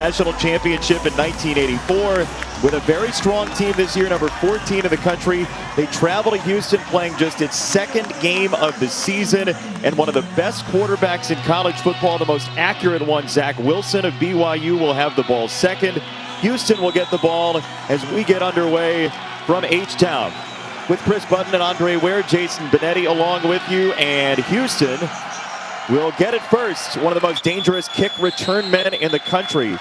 National championship in 1984 with a very strong team this year, number 14 in the country. They travel to Houston playing just its second game of the season, and one of the best quarterbacks in college football, the most accurate one, Zach Wilson of BYU, will have the ball second. Houston will get the ball as we get underway from H-Town. With Chris Button and Andre Ware, Jason Benetti along with you, and Houston will get it first. One of the most dangerous kick return men in the country.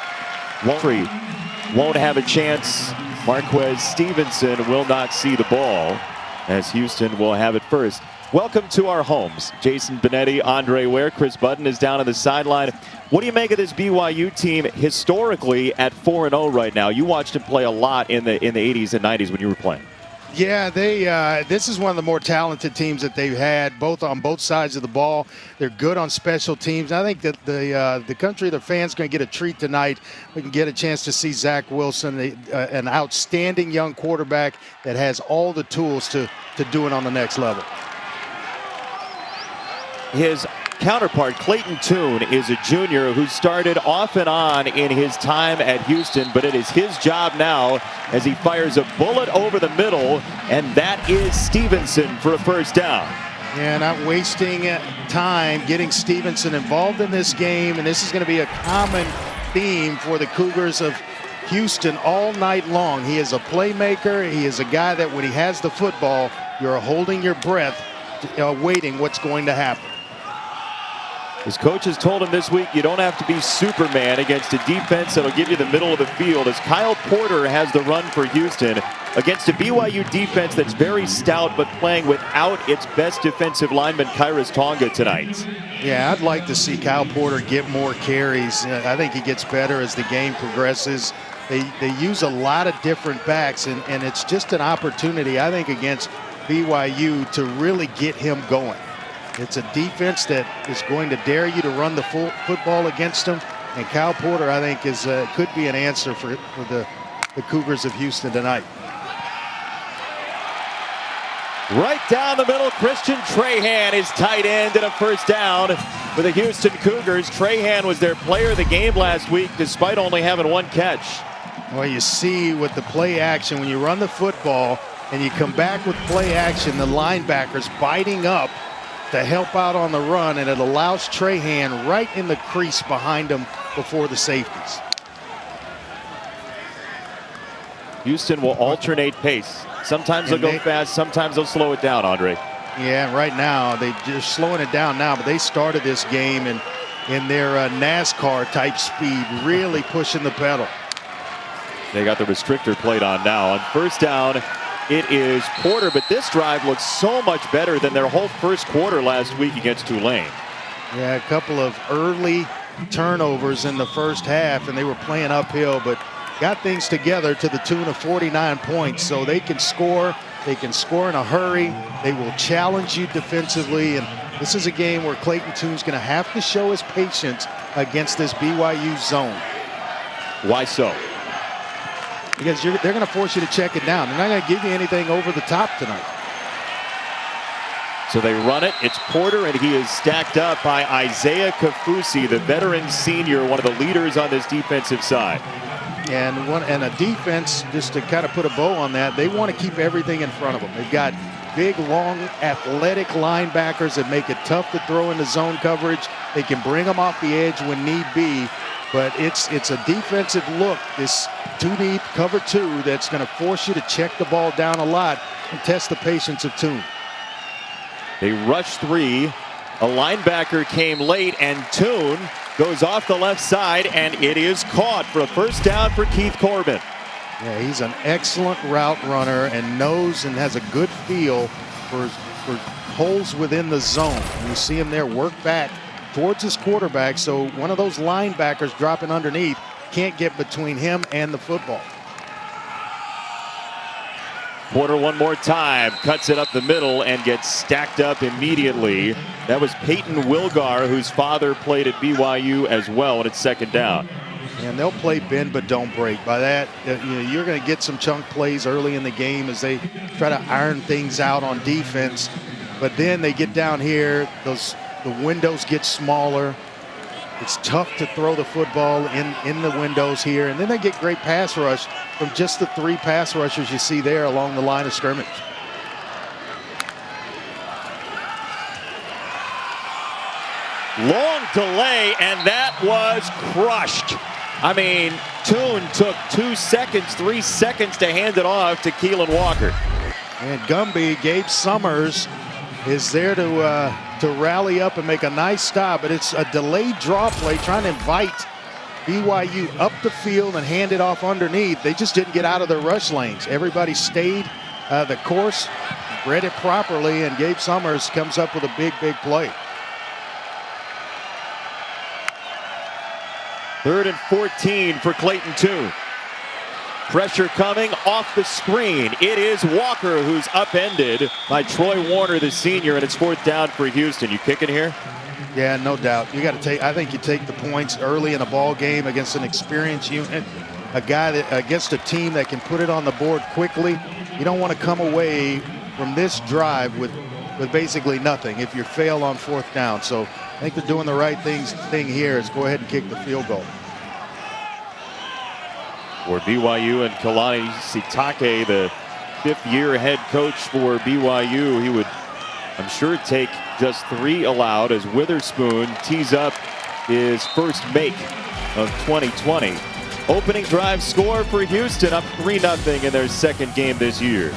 Won't have a chance. Marquez Stevenson will not see the ball as Houston will have it first. Welcome to our homes. Jason Benetti, Andre Ware, Chris Button is down on the sideline. What do you make of this BYU team historically at 4-0 right now? You watched them play a lot in the 80s and 90s when you were playing. Yeah, this is one of the more talented teams that they've had, on both sides of the ball. They're good on special teams. I think that the country, the fans, going to get a treat tonight. We can get a chance to see Zach Wilson, an outstanding young quarterback that has all the tools to do it on the next level. His counterpart, Clayton Tune, is a junior who started off and on in his time at Houston, but it is his job now as he fires a bullet over the middle, and that is Stevenson for a first down. Yeah, not wasting time getting Stevenson involved in this game, and this is going to be a common theme for the Cougars of Houston all night long. He is a playmaker. He is a guy that when he has the football, you're holding your breath, waiting what's going to happen. His coaches told him this week you don't have to be Superman against a defense that'll give you the middle of the field, as Kyle Porter has the run for Houston against a BYU defense that's very stout but playing without its best defensive lineman, Kairos Tonga, tonight. Yeah, I'd like to see Kyle Porter get more carries. I think he gets better as the game progresses. They use a lot of different backs, and it's just an opportunity, I think, against BYU to really get him going. It's a defense that is going to dare you to run the football against them. And Kyle Porter, I think, could be an answer for the Cougars of Houston tonight. Right down the middle, Christian Trahan is tight end and a first down for the Houston Cougars. Trahan was their player of the game last week despite only having one catch. Well, you see with the play action, when you run the football and you come back with play action, the linebackers biting up to help out on the run, and it allows Trahan right in the crease behind him before the safeties. Houston will alternate pace. Sometimes they'll go fast, sometimes they'll slow it down, Andre. Yeah, right now they're slowing it down now, but they started this game in their NASCAR type speed, really pushing the pedal. They got the restrictor plate on now. On first down, it is Porter, but this drive looks so much better than their whole first quarter last week against Tulane. Yeah, a couple of early turnovers in the first half, and they were playing uphill, but got things together to the tune of 49 points. So they can score. They can score in a hurry. They will challenge you defensively, and this is a game where Clayton Tune's going to have to show his patience against this BYU zone. Why so? Because they're going to force you to check it down. They're not going to give you anything over the top tonight. So they run it. It's Porter, and he is stacked up by Isaiah Kafusi, the veteran senior, one of the leaders on this defensive side. And a defense, just to kind of put a bow on that, they want to keep everything in front of them. They've got big, long, athletic linebackers that make it tough to throw into zone coverage. They can bring them off the edge when need be. But it's a defensive look, this too deep cover two, that's going to force you to check the ball down a lot and test the patience of Tune. They rush three. A linebacker came late, and Tune goes off the left side, and it is caught for a first down for Keith Corbin. Yeah, he's an excellent route runner and knows and has a good feel for holes within the zone. And you see him there work back towards his quarterback, so one of those linebackers dropping underneath can't get between him and the football. Porter one more time, cuts it up the middle and gets stacked up immediately. That was Peyton Wilgar, whose father played at BYU as well, and it's second down. And they'll play bend but don't break. By that, you're going to get some chunk plays early in the game as they try to iron things out on defense. But then they get down here, the windows get smaller. It's tough to throw the football in the windows here. And then they get great pass rush from just the 3 pass rushers you see there along the line of scrimmage. Long delay, and that was crushed. I mean, Toon took 2 seconds, 3 seconds to hand it off to Keelan Walker. And Gumby, Gabe Summers, is there to rally up and make a nice stop, but it's a delayed draw play trying to invite BYU up the field and hand it off underneath. They just didn't get out of their rush lanes. Everybody stayed the course, read it properly, and Gabe Summers comes up with a big play. 3rd and 14 for Clayton Toon. Pressure coming off the screen. It is Walker who's upended by Troy Warner, the senior, and it's 4th down for Houston. You kicking here? Yeah, no doubt. You got to take. I think you take the points early in a ball game against an experienced unit, a guy that against a team that can put it on the board quickly. You don't want to come away from this drive with basically nothing if you fail on 4th down. So I think they're doing the right thing here is go ahead and kick the field goal. For BYU and Kalani Sitake, the 5th-year head coach for BYU, he would, I'm sure, take just 3 allowed as Witherspoon tees up his first make of 2020. Opening drive score for Houston, up 3-0 in their 2nd game this year.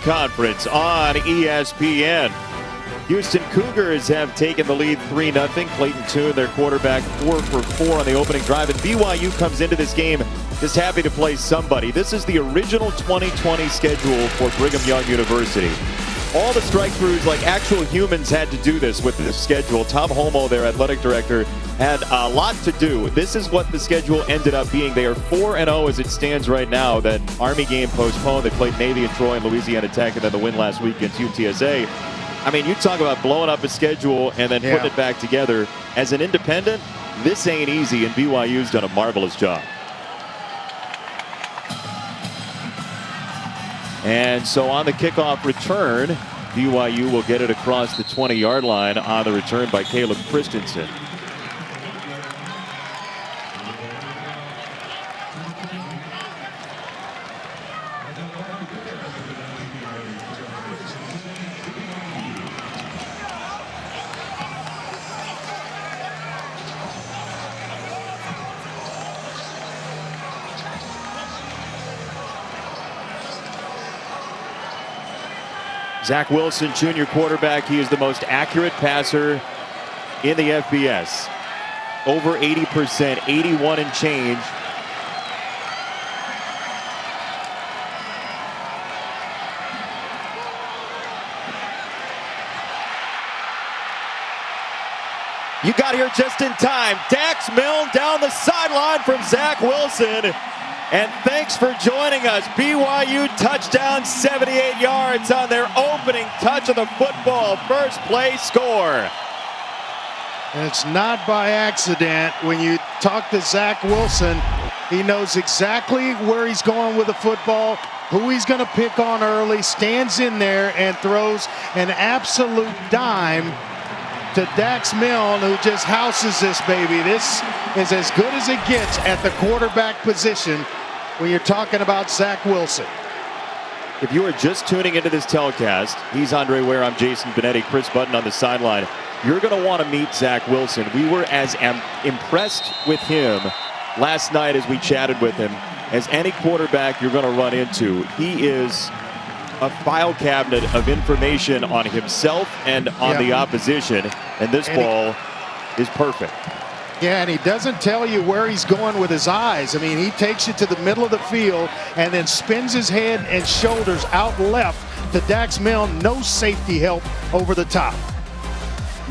Conference on ESPN. Houston Cougars have taken the lead 3-0. Clayton Toon, their quarterback, 4 for 4 on the opening drive. And BYU comes into this game just happy to play somebody. This is the original 2020 schedule for Brigham Young University. All the strike-throughs, like actual humans, had to do this with the schedule. Tom Homo, their athletic director, had a lot to do. This is what the schedule ended up being. They are 4-0 as it stands right now. That Army game postponed. They played Navy and Troy and Louisiana Tech, and then the win last week against UTSA. I mean, you talk about blowing up a schedule and then putting it back together. As an independent, this ain't easy, and BYU's done a marvelous job. And so on the kickoff return, BYU will get it across the 20-yard line on the return by Caleb Christensen. Zach Wilson, junior quarterback. He is the most accurate passer in the FBS. Over 80%, 81 and change. You got here just in time. Dax Milne down the sideline from Zach Wilson. And thanks for joining us. BYU touchdown, 78 yards on their opening touch of the football. First play score. And it's not by accident. When you talk to Zach Wilson, he knows exactly where he's going with the football, who he's going to pick on early, stands in there and throws an absolute dime to Dax Milne, who just houses this baby. This is as good as it gets at the quarterback position when you're talking about Zach Wilson. If you are just tuning into this telecast, he's Andre Ware, I'm Jason Benetti, Chris Button on the sideline. You're going to want to meet Zach Wilson. We were as impressed with him last night as we chatted with him as any quarterback you're going to run into. He is a file cabinet of information on himself and on the opposition, and this ball is perfect. Yeah, and he doesn't tell you where he's going with his eyes. I mean, he takes you to the middle of the field and then spins his head and shoulders out left to Dax Milne. No safety help over the top.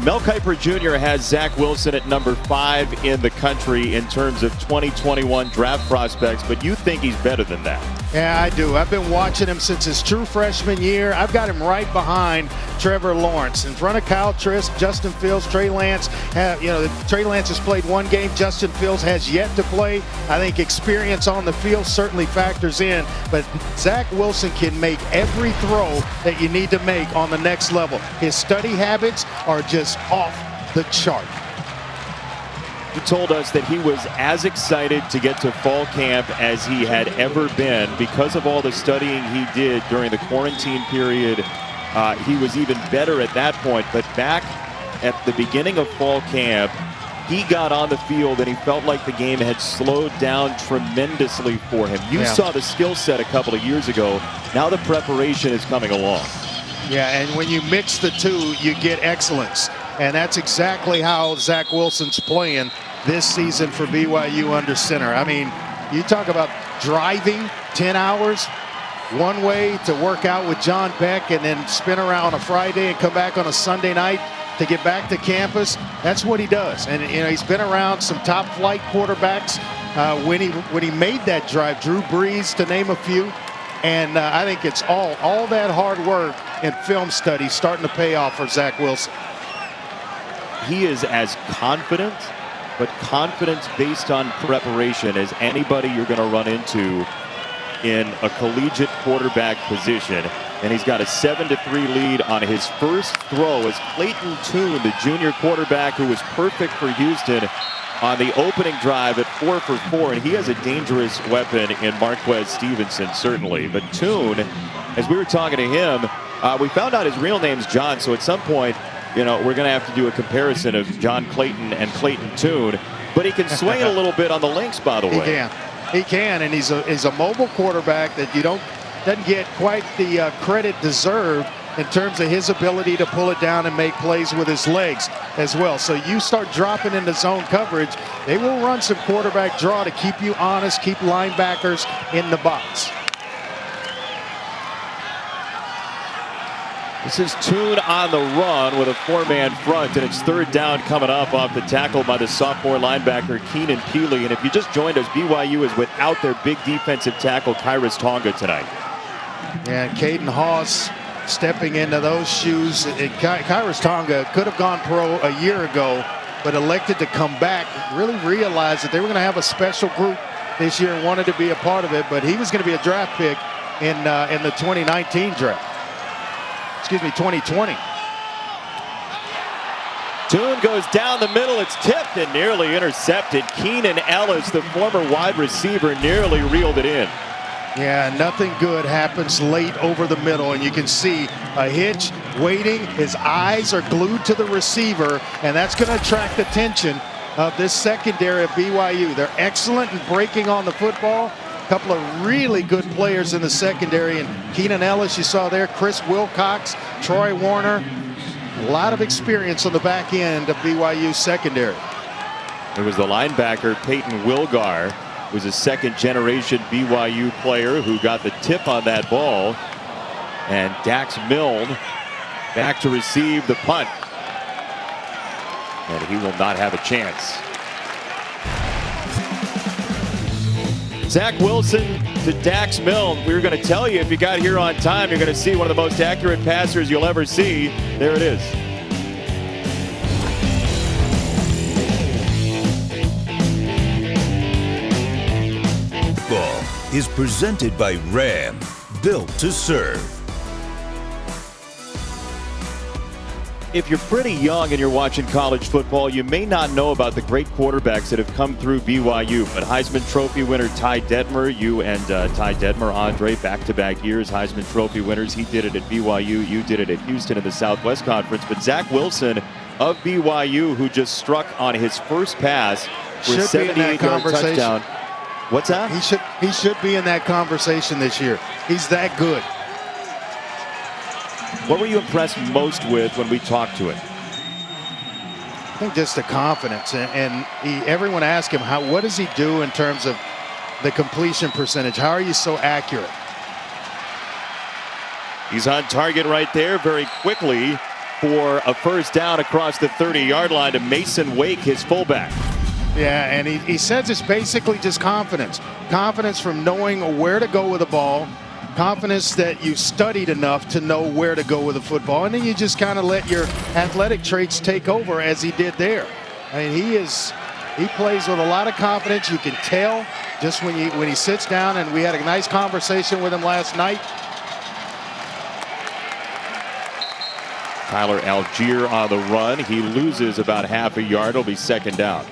Mel Kiper Jr. has Zach Wilson at number 5 in the country in terms of 2021 draft prospects, but you think he's better than that. Yeah, I do. I've been watching him since his true freshman year. I've got him right behind Trevor Lawrence. In front of Kyle Trask, Justin Fields, Trey Lance. Trey Lance has played one game. Justin Fields has yet to play. I think experience on the field certainly factors in. But Zach Wilson can make every throw that you need to make on the next level. His study habits are just off the chart. He told us that he was as excited to get to fall camp as he had ever been because of all the studying he did during the quarantine period. He was even better at that point. But back at the beginning of fall camp, he got on the field and he felt like the game had slowed down tremendously for him. You saw the skill set a couple of years ago. Now the preparation is coming along. Yeah, and when you mix the two, you get excellence. And that's exactly how Zach Wilson's playing this season for BYU under center. I mean, you talk about driving 10 hours one way to work out with John Beck and then spin around on a Friday and come back on a Sunday night to get back to campus. That's what he does. And he's been around some top flight quarterbacks when he made that drive, Drew Brees to name a few. And I think it's all that hard work and film study starting to pay off for Zach Wilson. He is as confident, but confidence based on preparation, as anybody you're going to run into in a collegiate quarterback position. And he's got a 7-3 lead on his first throw as Clayton Tune, the junior quarterback who was perfect for Houston on the opening drive at 4 for 4. And he has a dangerous weapon in Marquez Stevenson, certainly. But Tune, as we were talking to him, we found out his real name's John. So at some point, we're going to have to do a comparison of John Clayton and Clayton Tune. But he can swing it a little bit on the links, by the way. He can, and he's a mobile quarterback that doesn't get quite the credit deserved in terms of his ability to pull it down and make plays with his legs as well. So you start dropping into zone coverage, they will run some quarterback draw to keep you honest, keep linebackers in the box. This is Tune on the run with a 4-man front, and it's third down coming up off the tackle by the sophomore linebacker Keenan Peely. And if you just joined us, BYU is without their big defensive tackle Kyrus Tonga tonight. And Caden Haas stepping into those shoes. Kyrus Tonga could have gone pro a year ago, but elected to come back. Really realized that they were going to have a special group this year and wanted to be a part of it. But he was going to be a draft pick in the 2019 draft. 2020. Tune goes down the middle. It's tipped and nearly intercepted. Keenan Ellis, the former wide receiver, nearly reeled it in. Yeah, nothing good happens late over the middle, and you can see a hitch, waiting. His eyes are glued to the receiver, and that's going to attract attention of this secondary of BYU. They're excellent in breaking on the football. A couple of really good players in the secondary, and Keenan Ellis, you saw there, Chris Wilcox, Troy Warner. A lot of experience on the back end of BYU's secondary. It was the linebacker Peyton Wilgar, who's a second-generation BYU player who got the tip on that ball. And Dax Milne back to receive the punt. And he will not have a chance. Zach Wilson to Dax Milne. We were going to tell you if you got here on time, you're going to see one of the most accurate passers you'll ever see. There it is. Football is presented by Ram, built to serve. If you're pretty young and you're watching college football, you may not know about the great quarterbacks that have come through BYU. But Heisman Trophy winner Ty Detmer, you and Ty Detmer, Andre, back-to-back years Heisman Trophy winners. He did it at BYU. You did it at Houston in the Southwest Conference. But Zach Wilson of BYU, who just struck on his first pass for a 78-yard touchdown. What's that? He should be in that conversation this year. He's that good. What were you impressed most with when we talked to him? I think just the confidence, and everyone asked him what does he do in terms of the completion percentage? How are you so accurate? He's on target right there very quickly for a first down across the 30-yard line to Mason Wake, his fullback. Yeah, and he says it's basically just confidence. Confidence from knowing where to go with the ball. Confidence that you studied enough to know where to go with the football. And then you just kind of let your athletic traits take over as he did there. I mean, he plays with a lot of confidence. You can tell just when he sits down, and we had a nice conversation with him last night. Tyler Algier on the run. He loses about half a yard. It'll be second down.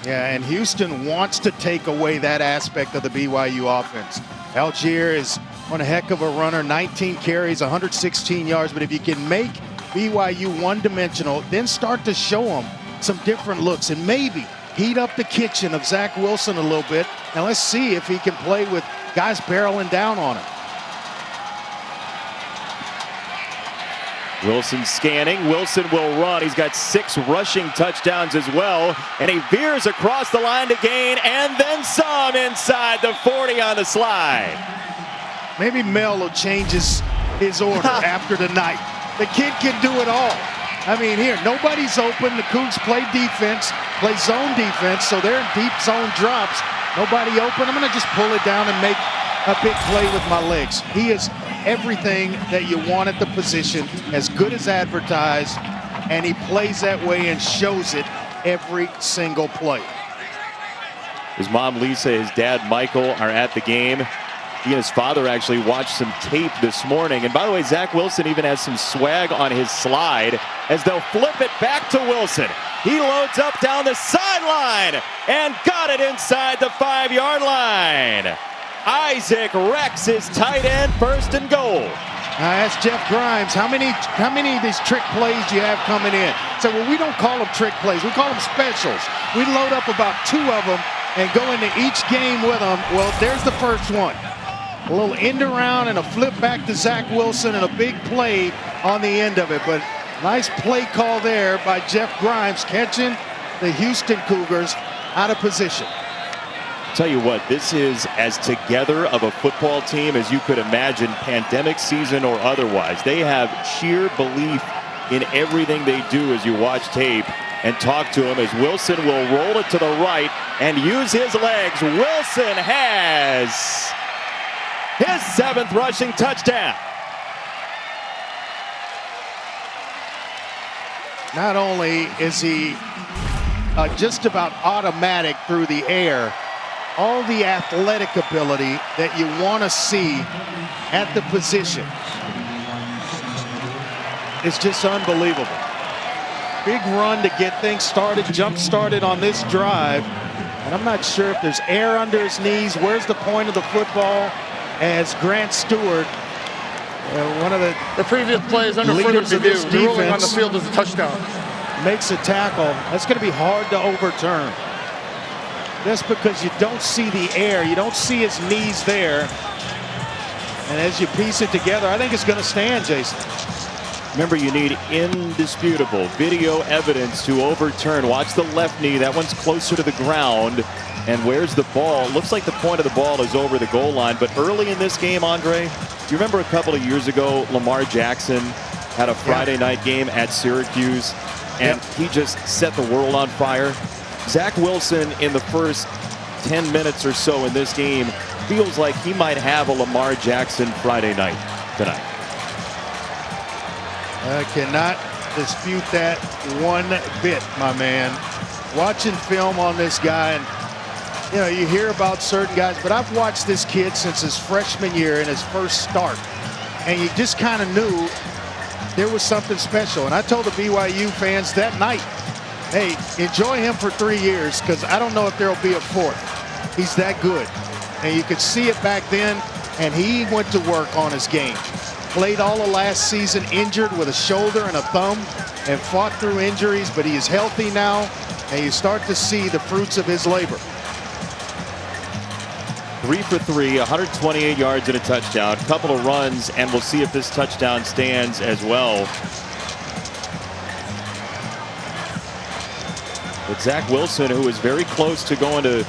Yeah, and Houston wants to take away that aspect of the BYU offense. Algier is one heck of a runner, 19 carries, 116 yards. But if you can make BYU one-dimensional, then start to show them some different looks and maybe heat up the kitchen of Zach Wilson a little bit. And let's see if he can play with guys barreling down on him. Wilson scanning. Wilson will run. He's got 6 rushing touchdowns as well. And he veers across the line to gain and then some inside the 40 on the slide. Maybe Mel will change his order after tonight. The kid can do it all. I mean, here, nobody's open. The Cougs play defense, play zone defense, so they're in deep zone drops. Nobody open. I'm going to just pull it down and make a big play with my legs. He is everything that you want at the position, as good as advertised, and he plays that way and shows it every single play. His mom Lisa, his dad Michael are at the game. He and his father actually watched some tape this morning. And by the way, Zach Wilson even has some swag on his slide as they'll flip it back to Wilson. He loads up down the sideline and got it inside the 5-yard line. Isaac Rex is tight end, first and goal. Now ask Jeff Grimes, how many of these trick plays do you have coming in? So, well, we don't call them trick plays. We call them specials. We load up about 2 of them and go into each game with them. Well, there's the first one. A little end around and a flip back to Zach Wilson and a big play on the end of it. But nice play call there by Jeff Grimes, catching the Houston Cougars out of position. Tell you what, this is as together of a football team as you could imagine, pandemic season or otherwise. They have sheer belief in everything they do as you watch tape and talk to him as Wilson will roll it to the right and use his legs. Wilson has his 7th rushing touchdown. Not only is he just about automatic through the air, all the athletic ability that you want to see at the position is just unbelievable. Big run to get things started, jump started on this drive. And I'm not sure if there's air under his knees. Where's the point of the football? As Grant Stewart, one of the previous play is under further review. The ruling on the field is a touchdown. Makes a tackle. That's going to be hard to overturn. That's because you don't see the air. You don't see his knees there. And as you piece it together, I think it's going to stand, Jason. Remember, you need indisputable video evidence to overturn. Watch the left knee. That one's closer to the ground. And where's the ball? Looks like the point of the ball is over the goal line. But early in this game, Andre, you remember a couple of years ago, Lamar Jackson had a Friday night game at Syracuse, and he just set the world on fire. Zach Wilson in the first 10 minutes or so in this game feels like he might have a Lamar Jackson Friday night tonight. I cannot dispute that one bit, my man. Watching film on this guy, and you know, you hear about certain guys, but I've watched this kid since his freshman year in his first start, and you just kind of knew there was something special. And I told the BYU fans that night, hey, enjoy him for 3 years, because I don't know if there'll be a 4th. He's that good. And you could see it back then, and he went to work on his game. Played all of last season injured with a shoulder and a thumb and fought through injuries, but he is healthy now, and you start to see the fruits of his labor. 3 for 3, 128 yards and a touchdown. Couple of runs, and we'll see if this touchdown stands as well. But Zach Wilson, who is very close to going to,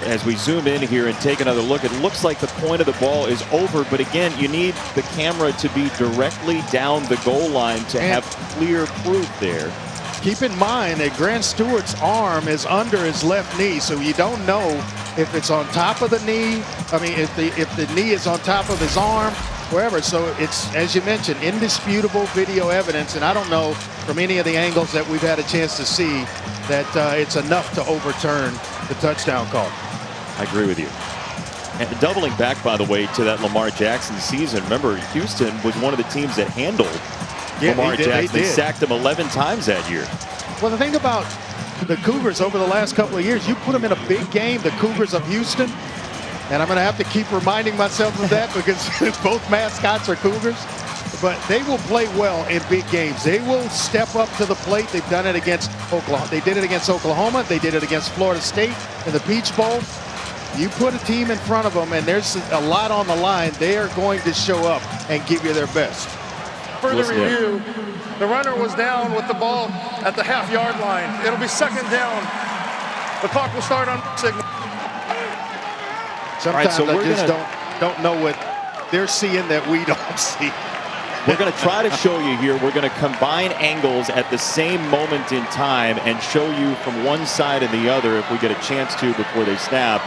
as we zoom in here and take another look, it looks like the point of the ball is over. But again, you need the camera to be directly down the goal line to have clear proof there. keep in mind that Grant Stewart's arm is under his left knee, so you don't know if it's on top of the knee. I mean, if the knee is on top of his arm, wherever. So it's, as you mentioned, indisputable video evidence, and I don't know from any of the angles that we've had a chance to see that it's enough to overturn the touchdown call. I agree with you. And doubling back, by the way, to that Lamar Jackson season, remember, Houston was one of the teams that handled Lamar Jackson. They sacked him 11 times that year. Well, the thing about the Cougars over the last couple of years, you put them in a big game, the Cougars of Houston, and I'm going to have to keep reminding myself of that because both mascots are Cougars, but they will play well in big games. They will step up to the plate. They've done it against Oklahoma. They did it against Oklahoma. They did it against Florida State in the Peach Bowl. You put a team in front of them, and there's a lot on the line, they are going to show up and give you their best. Further review, the runner was down with the ball at the half-yard line. It'll be second down. The clock will start on signal. Sometimes I just don't know what they're seeing that we don't see. We're going to try to show you here. We're going to combine angles at the same moment in time and show you from one side and the other if we get a chance to before they snap.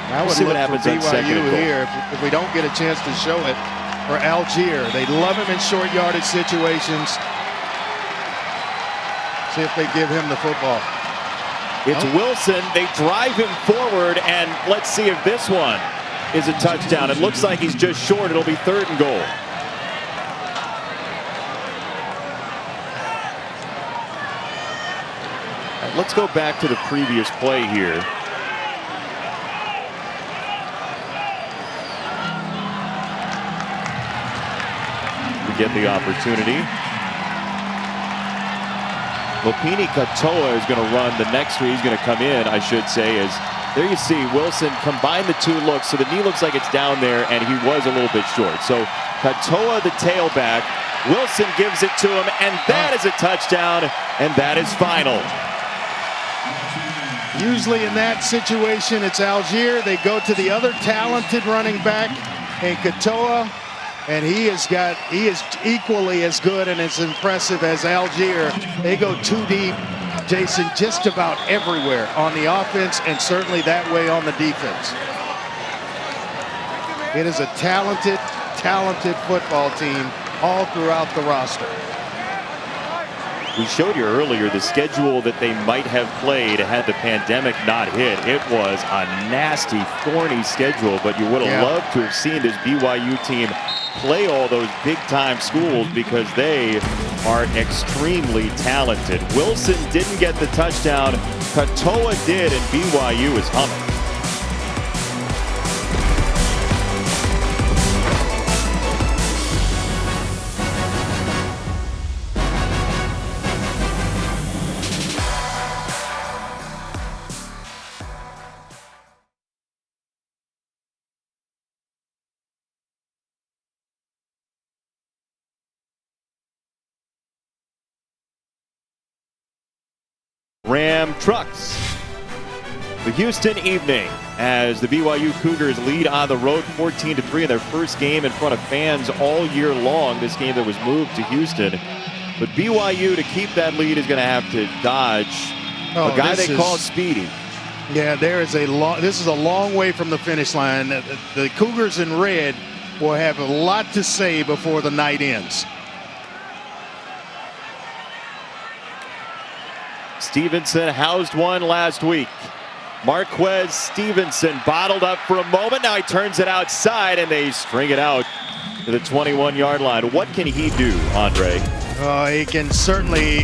I would see look what happens for on second BYU and goal. here if we don't get a chance to show it. For Algier, they love him in short yardage situations. See if they give him the football. It's Wilson. They drive him forward, and let's see if this one is a touchdown. It looks like he's just short. It'll be third and goal. All right, let's go back to the previous play here. Get the opportunity. Lopini Katoa is going to run the next three. He's going to come in, I should say, as there you see Wilson combine the two looks. So the knee looks like it's down there, and he was a little bit short. So Katoa, the tailback, Wilson gives it to him, and that is a touchdown, and that is final. Usually in that situation, it's Algier. They go to the other talented running back, and Katoa. And he is equally as good and as impressive as Algier. They go too deep, Jason, just about everywhere on the offense and certainly that way on the defense. It is a talented, talented football team all throughout the roster. We showed you earlier the schedule that they might have played had the pandemic not hit. It was a nasty, thorny schedule, but you would have loved to have seen this BYU team play all those big-time schools because they are extremely talented. Wilson didn't get the touchdown. Katoa did, and BYU is humming. Ram trucks. The Houston evening as the BYU Cougars lead on the road 14-3 in their first game in front of fans all year long. This game that was moved to Houston. But BYU, to keep that lead, is going to have to dodge a guy they call Speedy. Yeah, this is a long way from the finish line. The Cougars in red will have a lot to say before the night ends. Stevenson housed one last week. Marquez Stevenson bottled up for a moment. Now he turns it outside, and they string it out to the 21-yard line. What can he do, Andre? He can certainly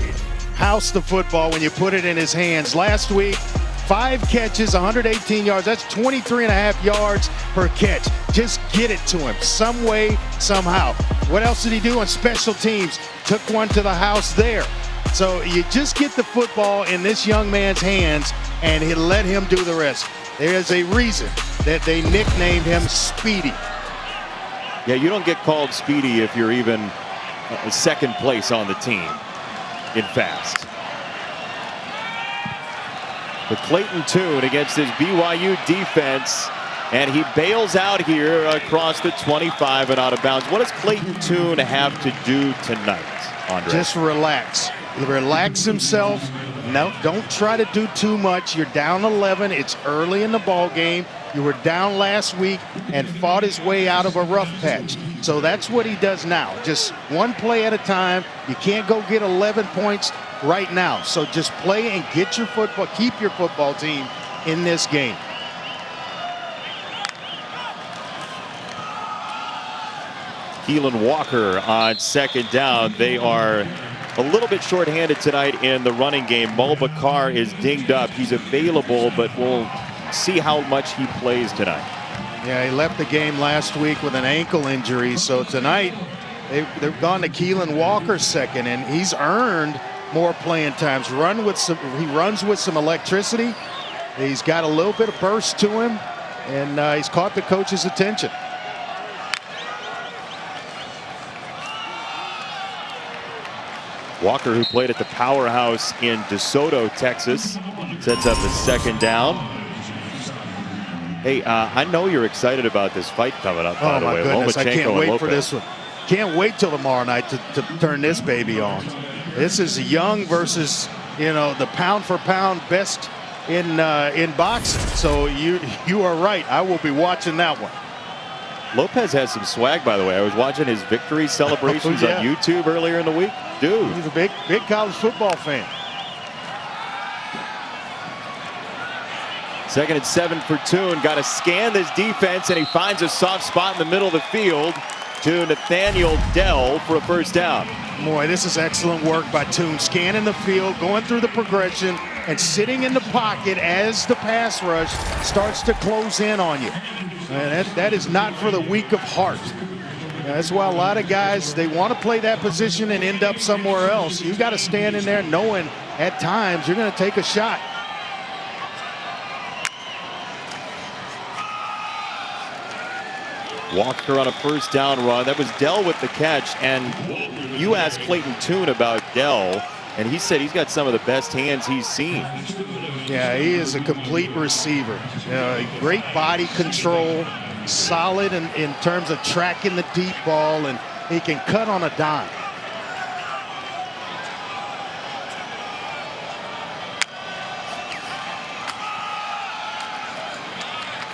house the football when you put it in his hands. Last week, 5 catches, 118 yards. That's 23.5 yards per catch. Just get it to him some way, somehow. What else did he do on special teams? Took one to the house there. So you just get the football in this young man's hands and let him do the rest. There's a reason that they nicknamed him Speedy. Yeah, you don't get called Speedy if you're even second place on the team in fast. But Clayton Tune against this BYU defense And he bails out here across the 25 and out of bounds. What does Clayton Tune have to do tonight, Andre? Just relax. Relax himself. No, don't try to do too much. You're down 11. It's early in the ball game. You were down last week and fought his way out of a rough patch. So that's what he does now. Just one play at a time. You can't go get 11 points right now. So just play and get your football, keep your football team in this game. Keelan Walker on second down. They are a little bit shorthanded tonight in the running game. Mulbacar is dinged up. He's available, but we'll see how much he plays tonight. Yeah, he left the game last week with an ankle injury. So tonight they've gone to Keelan Walker second, and he's earned more playing times. He runs with some electricity. He's got a little bit of burst to him, and he's caught the coach's attention. Walker, who played at the Powerhouse in DeSoto, Texas, sets up a second down. Hey, I know you're excited about this fight coming up, by the way. Oh, my goodness. I can't wait for this one. Can't wait till tomorrow night to turn this baby on. This is Young versus, the pound-for-pound best in boxing. So you are right. I will be watching that one. Lopez has some swag, by the way. I was watching his victory celebrations on YouTube earlier in the week. Dude. He's a big college football fan. 2nd and 7 for Tune. Got to scan this defense, and he finds a soft spot in the middle of the field to Nathaniel Dell for a first down. Boy, this is excellent work by Tune. Scanning the field, going through the progression, and sitting in the pocket as the pass rush starts to close in on you. And that is not for the weak of heart. That's why a lot of guys, they want to play that position and end up somewhere else. You got to stand in there knowing at times you're going to take a shot. Walker on a first down run. That was Dell with the catch. And you asked Clayton Tune about Dell, and he said he's got some of the best hands he's seen. Yeah, he is a complete receiver. Great body control, solid in terms of tracking the deep ball, and he can cut on a dime.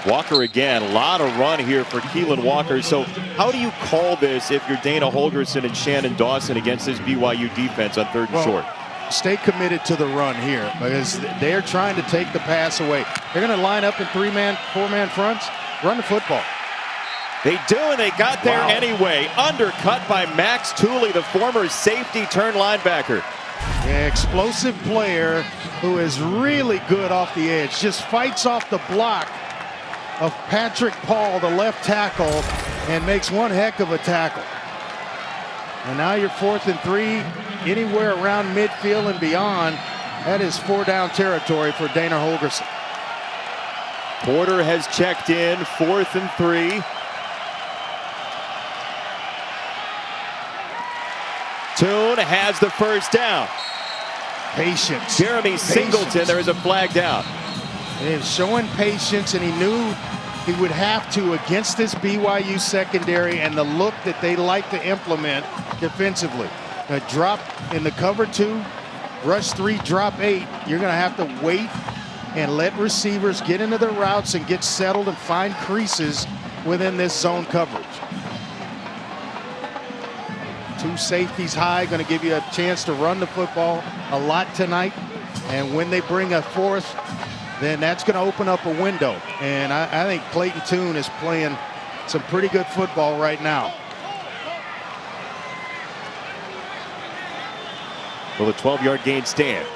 Walker again, a lot of run here for Keelan Walker. So how do you call this if you're Dana Holgorsen and Shannon Dawson against this BYU defense on 3rd and short? Stay committed to the run here because they're trying to take the pass away. They're going to line up in 3-man, 4-man fronts, run the football. They do, and they got there anyway. Undercut by Max Tooley, the former safety turned linebacker. Yeah, explosive player who is really good off the edge. Just fights off the block of Patrick Paul, the left tackle, and makes one heck of a tackle. And now you're 4th and 3, anywhere around midfield and beyond. That is 4-down territory for Dana Holgorsen. Porter has checked in, 4th and 3. Tune has the first down. Patience. Jeremy Singleton, there is a flag down. He's showing patience, and he knew he would have to against this BYU secondary and the look that they like to implement defensively. A drop in the cover 2, rush 3, drop 8. You're going to have to wait and let receivers get into their routes and get settled and find creases within this zone coverage. 2 safeties high, going to give you a chance to run the football a lot tonight. And when they bring a 4th, then that's going to open up a window. And I think Clayton Tune is playing some pretty good football right now. Will the 12-yard gain stand?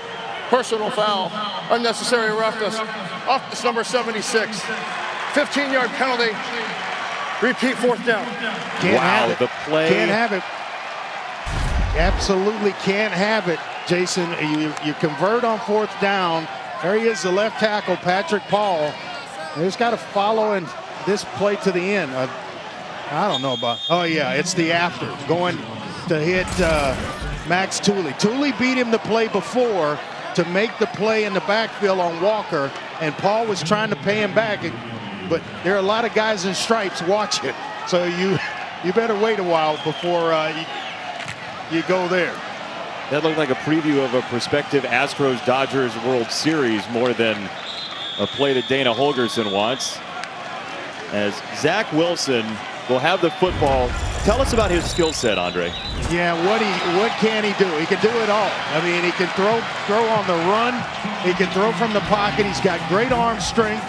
Personal foul, unnecessary roughness, off this number 76. 15-yard penalty, repeat 4th down. Can't have it. The play. Can't have it. Absolutely can't have it, Jason. You convert on 4th down. There he is, the left tackle, Patrick Paul. He's got to follow in this play to the end. I don't know about. Oh, yeah, it's the after. Going to hit Max Tooley. Tooley beat him the play before to make the play in the backfield on Walker, and Paul was trying to pay him back. but there are a lot of guys in stripes watching. So you better wait a while before you go there. That looked like a preview of a prospective Astros-Dodgers World Series more than a play that Dana Holgorsen wants. As Zach Wilson will have the football. Tell us about his skill set, Andre. Yeah, what can he do? He can do it all. I mean, he can throw on the run. He can throw from the pocket. He's got great arm strength,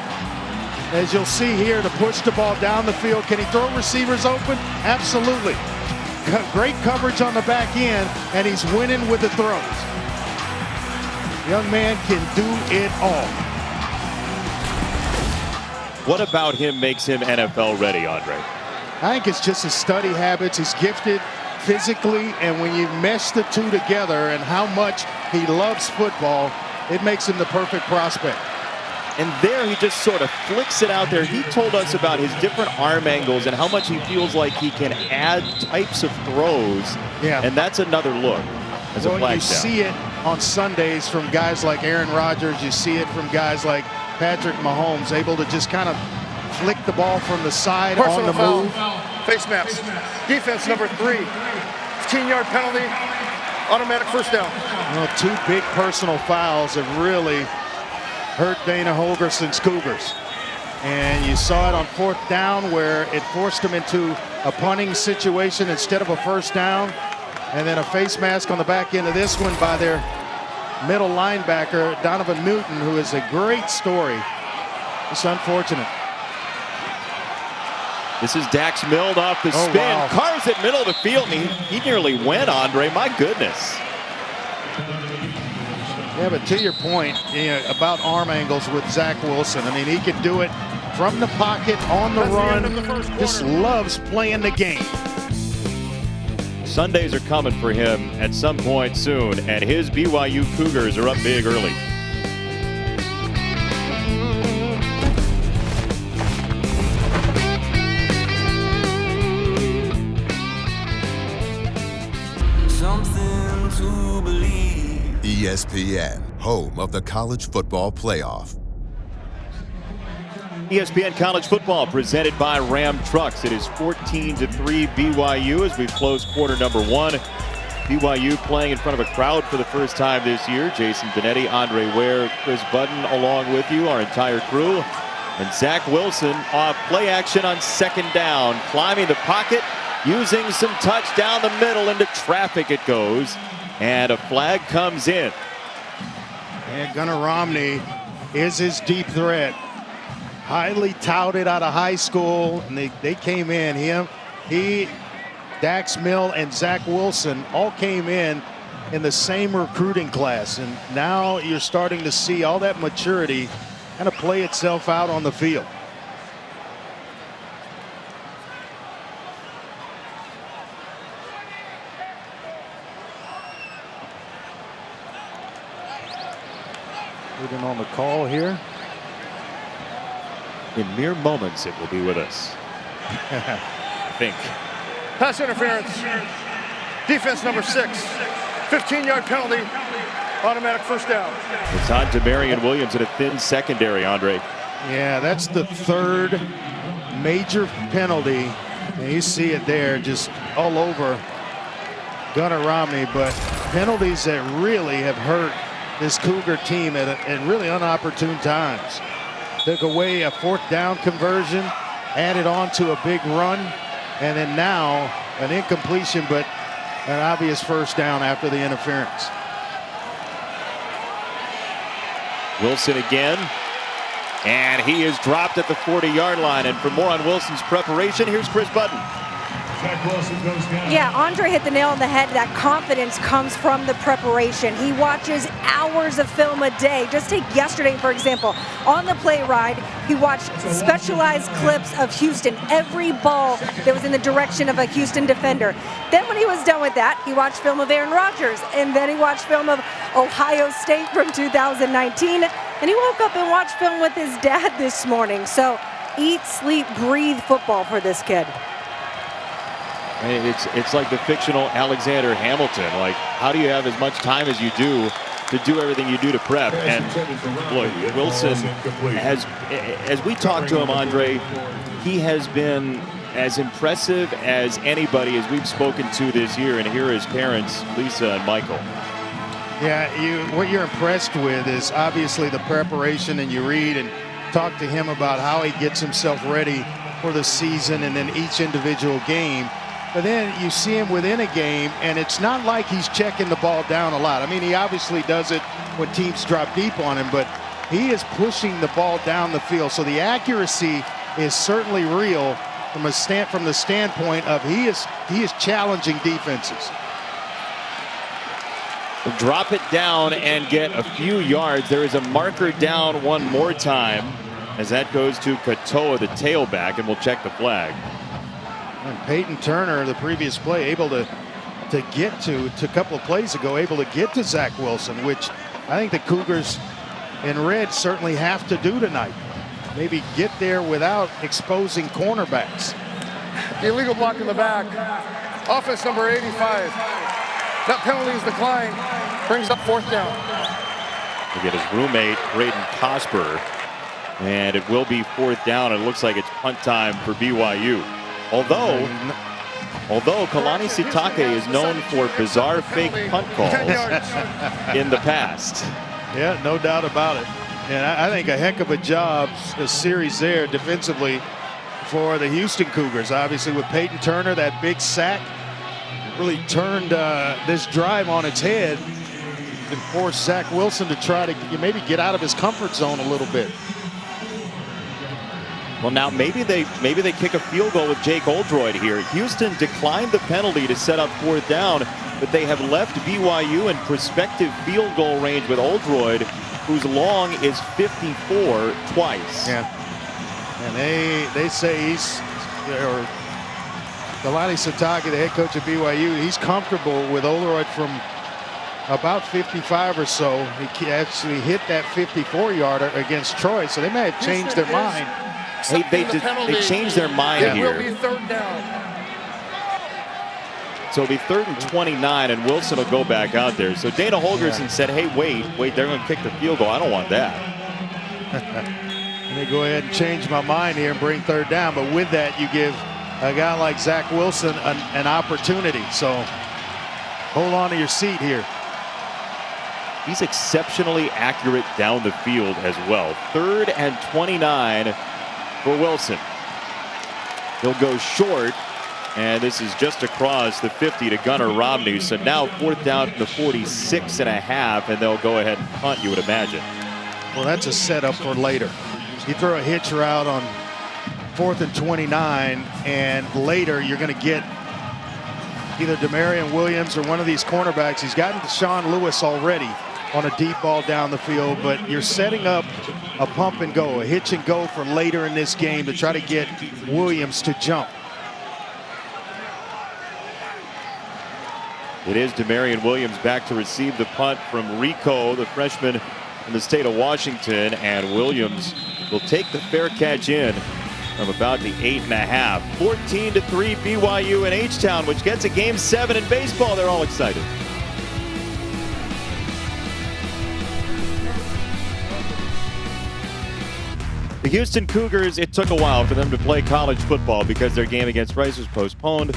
as you'll see here, to push the ball down the field. Can he throw receivers open? Absolutely. Great coverage on the back end, and he's winning with the throws. Young man can do it all. What about him makes him NFL ready, Andre? I think it's just his study habits. He's gifted physically, and when you mesh the two together and how much he loves football, it makes him the perfect prospect. And there he just sort of flicks it out there. He told us about his different arm angles and how much he feels like he can add types of throws. Yeah. And that's another look as a flag down. You see it on Sundays from guys like Aaron Rodgers. You see it from guys like Patrick Mahomes, able to just kind of flick the ball from the side on the move. Face mask. Defense number 3. 15-yard penalty. Automatic first down. Well, 2 big personal fouls have really hurt Dana Holgorsen's Cougars. And you saw it on 4th down where it forced them into a punting situation instead of a first down. And then a face mask on the back end of this one by their middle linebacker, Donovan Newton, who is a great story. It's unfortunate. This is Dax Milne off the spin. Wow. Carves it middle of the field. He nearly went, Andre. My goodness. Yeah, but to your point, about arm angles with Zach Wilson, I mean, he can do it from the pocket, on the run. Just loves playing the game. Sundays are coming for him at some point soon, and his BYU Cougars are up big early. Something to believe. ESPN, home of the college football playoff. ESPN College Football presented by Ram Trucks. It is 14-3 BYU as we've closed quarter number 1. BYU playing in front of a crowd for the first time this year. Jason Benetti, Andre Ware, Chris Budden along with you, our entire crew. And Zach Wilson off play action on 2nd down, climbing the pocket, using some touch down the middle, into traffic it goes. And a flag comes in. And Gunnar Romney is his deep threat. Highly touted out of high school, and they came in. He, Dax Milne, and Zach Wilson all came in the same recruiting class, and now you're starting to see all that maturity kind of play itself out on the field. Moving on the call here. In mere moments, it will be with us. I think. Pass interference. Defense number 6. 15-yard penalty. Automatic first down. It's on to Marion Williams in a thin secondary, Andre. Yeah, that's the 3rd major penalty. And you see it there just all over Gunnar Romney. But penalties that really have hurt this Cougar team at really inopportune times. Took away a 4th down conversion, added on to a big run, and then now an incompletion, but an obvious first down after the interference. Wilson again, and he is dropped at the 40-yard line. And for more on Wilson's preparation, here's Chris Budden. Yeah, Andre hit the nail on the head. That confidence comes from the preparation. He watches hours of film a day. Just take yesterday, for example. On the play ride, he watched specialized clips of Houston. Every ball that was in the direction of a Houston defender. Then when he was done with that, he watched film of Aaron Rodgers. And then he watched film of Ohio State from 2019. And he woke up and watched film with his dad this morning. So eat, sleep, breathe football for this kid. It's like the fictional Alexander Hamilton. Like, how do you have as much time as you do to do everything you do to prep. And boy, Wilson has, as we talked to him, Andre, he has been as impressive as anybody as we've spoken to this year. And here are his parents, Lisa and Michael. Yeah, what you're impressed with is obviously the preparation, and you read and talk to him about how he gets himself ready for the season and then each individual game. But then you see him within a game, and it's not like he's checking the ball down a lot. I mean, he obviously does it when teams drop deep on him, but he is pushing the ball down the field. So the accuracy is certainly real from the standpoint of he is challenging defenses. Drop it down and get a few yards. There is a marker down one more time as that goes to Katoa, the tailback, and we'll check the flag. And Peyton Turner, the previous play, able to get to a couple of plays ago, able to get to Zach Wilson, which I think the Cougars in red certainly have to do tonight. Maybe get there without exposing cornerbacks. Illegal block in the back. Offense number 85. That penalty is declined. Brings up 4th down. We'll get his roommate, Braden Cosper. And it will be 4th down. It looks like it's punt time for BYU. Although Kalani Sitake is known for bizarre fake punt calls in the past. Yeah, no doubt about it. And I think a heck of a job, a series there defensively for the Houston Cougars. Obviously with Peyton Turner, that big sack really turned this drive on its head and forced Zach Wilson to try to maybe get out of his comfort zone a little bit. Well, now maybe they kick a field goal with Jake Oldroyd here. Houston declined the penalty to set up 4th down, but they have left BYU in prospective field goal range with Oldroyd, whose long is 54 twice. Yeah, and they say he's, or Kalani Sitake, the head coach of BYU, he's comfortable with Oldroyd from about 55 or so. He actually hit that 54-yarder against Troy, so they may have changed their mind. Hey, they changed their mind here. It will be 3rd down. So it'll be 3rd and 29, and Wilson will go back out there. So Dana Holgorsen said, hey, wait, they're going to kick the field goal. I don't want that. Let me go ahead and change my mind here and bring 3rd down. But with that, you give a guy like Zach Wilson an opportunity. So hold on to your seat here. He's exceptionally accurate down the field as well. 3rd and 29 for Wilson. He'll go short, and this is just across the 50 to Gunnar Romney. So now 4th down to the 46.5, and they'll go ahead and punt, you would imagine. Well, that's a setup for later. You throw a hitch route on 4th and 29, and later you're going to get either Demarion Williams or one of these cornerbacks. He's gotten Deshaun Lewis already on a deep ball down the field, but you're setting up a pump and go, a hitch and go for later in this game to try to get Williams to jump. It is Demarion Williams back to receive the punt from Rico, the freshman in the state of Washington, and Williams will take the fair catch in from about the 8.5. 14-3 BYU in H-Town, which gets a Game 7 in baseball. They're all excited. The Houston Cougars, it took a while for them to play college football because their game against Rice was postponed.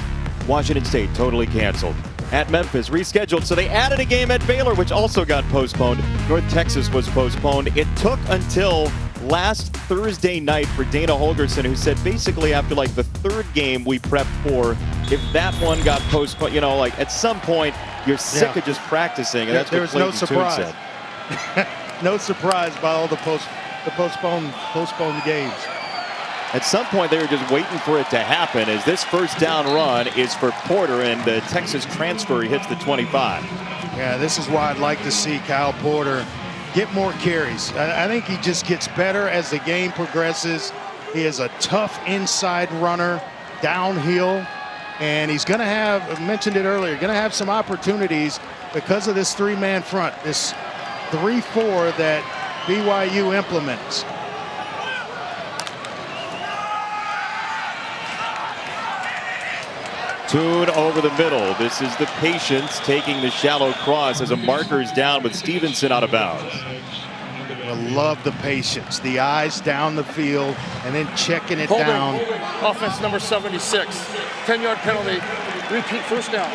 Washington State totally canceled. At Memphis, rescheduled, so they added a game at Baylor, which also got postponed. North Texas was postponed. It took until last Thursday night for Dana Holgorsen, who said basically after like the 3rd game we prepped for, if that one got postponed, you know, like at some point you're sick of just practicing, and that's what Clayton Tune said. No surprise by all the postponed games. At some point, they were just waiting for it to happen as this 1st down run is for Porter, and the Texas transfer hits the 25. Yeah, this is why I'd like to see Kyle Porter get more carries. I think he just gets better as the game progresses. He is a tough inside runner, downhill, and he's going to have, I mentioned it earlier, going to have some opportunities because of this 3-man front, this 3-4 that BYU implements. Toon over the middle. This is the patience taking the shallow cross as a marker's down with Stevenson out of bounds. I love the patience. The eyes down the field and then checking it Holding. down. Offense number 76. 10-yard penalty. Repeat first down.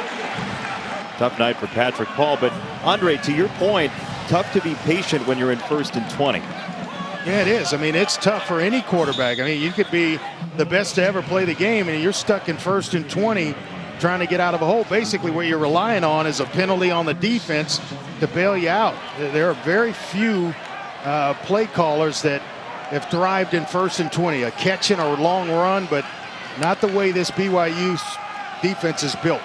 Tough night for Patrick Paul, but Andre, to your point, tough to be patient when you're in 1st and 20. Yeah, it is. I mean, it's tough for any quarterback. I mean, you could be the best to ever play the game, and you're stuck in 1st and 20 trying to get out of a hole. Basically, what you're relying on is a penalty on the defense to bail you out. There are very few play callers that have thrived in 1st and 20. A catch and a long run, but not the way this BYU defense is built.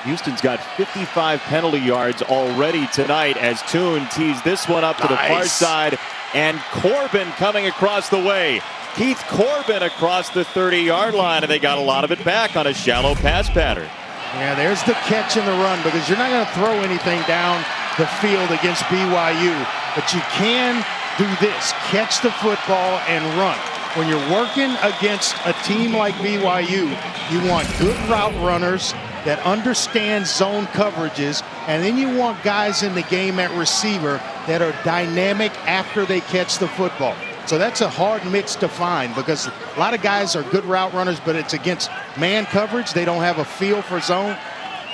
Houston's got 55 penalty yards already tonight as Toon tees this one up to the far side. And Corbin coming across the way. Keith Corbin across the 30-yard line, and they got a lot of it back on a shallow pass pattern. Yeah, there's the catch and the run, because you're not going to throw anything down the field against BYU. But you can do this, catch the football and run. When you're working against a team like BYU, you want good route runners that understand zone coverages, and then you want guys in the game at receiver that are dynamic after they catch the football. So that's a hard mix to find, because a lot of guys are good route runners, but it's against man coverage. They don't have a feel for zone.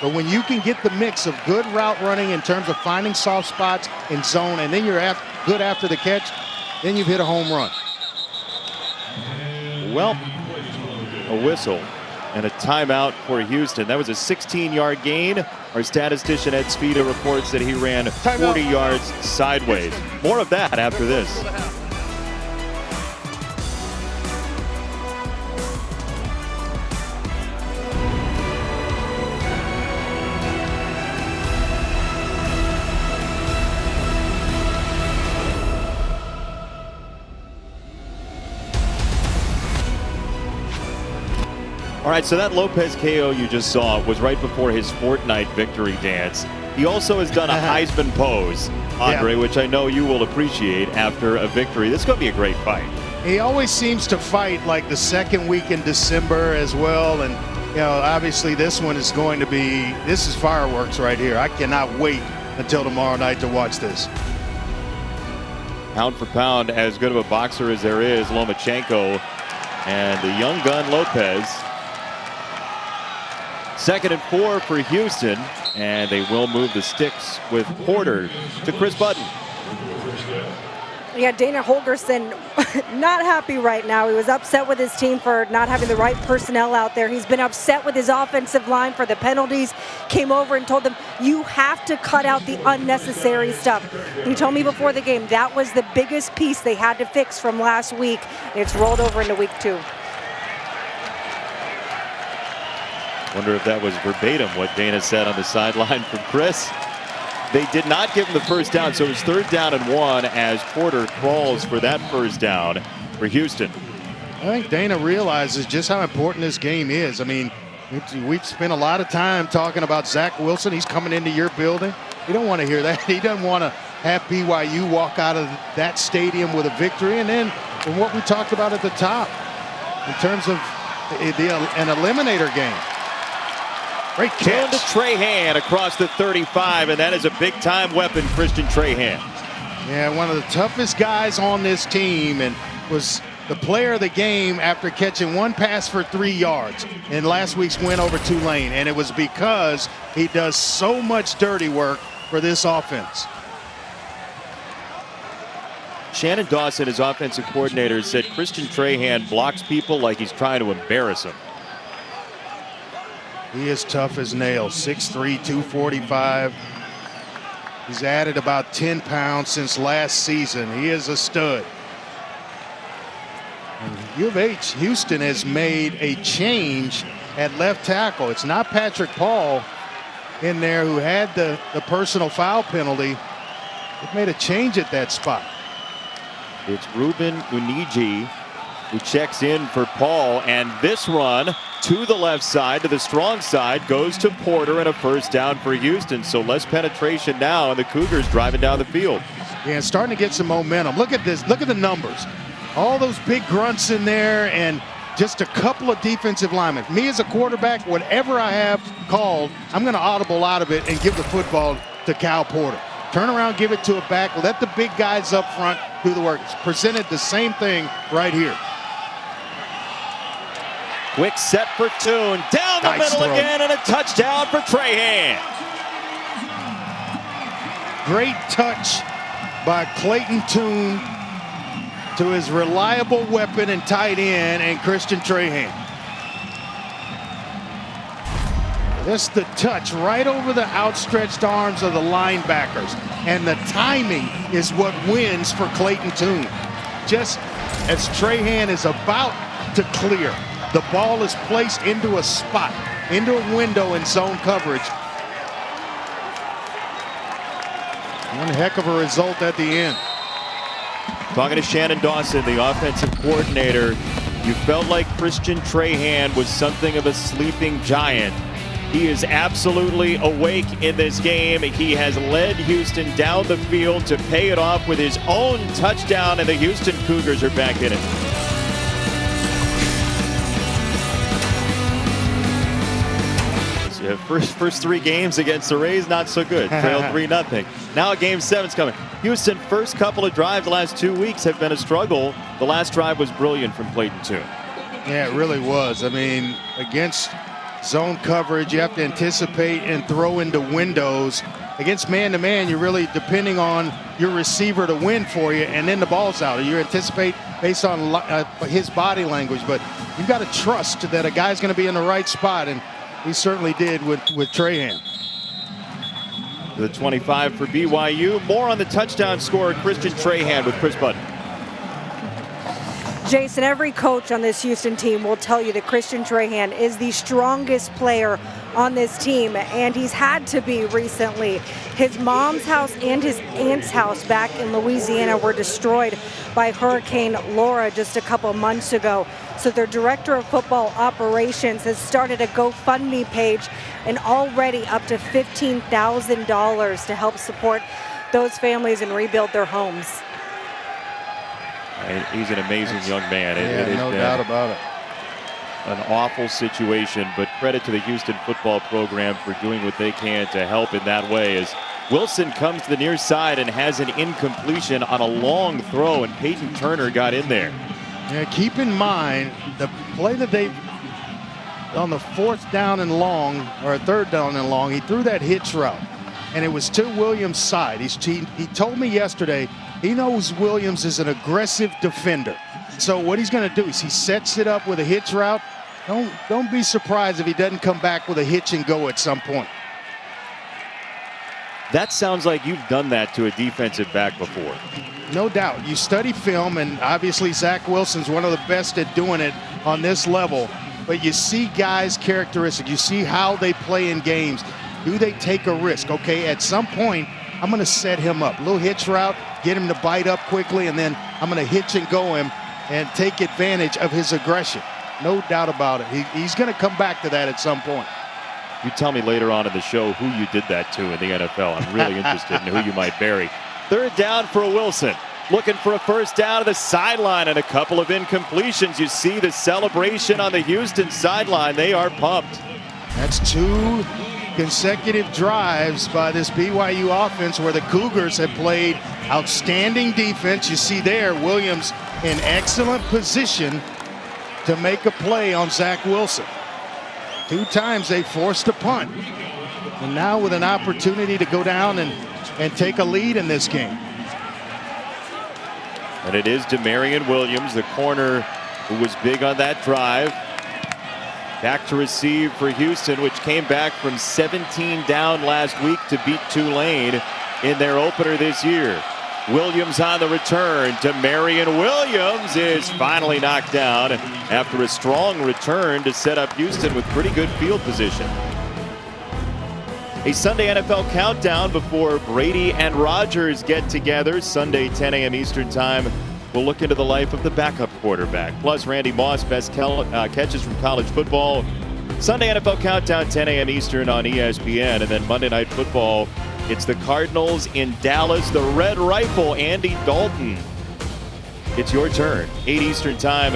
But when you can get the mix of good route running in terms of finding soft spots in zone, and then you're good after the catch, then you've hit a home run. Well, a whistle and a timeout for Houston. That was a 16-yard gain. Our statistician Ed Svita reports that he ran 40 yards sideways. More of that after this. All right, so that Lopez KO you just saw was right before his Fortnite victory dance. He also has done a Heisman pose, Andre, which I know you will appreciate after a victory. This is going to be a great fight. He always seems to fight like the second week in December as well. And, you know, obviously this one is going to be, this is fireworks right here. I cannot wait until tomorrow night to watch this. Pound for pound, as good of a boxer as there is, Lomachenko and the young gun Lopez. 2nd and 4 for Houston, and they will move the sticks with Porter to Chris Button. Yeah, Dana Holgorsen not happy right now. He was upset with his team for not having the right personnel out there. He's been upset with his offensive line for the penalties. Came over and told them, you have to cut out the unnecessary stuff. He told me before the game that was the biggest piece they had to fix from last week. It's rolled over into week 2. Wonder if that was verbatim what Dana said on the sideline from Chris. They did not give him the first down, so it's 3rd down and 1 as Porter crawls for that first down for Houston. I think Dana realizes just how important this game is. I mean, we've spent a lot of time talking about Zach Wilson. He's coming into your building. You don't want to hear that. He doesn't want to have BYU walk out of that stadium with a victory. And then from what we talked about at the top, in terms of an eliminator game. Great catch. To Trahan across the 35, and that is a big-time weapon, Christian Trahan. Yeah, one of the toughest guys on this team, and was the player of the game after catching one pass for 3 yards in last week's win over Tulane. And it was because he does so much dirty work for this offense. Shannon Dawson, his offensive coordinator, said Christian Trahan blocks people like he's trying to embarrass them. He is tough as nails, 6'3", 245. He's added about 10 pounds since last season. He is a stud. And U of H, Houston has made a change at left tackle. It's not Patrick Paul in there who had the personal foul penalty. They've made a change at that spot. It's Ruben Uniji who checks in for Paul, and this run to the left side, to the strong side, goes to Porter, and a first down for Houston. So less penetration now, and the Cougars driving down the field. Yeah, starting to get some momentum. Look at this. Look at the numbers. All those big grunts in there, and just a couple of defensive linemen. Me as a quarterback, whatever I have called, I'm going to audible out of it and give the football to Cal Porter. Turn around, give it to a back. Let the big guys up front do the work. It's presented the same thing right here. Quick set for Tune. Down the Nice middle throw. again, and a touchdown for Trahan. Great touch by Clayton Tune to his reliable weapon and tight end and Christian Trahan. Just the touch right over the outstretched arms of the linebackers. And the timing is what wins for Clayton Tune. Just as Trahan is about to clear, the ball is placed into a spot, into a window in zone coverage. One heck of a result at the end. Talking to Shannon Dawson, the offensive coordinator, you felt like Christian Trahan was something of a sleeping giant. He is absolutely awake in this game. He has led Houston down the field to pay it off with his own touchdown, and the Houston Cougars are back in it. First three games against the Rays, not so good. Trailed 3-0. Now game 7's coming. Houston, first couple of drives the last 2 weeks have been a struggle. The last drive was brilliant from Clayton Tune. Yeah, it really was. I mean, against zone coverage, you have to anticipate and throw into windows. Against man-to-man, you're really depending on your receiver to win for you, and then the ball's out. You anticipate based on his body language, but you've got to trust that a guy's going to be in the right spot, and he certainly did with Trahan. The 25 for BYU. More on the touchdown scorer, Christian Trahan, with Chris Button. Jason, every coach on this Houston team will tell you that Christian Trahan is the strongest player on this team, and he's had to be recently. His mom's house and his aunt's house back in Louisiana were destroyed by Hurricane Laura just a couple months ago. So their director of football operations has started a GoFundMe page and already up to $15,000 to help support those families and rebuild their homes. He's an amazing young man. No doubt about it. An awful situation, but credit to the Houston football program for doing what they can to help in that way, as Wilson comes to the near side and has an incompletion on a long throw, and Peyton Turner got in there. Yeah, keep in mind the play that they on the 4th down and long, or 3rd down and long, he threw that hitch route, and it was to Williams' side. He told me yesterday he knows Williams is an aggressive defender. So what he's going to do is he sets it up with a hitch route. Don't be surprised if he doesn't come back with a hitch and go at some point. That sounds like you've done that to a defensive back before. No doubt. You study film, and obviously Zach Wilson's one of the best at doing it on this level. But you see guys' characteristics. You see how they play in games. Do they take a risk? Okay, at some point, I'm going to set him up. A little hitch route, get him to bite up quickly, and then I'm going to hitch and go him and take advantage of his aggression. No doubt about it. He's going to come back to that at some point. You tell me later on in the show who you did that to in the NFL. I'm really interested in who you might bury. 3rd down for Wilson. Looking for a first down to the sideline and a couple of incompletions. You see the celebration on the Houston sideline. They are pumped. That's 2 consecutive drives by this BYU offense where the Cougars have played outstanding defense. You see there, Williams in excellent position to make a play on Zach Wilson. 2 times they forced a punt. And now with an opportunity to go down and take a lead in this game. And it is Demarion Williams, the corner who was big on that drive. Back to receive for Houston, which came back from 17 down last week to beat Tulane in their opener this year. Williams on the return. Demarion Williams is finally knocked down after a strong return to set up Houston with pretty good field position. A Sunday NFL countdown before Brady and Rodgers get together. Sunday, 10 a.m. Eastern time. We'll look into the life of the backup quarterback. Plus, Randy Moss, best catches from college football. Sunday NFL countdown, 10 a.m. Eastern on ESPN. And then Monday Night Football, it's the Cardinals in Dallas. The Red Rifle, Andy Dalton. It's your turn. 8 Eastern time.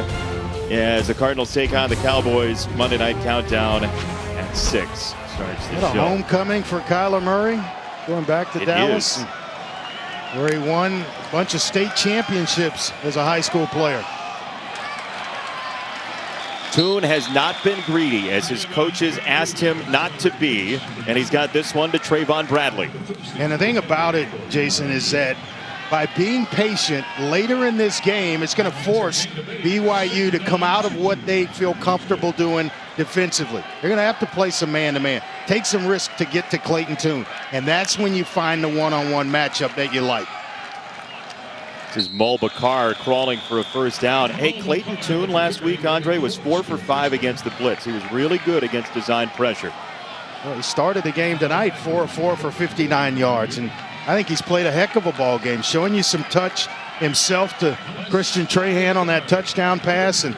as the Cardinals take on the Cowboys. Monday Night Countdown at 6 starts the What a show. homecoming for Kyler Murray, going back to Dallas, where he won a bunch of state championships as a high school player. Toon has not been greedy, as his coaches asked him not to be, and he's got this one to Trayvon Bradley. And the thing about it, Jason, is that by being patient later in this game, it's going to force BYU to come out of what they feel comfortable doing defensively. They're going to have to play some man-to-man, take some risk to get to Clayton Toon, and that's when you find the one-on-one matchup that you like. This is Mulbacar crawling for a first down. Hey, Clayton Toon last week, Andre, was 4 for 5 against the blitz. He was really good against design pressure. Well, he started the game tonight 4 of 4 for 59 yards, and I think he's played a heck of a ball game, showing you some touch himself to Christian Trahan on that touchdown pass, and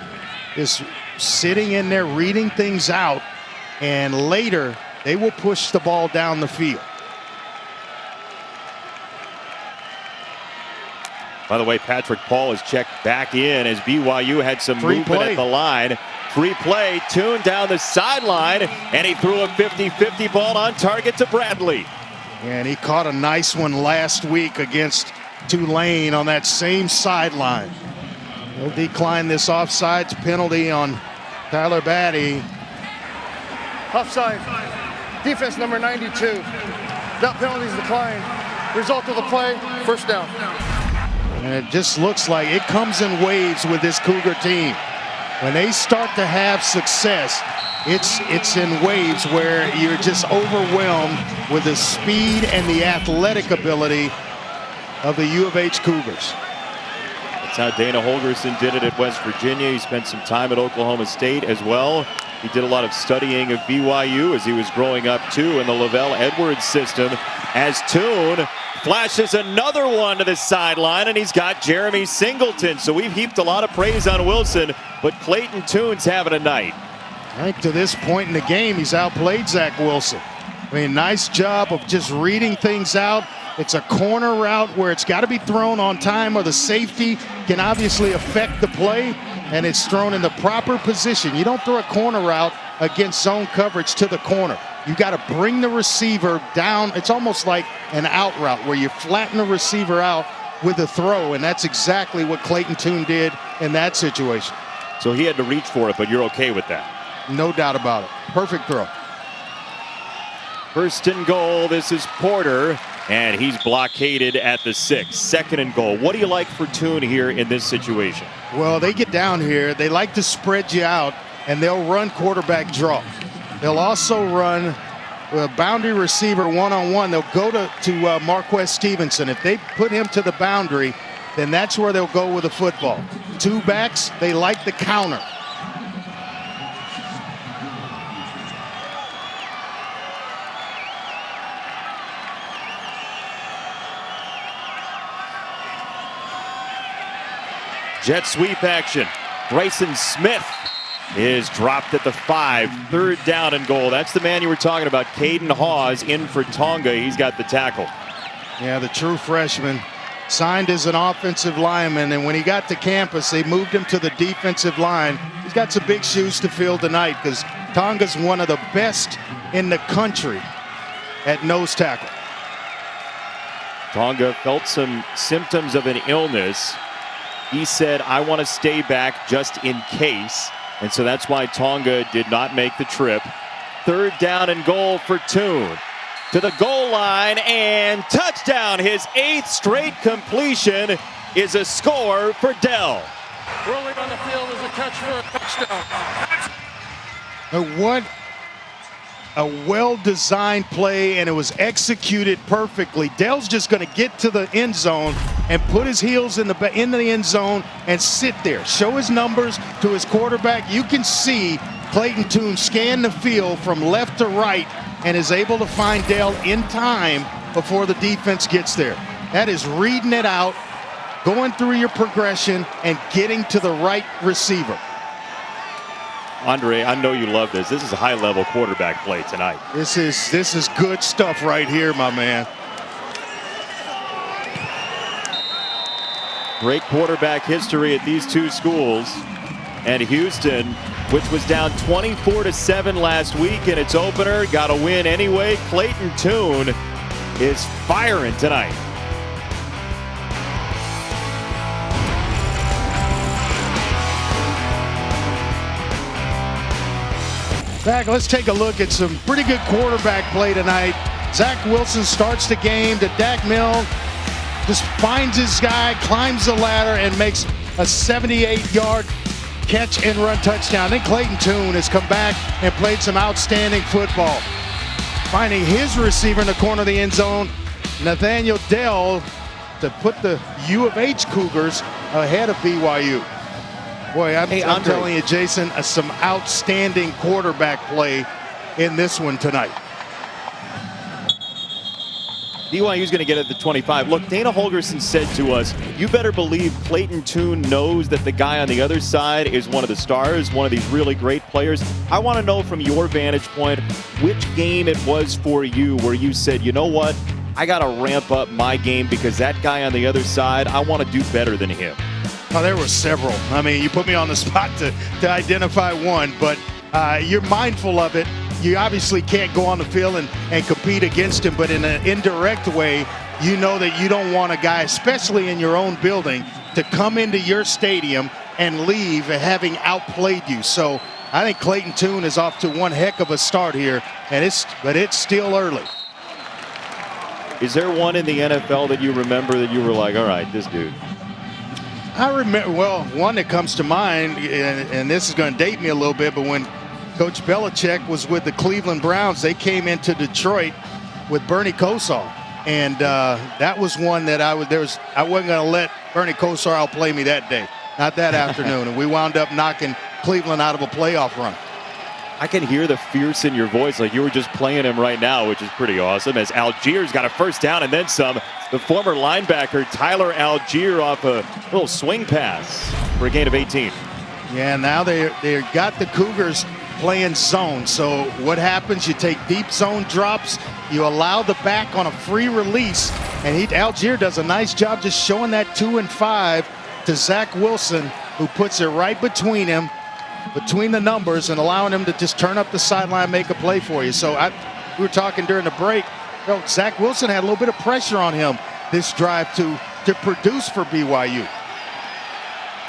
is sitting in there reading things out, and later they will push the ball down the field. By the way, Patrick Paul is checked back in as BYU had some movement at the line. Free play, Toon down the sideline, and he threw a 50-50 ball on target to Bradley. And he caught a nice one last week against Tulane on that same sideline. He'll decline this offsides penalty on Tyler Batty. Offside. Defense number 92. That penalty is declined. Result of the play, first down. And it just looks like it comes in waves with this Cougar team. When they start to have success, it's in waves where you're just overwhelmed with the speed and the athletic ability of the U of H Cougars. That's how Dana Holgerson did it at West Virginia. He spent some time at Oklahoma State as well. He did a lot of studying of BYU as he was growing up too in the Lavelle Edwards system. As Toon flashes another one to the sideline, and he's got Jeremy Singleton. So we've heaped a lot of praise on Wilson, but Clayton Toon's having a night. I think to this point in the game, he's outplayed Zach Wilson. I mean, nice job of just reading things out. It's a corner route where it's got to be thrown on time, or the safety can obviously affect the play, and it's thrown in the proper position. You don't throw a corner route against zone coverage to the corner. You got to bring the receiver down. It's almost like an out route where you flatten the receiver out with a throw, and that's exactly what Clayton Toon did in that situation. So he had to reach for it, but you're okay with that? No doubt about it. Perfect throw. First and goal. This is Porter, and he's blockaded at the 6. Second and goal. What do you like for Toon here in this situation? Well, they get down here. They like to spread you out, and they'll run quarterback draw. They'll also run a boundary receiver one-on-one. They'll go to Marquez Stevenson. If they put him to the boundary, then that's where they'll go with the football. Two backs, they like the counter. Jet sweep action. Bryson Smith is dropped at the 5. Third down and goal. That's the man you were talking about. Caden Hawes in for Tonga. He's got the tackle. Yeah, the true freshman. Signed as an offensive lineman, and when he got to campus, they moved him to the defensive line. He's got some big shoes to fill tonight, because Tonga's one of the best in the country at nose tackle. Tonga felt some symptoms of an illness. He said, I want to stay back just in case. And so that's why Tonga did not make the trip. Third down and goal for Toon. To the goal line, and touchdown. His 8th straight completion is a score for Dell. Rolling on the field is a catch for a touchdown. What a well-designed play, and it was executed perfectly. Dell's just going to get to the end zone and put his heels in the end zone and sit there. Show his numbers to his quarterback. You can see Clayton Toon scan the field from left to right and is able to find Dell in time before the defense gets there. That is reading it out, going through your progression, and getting to the right receiver. Andre, I know you love this. This is a high-level quarterback play tonight. This is good stuff right here, my man. Great quarterback history at these two schools. And Houston, which was down 24-7 last week in its opener, got a win anyway. Clayton Tune is firing tonight. Back, let's take a look at some pretty good quarterback play tonight. Zach Wilson starts the game. To Dak Mill, just finds his guy, climbs the ladder, and makes a 78-yard catch and run touchdown. Then Clayton Tune has come back and played some outstanding football, finding his receiver in the corner of the end zone, Nathaniel Dell, to put the U of H Cougars ahead of BYU. Boy, I'm telling you, Jason, some outstanding quarterback play in this one tonight. BYU's going to get it at the 25. Look, Dana Holgerson said to us, you better believe Clayton Tune knows that the guy on the other side is one of the stars, one of these really great players. I want to know from your vantage point which game it was for you where you said, you know what, I got to ramp up my game because that guy on the other side, I want to do better than him. Oh, there were several. I mean, you put me on the spot to identify one, but you're mindful of it. You obviously can't go on the field and compete against him, but in an indirect way, you know that you don't want a guy, especially in your own building, to come into your stadium and leave having outplayed you. So I think Clayton Tune is off to one heck of a start here, but it's still early. Is there one in the NFL that you remember that you were like, all right, this dude? I remember, well, one that comes to mind, and this is going to date me a little bit, but when Coach Belichick was with the Cleveland Browns, they came into Detroit with Bernie Kosar, and that was one that I wasn't going to let Bernie Kosar outplay me that day, not that afternoon, and we wound up knocking Cleveland out of a playoff run. I can hear the fierce in your voice like you were just playing him right now, which is pretty awesome, as Algier's got a first down and then some. The former linebacker Tyler Algier off a little swing pass for a gain of 18. Yeah, now they got the Cougars playing zone. So what happens? You take deep zone drops, you allow the back on a free release, and Algier does a nice job just showing that 2 and 5 to Zach Wilson, who puts it right between him, between the numbers, and allowing him to just turn up the sideline, make a play for you. So we were talking during the break, Zach Wilson had a little bit of pressure on him this drive to produce for BYU.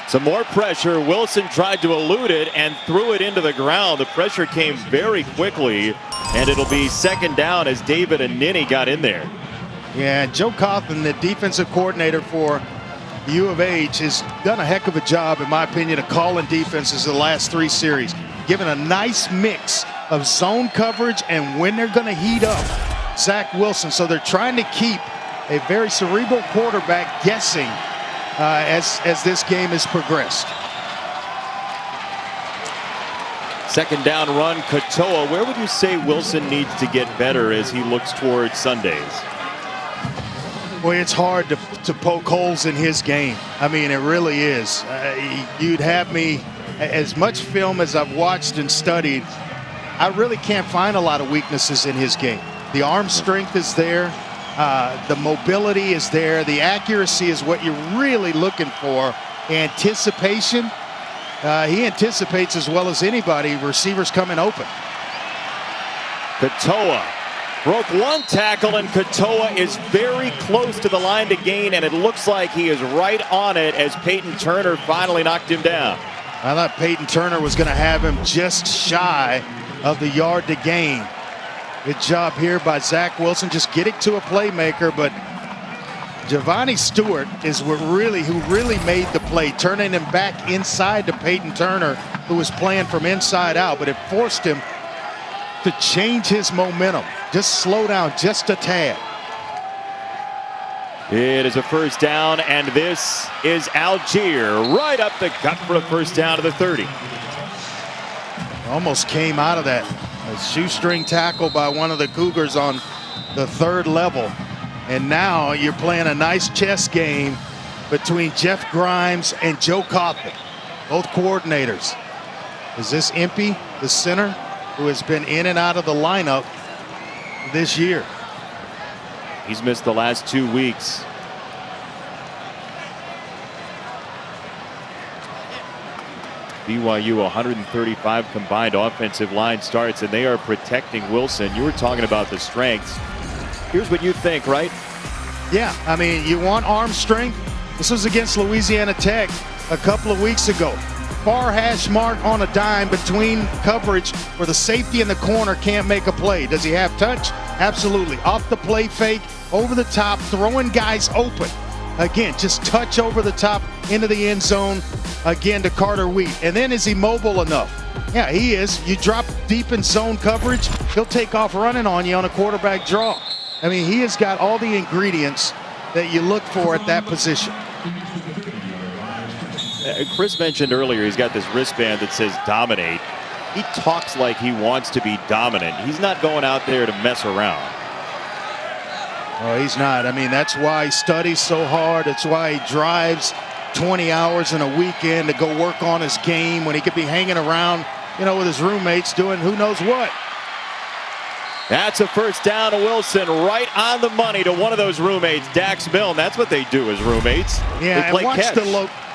Some more pressure. Wilson tried to elude it and threw it into the ground. The pressure came very quickly, and it'll be second down as David Anini got in there. Yeah, Joe Coughlin, the defensive coordinator for U of H, has done a heck of a job, in my opinion, of calling defenses the last 3 series, giving a nice mix of zone coverage and when they're going to heat up Zach Wilson. So they're trying to keep a very cerebral quarterback guessing as this game has progressed. Second down run, Katoa. Where would you say Wilson needs to get better as he looks towards Sundays? Boy, it's hard to poke holes in his game. I mean, it really is. You'd have me, as much film as I've watched and studied, I really can't find a lot of weaknesses in his game. The arm strength is there. The mobility is there. The accuracy is what you're really looking for. Anticipation. He anticipates as well as anybody receivers coming open. Katoa broke one tackle, and Katoa is very close to the line to gain, and it looks like he is right on it as Peyton Turner finally knocked him down. I thought Peyton Turner was going to have him just shy of the yard to gain. Good job here by Zach Wilson, just getting to a playmaker, but Giovanni Stewart is who really made the play, turning him back inside to Peyton Turner, who was playing from inside out, but it forced him to change his momentum, just slow down just a tad. It is a first down, and this is Algier right up the gut for a first down to the 30. Almost came out of that. A shoestring tackle by one of the Cougars on the 3rd level. And now you're playing a nice chess game between Jeff Grimes and Joe Coughlin, both coordinators. Is this Impey, the center, who has been in and out of the lineup this year? He's missed the last 2 weeks. BYU 135 combined offensive line starts, and they are protecting Wilson. You were talking about the strengths. Here's what you think, right? Yeah, I mean, you want arm strength. This was against Louisiana Tech a couple of weeks ago. Far hash mark on a dime between coverage where the safety and the corner can't make a play. Does he have touch? Absolutely. Off the play fake, over the top, throwing guys open. Again, just touch over the top into the end zone, again to Carter Wheat. And then is he mobile enough? Yeah, he is. You drop deep in zone coverage, he'll take off running on you on a quarterback draw. I mean, he has got all the ingredients that you look for at that position. Chris mentioned earlier he's got this wristband that says dominate. He talks like he wants to be dominant. He's not going out there to mess around. Oh, he's not. I mean, that's why he studies so hard. It's why he drives 20 hours in a weekend to go work on his game when he could be hanging around, you know, with his roommates doing who knows what. That's a first down to Wilson, right on the money to one of those roommates, Dax Milne. That's what they do as roommates. Yeah, they play and catch.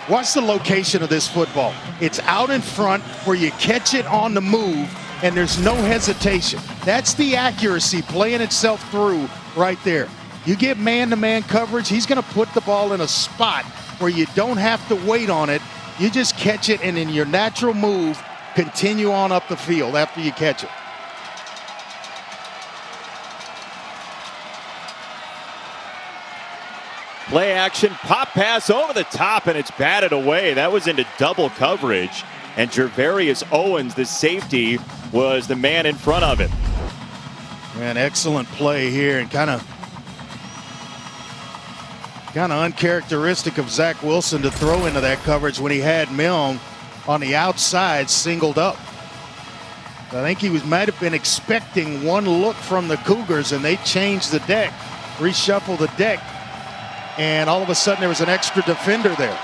watch the location of this football. It's out in front where you catch it on the move, and there's no hesitation. That's the accuracy playing itself through right there. You get man-to-man coverage, he's going to put the ball in a spot where you don't have to wait on it. You just catch it, and in your natural move, continue on up the field after you catch it. Play action, pop pass over the top, and it's batted away. That was into double coverage, and Gervarius Owens, the safety, was the man in front of him. An excellent play here, and kind of uncharacteristic of Zach Wilson to throw into that coverage when he had Milne on the outside singled up. I think he might have been expecting one look from the Cougars, and they changed the deck, reshuffled the deck, and all of a sudden there was an extra defender there.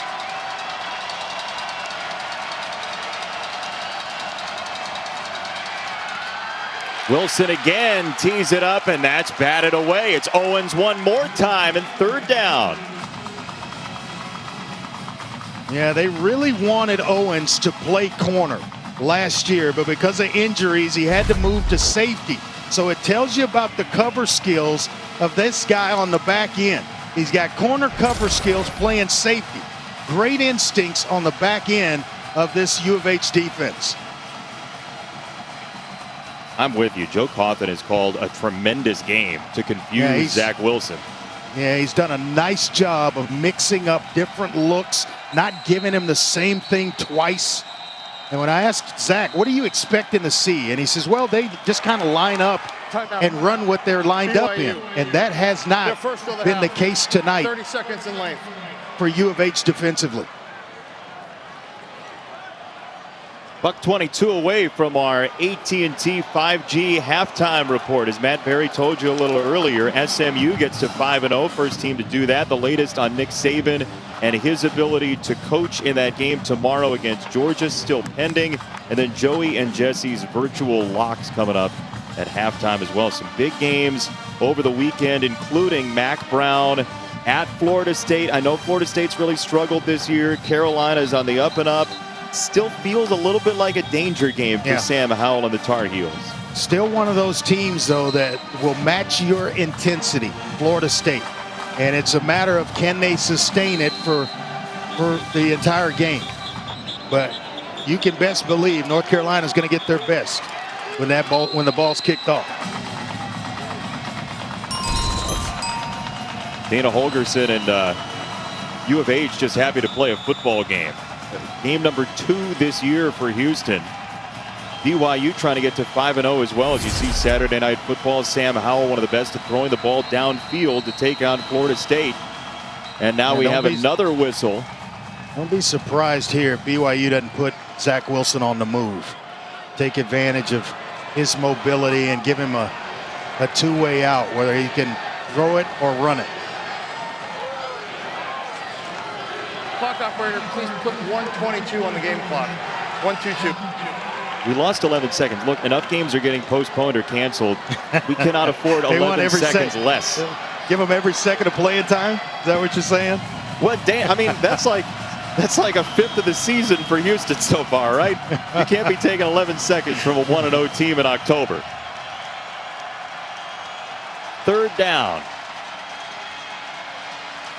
Wilson again tees it up, and that's batted away. It's Owens one more time, and third down. Yeah, they really wanted Owens to play corner last year, but because of injuries, he had to move to safety. So it tells you about the cover skills of this guy on the back end. He's got corner cover skills playing safety. Great instincts on the back end of this U of H defense. I'm with you. Joe Coughlin has called a tremendous game to confuse Zach Wilson. Yeah, he's done a nice job of mixing up different looks, not giving him the same thing twice. And when I asked Zach, what are you expecting to see? And he says, well, they just kind of line up and run what they're lined up in. And that has not been the case tonight 30 seconds in length for U of H defensively. Buck 22 away from our AT&T 5G halftime report. As Matt Berry told you a little earlier, SMU gets to 5-0, first team to do that. The latest on Nick Saban and his ability to coach in that game tomorrow against Georgia still pending. And then Joey and Jesse's virtual locks coming up at halftime as well. Some big games over the weekend, including Mac Brown at Florida State. I know Florida State's really struggled this year. Carolina's on the up and up. Still feels a little bit like a danger game for Sam Howell and the Tar Heels. Still one of those teams, though, that will match your intensity, Florida State. And it's a matter of can they sustain it for the entire game. But you can best believe North Carolina's going to get their best when the ball's kicked off. Dana Holgorsen and U of H just happy to play a football game. Game number 2 this year for Houston. BYU trying to get to 5-0 as well. As you see Saturday Night Football, Sam Howell, one of the best at throwing the ball downfield to take on Florida State. And now we have another whistle. Don't be surprised here if BYU doesn't put Zach Wilson on the move. Take advantage of his mobility and give him a two-way out, whether he can throw it or run it. Clock operator, please put 1:22 on the game clock. 1:22. We lost 11 seconds. Look, enough games are getting postponed or canceled. We cannot afford 11 seconds less. Give them every second of playing time? Is that what you're saying? What, Dan? I mean, that's like That's like a fifth of the season for Houston so far, right? You can't be taking 11 seconds from a 1-0 team in October. Third down.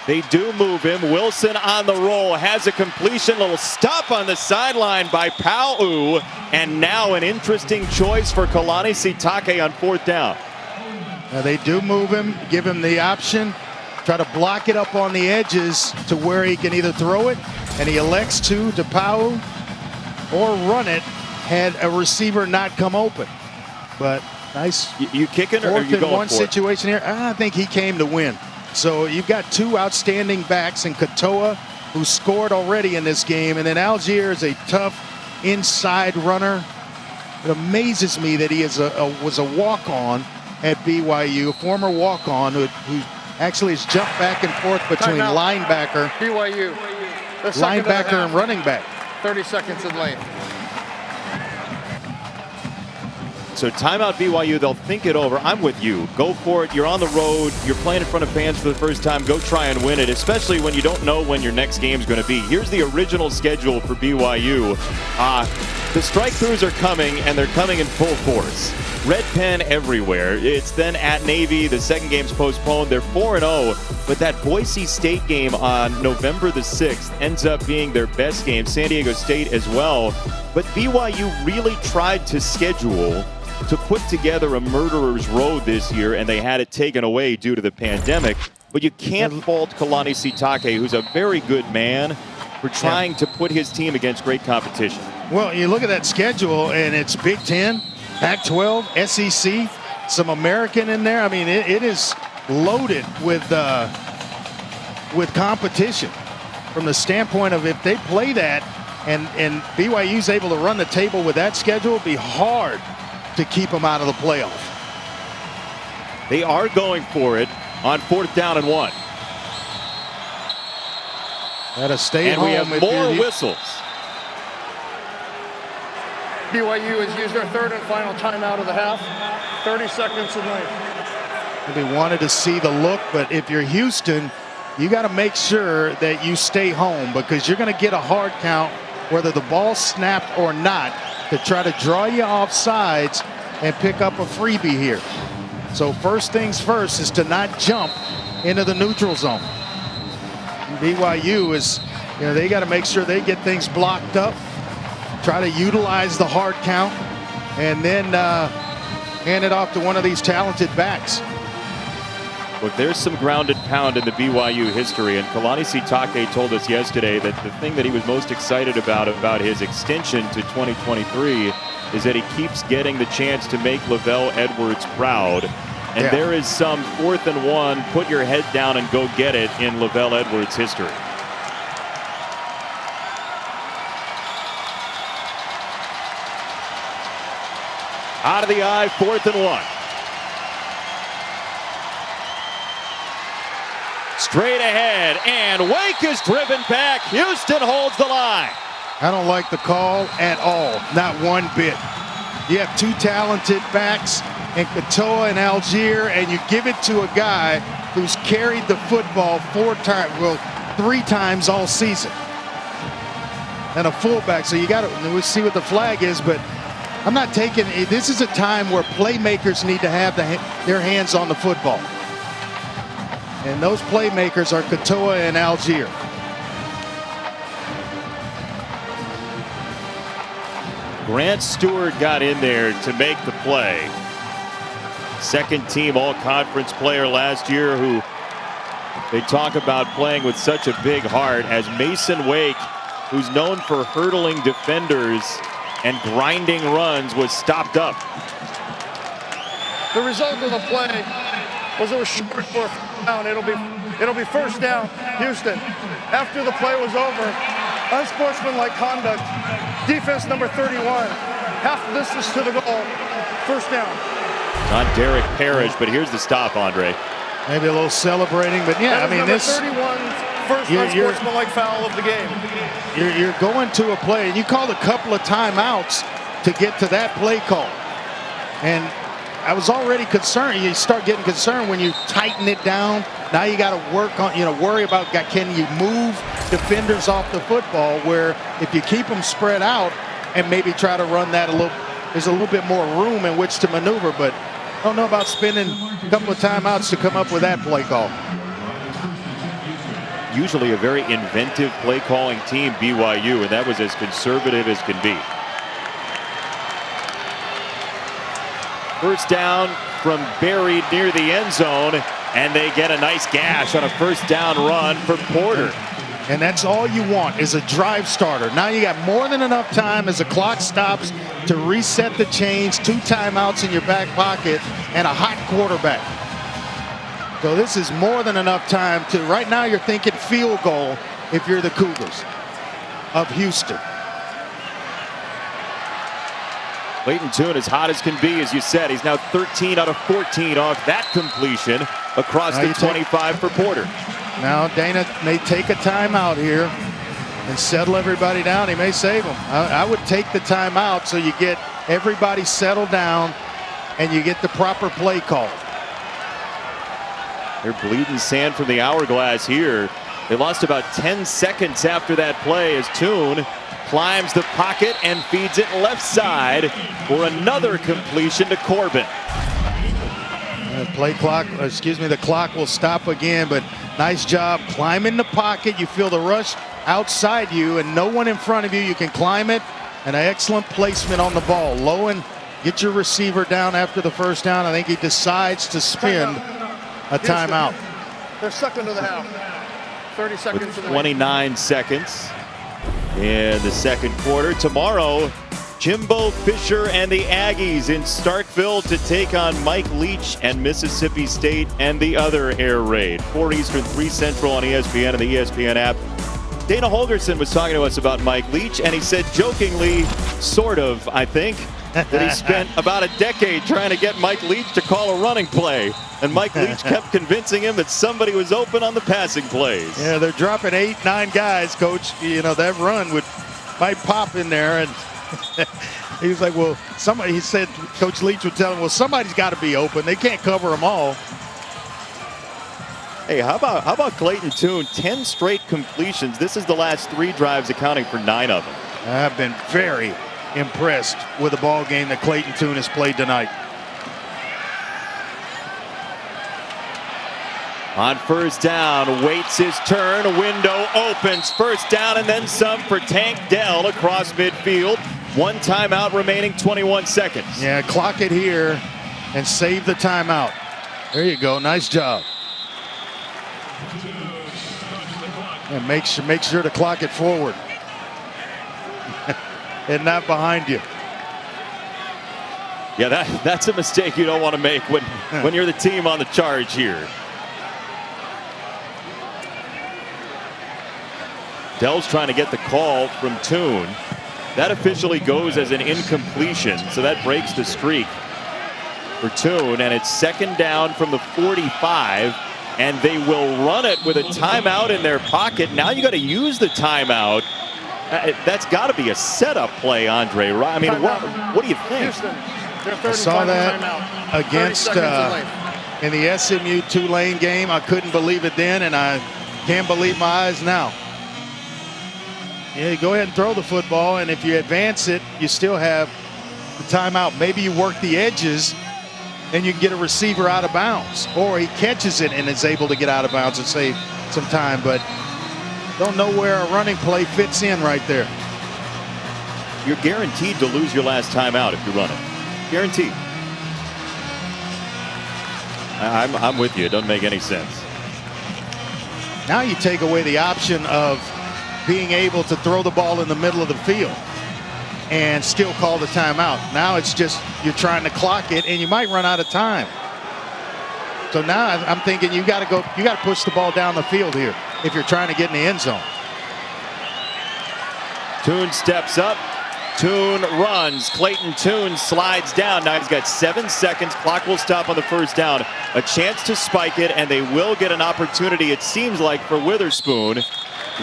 They do move him. Wilson on the roll, has a completion, little stop on the sideline by Pau, and now an interesting choice for Kalani Sitake on fourth down. Now they do move him, give him the option, try to block it up on the edges to where he can either throw it, and he elects to Pau, or run it had a receiver not come open. But nice. You kicking or are you going one for it? situation here. I think he came to win. So you've got two outstanding backs in Katoa, who scored already in this game, and then Algier is a tough inside runner. It amazes me that he is was a walk-on at BYU, a former walk-on who actually has jumped back and forth between linebacker, BYU. and running back. 30 seconds in lane. So timeout BYU, they'll think it over. I'm with you. Go for it. You're on the road. You're playing in front of fans for the first time. Go try and win it, especially when you don't know when your next game's going to be. Here's the original schedule for BYU. The strike throughs are coming, and they're coming in full force. Red pen everywhere. It's then at Navy. The second game's postponed. They're 4-0, but that Boise State game on November the 6th ends up being their best game. San Diego State as well. But BYU really tried to schedule to put together a murderer's row this year, and they had it taken away due to the pandemic. But you can't fault Kalani Sitake, who's a very good man, for trying to put his team against great competition. Well, you look at that schedule, and it's Big Ten, Pac-12, SEC, some American in there. I mean, it is loaded with competition from the standpoint of if they play that and BYU's able to run the table with that schedule, it'll be hard to keep them out of the playoff. They are going for it on 4th down and 1. Gotta stay and home. We have more whistles. BYU has used their third and final timeout of the half. 30 seconds in lane. They wanted to see the look, but if you're Houston, you got to make sure that you stay home, because you're going to get a hard count whether the ball's snapped or not, to try to draw you off sides and pick up a freebie here. So first things first is to not jump into the neutral zone. And BYU is, they got to make sure they get things blocked up, try to utilize the hard count, and then hand it off to one of these talented backs. Look, there's some grounded pound in the BYU history, and Kalani Sitake told us yesterday that the thing that he was most excited about his extension to 2023 is that he keeps getting the chance to make Lavelle Edwards proud. And there is some 4th and 1, put your head down and go get it in Lavelle Edwards history. Out of the eye, 4th and 1. Straight ahead, and Wake is driven back. Houston holds the line. I don't like the call at all, not one bit. You have two talented backs in Katoa and Algier, and you give it to a guy who's carried the football 3 times all season. And a fullback, so you got to, we'll see what the flag is, but I'm not taking, this is a time where playmakers need to have their hands on the football. And those playmakers are Katoa and Algier. Grant Stewart got in there to make the play. Second team all-conference player last year, who they talk about playing with such a big heart, as Mason Wake, who's known for hurdling defenders and grinding runs, was stopped up. The result of the play was it was short for a down. It'll be first down, Houston. After the play was over, unsportsmanlike conduct, defense number 31, half the distance to the goal, first down. Not Derek Parrish, but here's the stop, Andre. Maybe a little celebrating, but yeah, I mean, this 31 first unsportsmanlike foul of the game. You're going to a play, and you called a couple of timeouts to get to that play call. And I was already concerned. You start getting concerned when you tighten it down. Now you got to work on, worry about can you move defenders off the football, where if you keep them spread out and maybe try to run that a little, there's a little bit more room in which to maneuver. But I don't know about spending a couple of timeouts to come up with that play call. Usually a very inventive play calling team, BYU, and that was as conservative as can be. First down from buried near the end zone, and they get a nice gash on a first down run for Porter. And that's all you want is a drive starter. Now you got more than enough time as the clock stops to reset the chains, 2 timeouts in your back pocket, and a hot quarterback. So this is more than enough time to, right now you're thinking field goal if you're the Cougars of Houston. Clayton Tune as hot as can be, as you said. He's now 13 out of 14 off that completion across the 25 for Porter. Now Dana may take a timeout here and settle everybody down. He may save them. I would take the timeout so you get everybody settled down and you get the proper play call. They're bleeding sand from the hourglass here. They lost about 10 seconds after that play as Tune climbs the pocket and feeds it left side for another completion to Corbin. The clock will stop again, but nice job climbing the pocket. You feel the rush outside you and no one in front of you. You can climb it, and an excellent placement on the ball. Lowen, get your receiver down after the first down. I think he decides to spin a timeout. They're stuck into the half. 30 seconds. With 29 seconds in the second quarter. Tomorrow, Jimbo Fisher and the Aggies in Starkville to take on Mike Leach and Mississippi State and the other air raid. 4 Eastern, 3 Central on ESPN and the ESPN app. Dana Holgerson was talking to us about Mike Leach, and he said jokingly, sort of, I think, that he spent about a decade trying to get Mike Leach to call a running play. And Mike Leach kept convincing him that somebody was open on the passing plays. Yeah, they're dropping 8, 9 guys, Coach. That run might pop in there. And he was like, well, he said, Coach Leach would tell him, well, somebody's got to be open. They can't cover them all. Hey, how about Clayton Tune? 10 straight completions. This is the last 3 drives, accounting for 9 of them. I've been very impressed with the ball game that Clayton Tune has played tonight. On first down, waits his turn, window opens, first down and then some for Tank Dell across midfield. 1 timeout remaining, 21 seconds. Yeah, clock it here and save the timeout. There you go, nice job. And make sure to clock it forward and not behind you. Yeah, that's a mistake you don't want to make when you're the team on the charge here. Dell's trying to get the call from Tune. That officially goes as an incompletion, so that breaks the streak for Tune, and it's second down from the 45, and they will run it with a timeout in their pocket. Now you got to use the timeout. That's got to be a setup play, Andre. I mean, what do you think? Houston, I saw that against in the SMU Tulane game. I couldn't believe it then, and I can't believe my eyes now. Yeah, you go ahead and throw the football, and if you advance it, you still have the timeout. Maybe you work the edges, and you can get a receiver out of bounds, or he catches it and is able to get out of bounds and save some time. But don't know where a running play fits in right there. You're guaranteed to lose your last timeout if you run it. Guaranteed. I'm with you. It doesn't make any sense. Now you take away the option of being able to throw the ball in the middle of the field and still call the timeout. Now it's just you're trying to clock it, and you might run out of time. So now I'm thinking you got to push the ball down the field here if you're trying to get in the end zone. Tune steps up. Tune runs. Clayton Tune slides down. Now he's got 7 seconds. Clock will stop on the first down. A chance to spike it, and they will get an opportunity, it seems like, for Witherspoon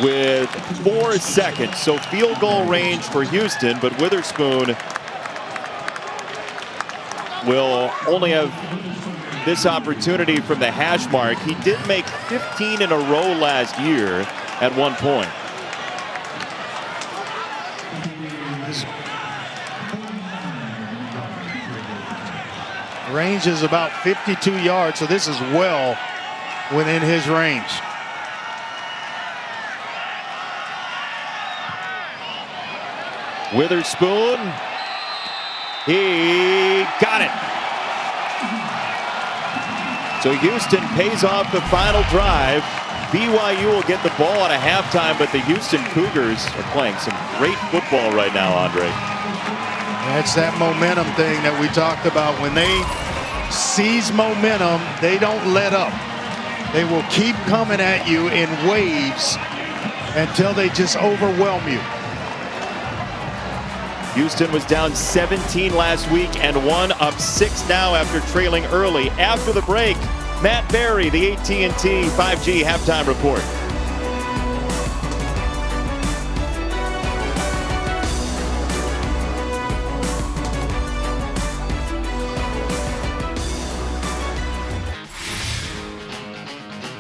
with 4 seconds. So field goal range for Houston, but Witherspoon will only have this opportunity from the hash mark. He did make 15 in a row last year at one point. Range is about 52 yards, so this is well within his range. Witherspoon, he got it. So Houston pays off the final drive. BYU will get the ball at a halftime, but the Houston Cougars are playing some great football right now, Andre. That's that momentum thing that we talked about. When they seize momentum, they don't let up. They will keep coming at you in waves until they just overwhelm you. Houston was down 17 last week and won, up 6 now after trailing early. After the break, Matt Berry, the AT&T 5G halftime report.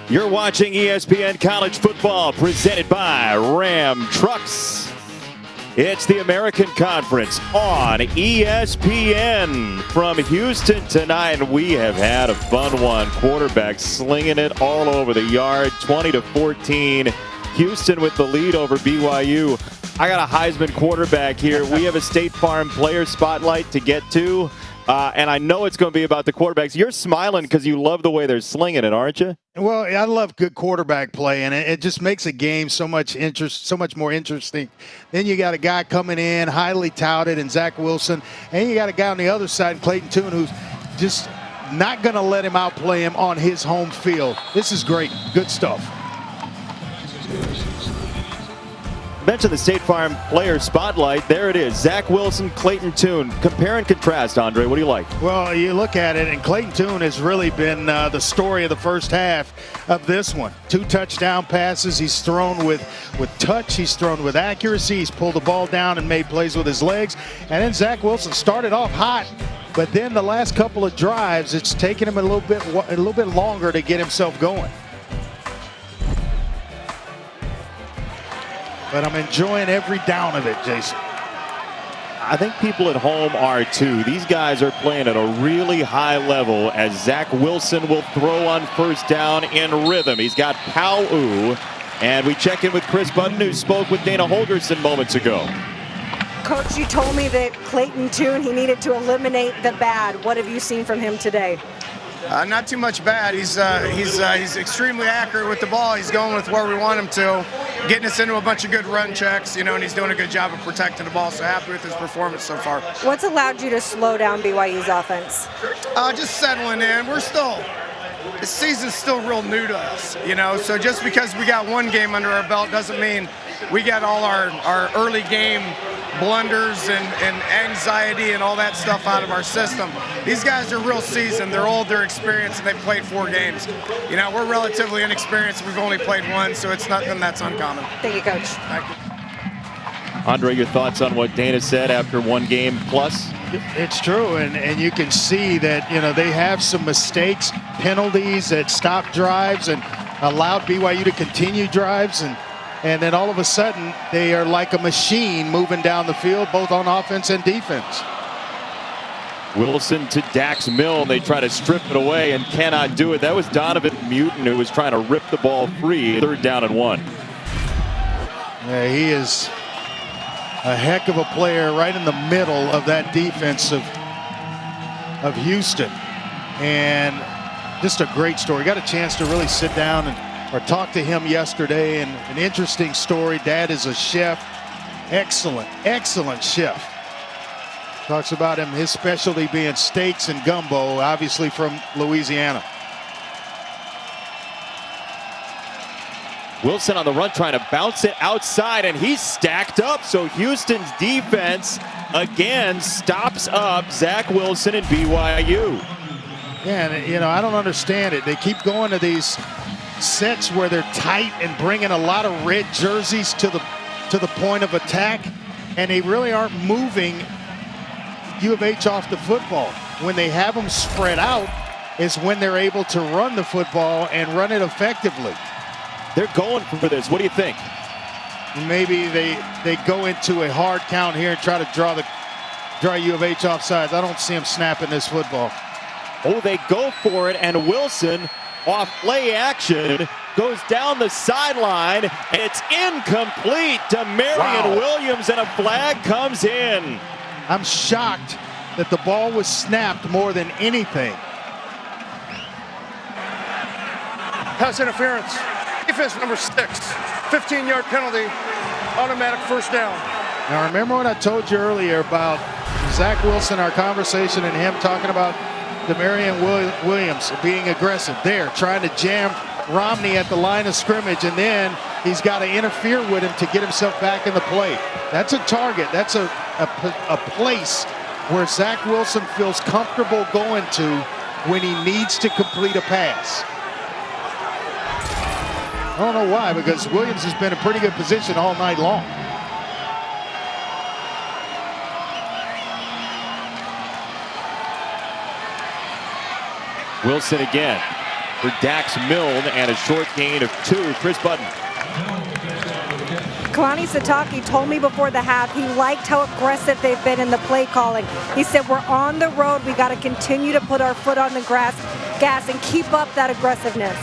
You're watching ESPN College Football, presented by Ram Trucks. It's the American Conference on ESPN from Houston tonight. We have had a fun one. Quarterback slinging it all over the yard, 20-14. Houston with the lead over BYU. I got a Heisman quarterback here. We have a State Farm player spotlight to get to. And I know it's going to be about the quarterbacks. You're smiling because you love the way they're slinging it, aren't you? Well, I love good quarterback play, and it just makes a game so much more interesting. Then you got a guy coming in, highly touted, and Zach Wilson, and you got a guy on the other side, Clayton Tune, who's just not going to let him outplay him on his home field. This is great. Good stuff. Mention the State Farm player spotlight. There it is. Zach Wilson, Clayton Tune. Compare and contrast, Andre. What do you like? Well, you look at it, and Clayton Tune has really been the story of the first half of this one. 2 touchdown passes. He's thrown with touch. He's thrown with accuracy. He's pulled the ball down and made plays with his legs. And then Zach Wilson started off hot, but then the last couple of drives, it's taken him a little bit longer to get himself going. But I'm enjoying every down of it, Jason. I think people at home are too. These guys are playing at a really high level as Zach Wilson will throw on first down in rhythm. He's got Pow-oo. And we check in with Chris Budden, who spoke with Dana Holgorsen moments ago. Coach, you told me that Clayton Tune, he needed to eliminate the bad. What have you seen from him today? Not too much bad. He's extremely accurate with the ball. He's going with where we want him to, getting us into a bunch of good run checks, and he's doing a good job of protecting the ball. So happy with his performance so far. What's allowed you to slow down BYU's offense? Just settling in. The season's still real new to us, So just because we got one game under our belt doesn't mean we got all our early game blunders and anxiety and all that stuff out of our system. These guys are real seasoned. They're old, they're experienced, and they've played 4 games. We're relatively inexperienced. We've only played 1, so it's nothing that's uncommon. Thank you, Coach. Thank you. Andre, your thoughts on what Dana said after 1 game plus? It's true, and you can see that, they have some mistakes, penalties that stopped drives and allowed BYU to continue drives, and then all of a sudden, they are like a machine moving down the field, both on offense and defense. Wilson to Dax Milne. They try to strip it away and cannot do it. That was Donovan Mutin who was trying to rip the ball free. 3rd down and 1. Yeah, he is a heck of a player right in the middle of that defense of Houston. And just a great story. Got a chance to really sit down or talk to him yesterday, and an interesting story. Dad is a chef. Excellent chef. Talks about his specialty being steaks and gumbo, obviously from Louisiana. Wilson on the run trying to bounce it outside, and he's stacked up. So Houston's defense again stops up Zach Wilson and BYU. Yeah, and I don't understand it. They keep going to these sets where they're tight and bringing a lot of red jerseys to the point of attack, and they really aren't moving U of H off the football. when they have them spread out is when they're able to run the football and run it effectively. They're going for this. What do you think? Maybe they go into a hard count here and try to draw U of H offsides. I don't see them snapping this football. Oh, they go for it, and Wilson, off play action, goes down the sideline, and it's incomplete to Marion Williams, and a flag comes in. I'm shocked that the ball was snapped more than anything. Pass interference. Defense number 6. 15-yard penalty. Automatic first down. Now remember what I told you earlier about Zach Wilson, our conversation, and him talking about Marion Williams being aggressive there, trying to jam Romney at the line of scrimmage, and then he's got to interfere with him to get himself back in the play. That's a target. That's a place where Zach Wilson feels comfortable going to when he needs to complete a pass. I don't know why, because Williams has been in pretty good position all night long. Wilson again for Dax Milne, and a short gain of 2. Chris Button. Kalani Sitake told me before the half he liked how aggressive they've been in the play calling. He said, we're on the road. We got to continue to put our foot on the gas and keep up that aggressiveness.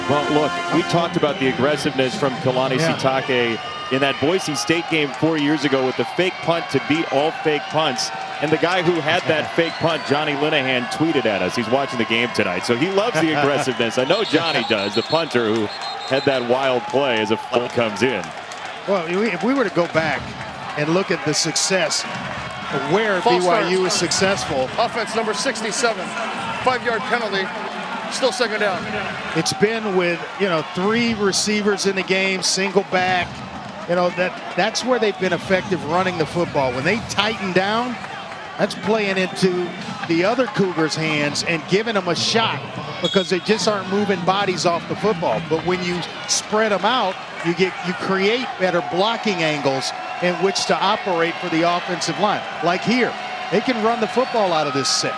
Well, look, we talked about the aggressiveness from Kalani Sitake in that Boise State game 4 years ago with the fake punt to beat all fake punts. And the guy who had that fake punt, Johnny Linehan, tweeted at us. He's watching the game tonight, so he loves the aggressiveness. I know Johnny does, the punter who had that wild play as a flag comes in. Well, if we were to go back and look at the success of where False BYU start. is successful. Offense number 67. 5-yard penalty. Still second down. It's been with, 3 receivers in the game, single back. That's where they've been effective running the football. When they tighten down, that's playing into the other Cougars' hands and giving them a shot because they just aren't moving bodies off the football. But when you spread them out, you create better blocking angles in which to operate for the offensive line. Like here, they can run the football out of this set.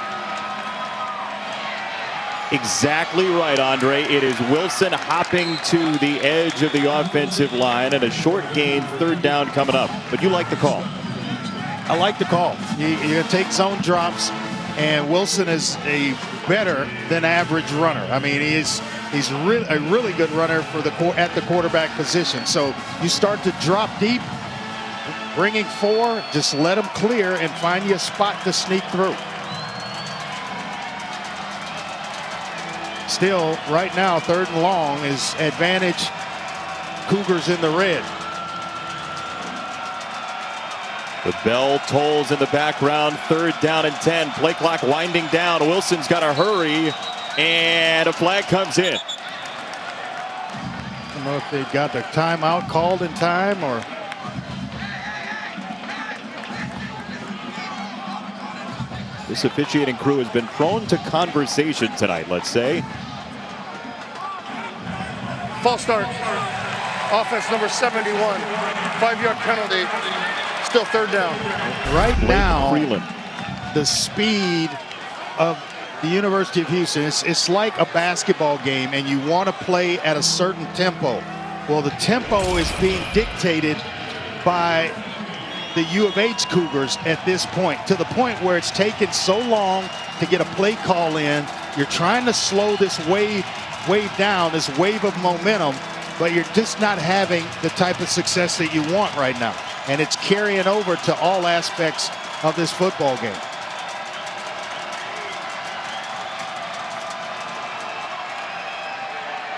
Exactly right, Andre. It is Wilson hopping to the edge of the offensive line, and a short gain, 3rd down coming up. But you like the call. I like the call. You're going to take zone drops, and Wilson is a better than average runner. I mean, he's a really good runner at the quarterback position. So you start to drop deep, bringing 4, just let him clear and find you a spot to sneak through. Still, right now, 3rd and long is advantage Cougars in the red. The bell tolls in the background, 3rd down and 10. Play clock winding down. Wilson's got to hurry, and a flag comes in. I don't know if they got the timeout called in time or. This officiating crew has been prone to conversation tonight, let's say. False start. Offense number 71. 5-yard penalty. Still 3rd down. Right now, Freeland. the speed of the University of Houston, it's like a basketball game, and you want to play at a certain tempo. Well, the tempo is being dictated by the U of H Cougars at this point, to the point where it's taken so long to get a play call in. You're trying to slow this wave down, this wave of momentum, but you're just not having the type of success that you want right now. And it's carrying over to all aspects of this football game.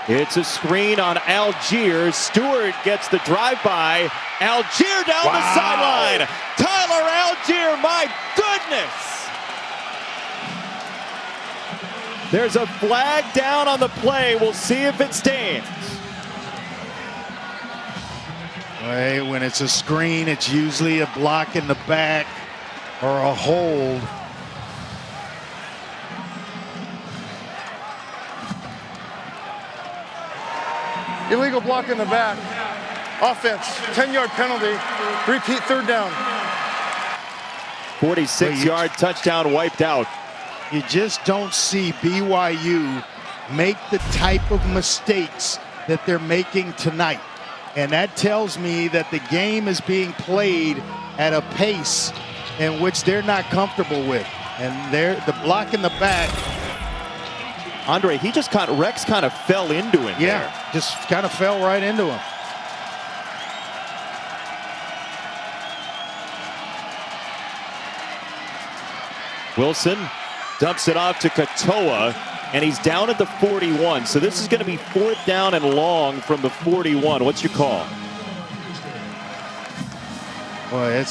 It's a screen on Algier. Stewart gets the drive-by. Algier down the sideline. Tyler Algier, my goodness. There's a flag down on the play. We'll see if it stands. Right, when it's a screen, it's usually a block in the back or a hold. Illegal block in the back. Offense, 10-yard penalty. Repeat 3rd down. 46-yard touchdown wiped out. You just don't see BYU make the type of mistakes that they're making tonight. And that tells me that the game is being played at a pace in which they're not comfortable with. And the block in the back. Andre, Rex kind of fell into him. Yeah, there. just kind of fell right into him. Wilson dumps it off to Katoa, and he's down at the 41. So this is going to be 4th down and long from the 41. What's your call? Boy,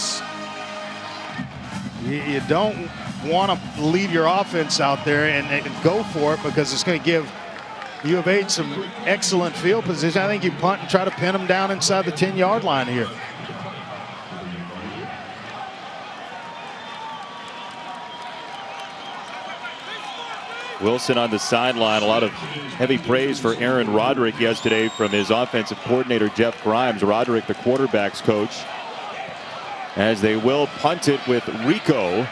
you don't want to leave your offense out there and go for it, because it's going to give U of H some excellent field position. I think you punt and try to pin them down inside the 10-yard line here. Wilson on the sideline. A lot of heavy praise for Aaron Roderick yesterday from his offensive coordinator, Jeff Grimes. Roderick, the quarterback's coach, as they will punt it with Rico.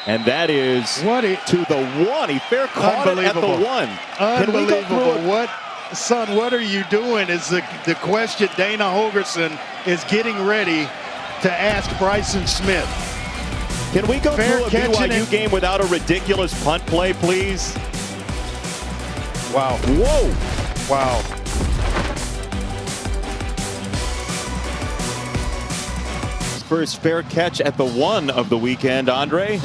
And that is to the 1. He fair caught it at the 1. Unbelievable. What are you doing is the question Dana Holgerson is getting ready to ask Bryson Smith. Can we go through a BYU game without a ridiculous punt play, please? Wow. Whoa. Wow. His first fair catch at the 1 of the weekend, Andre.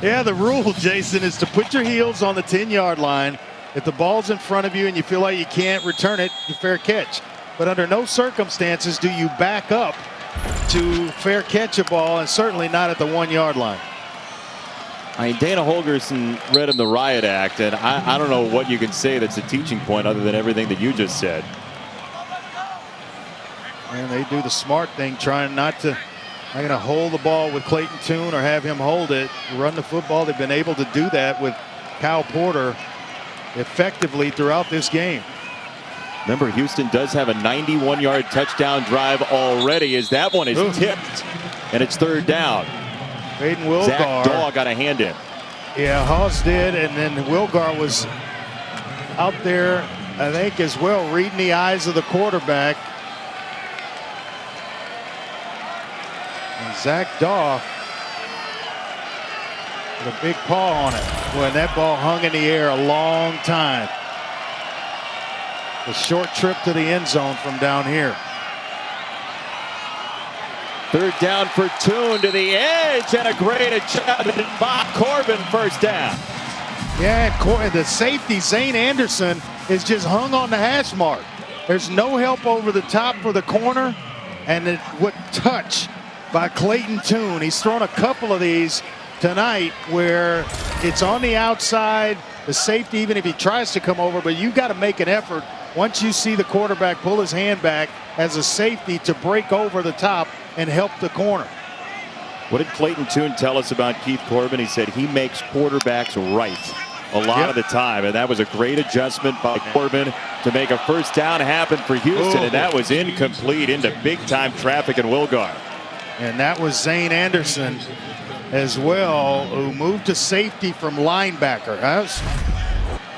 Yeah, the rule, Jason, is to put your heels on the 10-yard line. If the ball's in front of you and you feel like you can't return it, you fair catch. But under no circumstances do you back up to fair catch a ball, and certainly not at the 1-yard line. I mean, Dana Holgerson read him the riot act, and I don't know what you can say that's a teaching point other than everything that you just said. And they do the smart thing, trying not to hold the ball with Clayton Tune or have him hold it, run the football. They've been able to do that with Kyle Porter effectively throughout this game. Remember, Houston does have a 91-yard touchdown drive already, as that one is tipped, and it's 3rd down. Hayden Wilgar. Zach Daw got a hand in. Yeah, Haas did, and then Wilgar was out there, I think, as well, reading the eyes of the quarterback. And Zach Daw with a big paw on it. When that ball hung in the air a long time. A short trip to the end zone from down here. 3rd down for Tune to the edge, and a great adjustment by Corbin, 1st down. Yeah, and the safety, Zane Anderson, is just hung on the hash mark. There's no help over the top for the corner, and what touch by Clayton Tune. He's thrown a couple of these tonight where it's on the outside, the safety, even if he tries to come over, but you've got to make an effort once you see the quarterback pull his hand back as a safety to break over the top and help the corner. What did Clayton Tune tell us about Keith Corbin? He said he makes quarterbacks right a lot of the time, and that was a great adjustment by Corbin to make a 1st down happen for Houston, and that was incomplete into big-time traffic in Wilgar. And that was Zane Anderson as well, who moved to safety from linebacker. I was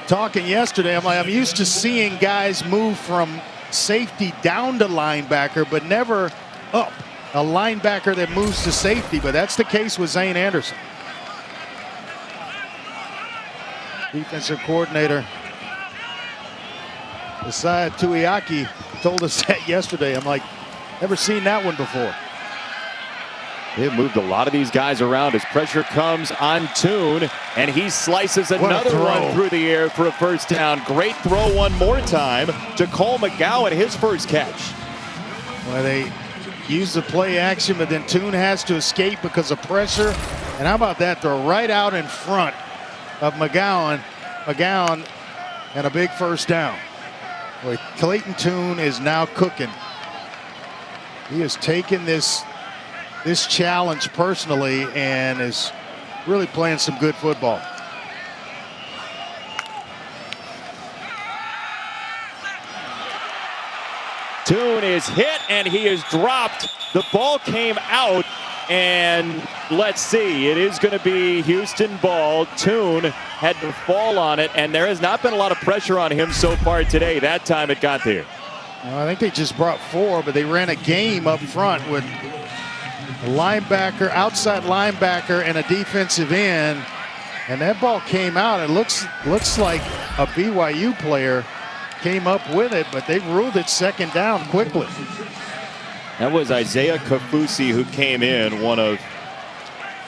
talking yesterday, I'm used to seeing guys move from safety down to linebacker, but never up. A linebacker that moves to safety, but that's the case with Zane Anderson. Defensive coordinator Isaiah Tuiaki told us that yesterday. I'm like, never seen that one before. They've moved a lot of these guys around as pressure comes on Tune, and he slices another one through the air for a 1st down. Great throw one more time to Cole McGowan, his 1st catch. Well, they use the play action, but then Tune has to escape because of pressure. And how about that throw right out in front of McGowan and a big 1st down. Boy, Clayton Tune is now cooking. He has taken this challenge personally and is really playing some good football. Tune is hit, and he is dropped. The ball came out And let's see, it is going to be Houston ball. Toon had to fall on it, and there has not been a lot of pressure on him so far today. That time it got there. Well, I think they just brought 4, but they ran a game up front with a linebacker, outside linebacker, and a defensive end. And that ball came out. It looks like a BYU player came up with it, but they ruled it second down quickly. That was Isaiah Kafusi who came in, one of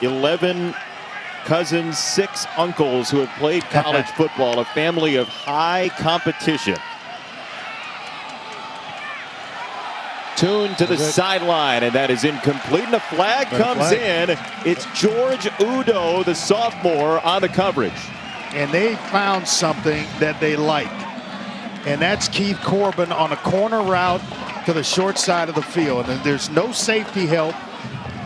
11 cousins, 6 uncles who have played college football, a family of high competition. Toon to the sideline, and that is incomplete, and a flag comes in. It's George Udo, the sophomore, on the coverage. And they found something that they like, and that's Keith Corbin on a corner route to the short side of the field. And there's no safety help.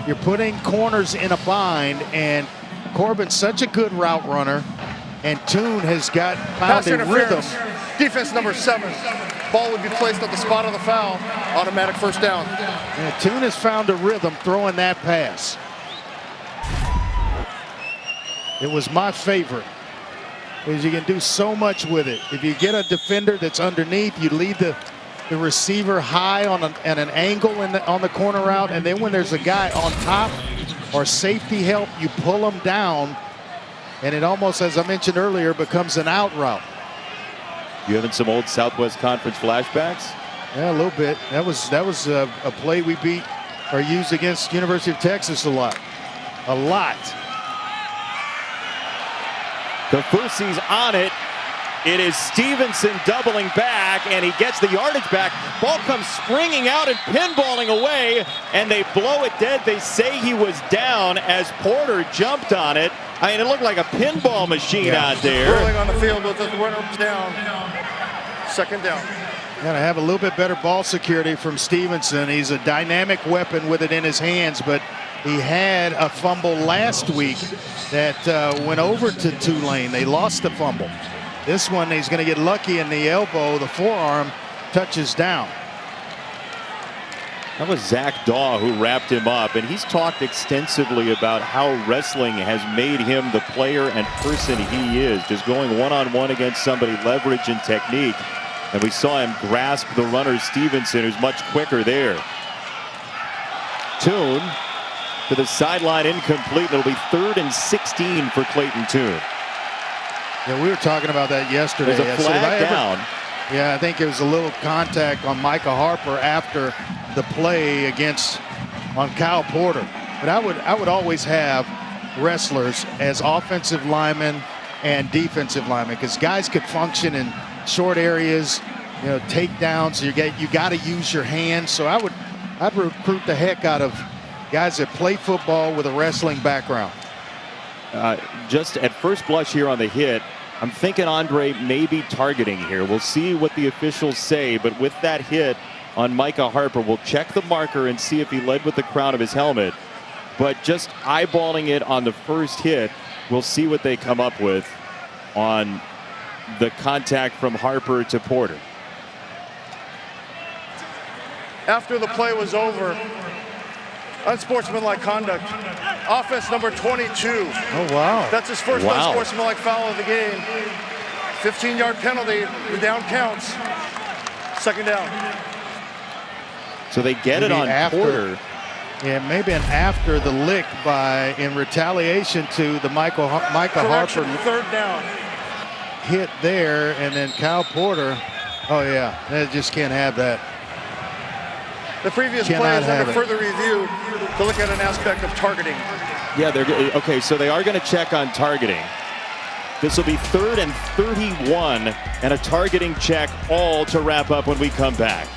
You're putting corners in a bind, and Corbin's such a good route runner, and Toon has found a rhythm. Defense number 7. Ball would be placed at the spot of the foul. Automatic first down. And Toon has found a rhythm throwing that pass. It was my favorite, because you can do so much with it. If you get a defender that's underneath, you lead the receiver high on an angle on the corner route, and then when there's a guy on top or safety help, you pull him down, and it almost, as I mentioned earlier, becomes an out route. You having some old Southwest Conference flashbacks? Yeah, a little bit. That was a play we beat or used against University of Texas a lot. Kafusi's on it. It is Stevenson doubling back, and he gets the yardage back. Ball comes springing out and pinballing away, and they blow it dead. They say he was down as Porter jumped on it. I mean, it looked like a pinball machine out there. Rolling on the field with the runner down. Second down. Got to have a little bit better ball security from Stevenson. He's a dynamic weapon with it in his hands, but he had a fumble last week that went over to Tulane. They lost the fumble. This one, he's going to get lucky, and the elbow, the forearm, touches down. That was Zach Daw who wrapped him up, and he's talked extensively about how wrestling has made him the player and person he is, just going one-on-one against somebody, leverage and technique. And we saw him grasp the runner Stevenson, who's much quicker there. Toon to the sideline, incomplete. It'll be 3rd and 16 for Clayton Toon. Yeah, we were talking about that yesterday. There's a flag down. Yeah, I think it was a little contact on Micah Harper after the play on Kyle Porter. But I would always have wrestlers as offensive linemen and defensive linemen, because guys could function in short areas, takedowns. You got to use your hands. So I'd recruit the heck out of guys that play football with a wrestling background. Just at first blush here on the hit, I'm thinking Andre may be targeting here. We'll see what the officials say, but with that hit on Micah Harper, we'll check the marker and see if he led with the crown of his helmet. But just eyeballing it on the first hit, we'll see what they come up with on the contact from Harper to Porter. After the play was over, unsportsmanlike conduct. Offense number 22. Oh, wow. That's his first unsportsmanlike foul of the game. 15-yard penalty. The down counts. Second down. So they get it on Porter. Yeah, maybe after the lick in retaliation to the Micah Harper. Third down. Hit there, and then Kyle Porter. Oh, yeah. They just can't have that. The previous play is under further review to look at an aspect of targeting. Yeah, okay, so they are going to check on targeting. This will be 3rd and 31, and a targeting check, all to wrap up when we come back.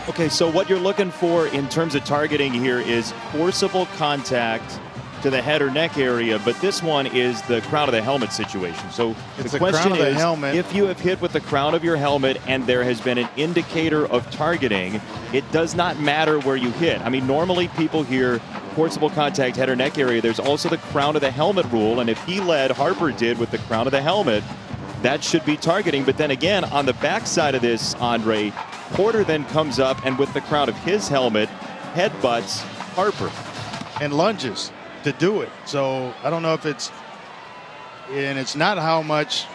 Okay, so what you're looking for in terms of targeting here is forcible contact to the head or neck area, but this one is the crown of the helmet situation. So the question is, if you have hit with the crown of your helmet and there has been an indicator of targeting, it does not matter where you hit. I mean, normally people hear forcible contact, head or neck area. There's also the crown of the helmet rule, and if Harper did with the crown of the helmet, that should be targeting. But then again, on the backside of this, Andre, Porter then comes up and with the crown of his helmet, headbutts Harper. And lunges to do it. So I don't know if it's not how much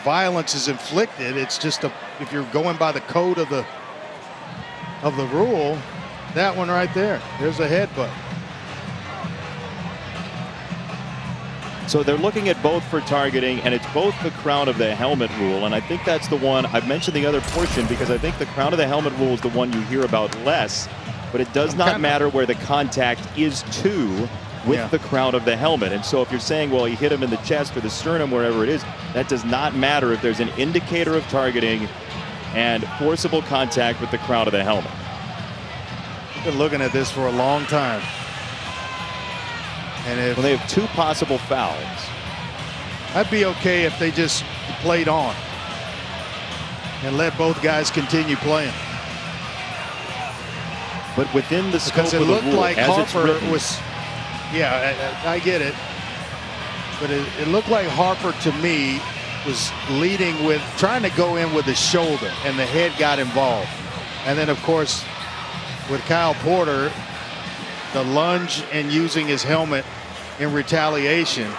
violence is inflicted. It's just if you're going by the code of the rule, that one right there, there's a headbutt. So they're looking at both for targeting, and it's both the crown of the helmet rule, and I think that's the one. I've mentioned the other portion because I think the crown of the helmet rule is the one you hear about less, but it does not matter where the contact is to with the crown of the helmet. And so if you're saying, well, he hit him in the chest or the sternum, wherever it is, that does not matter if there's an indicator of targeting and forcible contact with the crown of the helmet. I've been looking at this for a long time. And if they have 2 possible fouls. I'd be okay if they just played on and let both guys continue playing. But within the scope because it of the looked rule, like as Harper it's written, was, I get it, but it looked like Harper to me was leading with trying to go in with the shoulder, and the head got involved. And then of course with Kyle Porter, the lunge and using his helmet in retaliation. I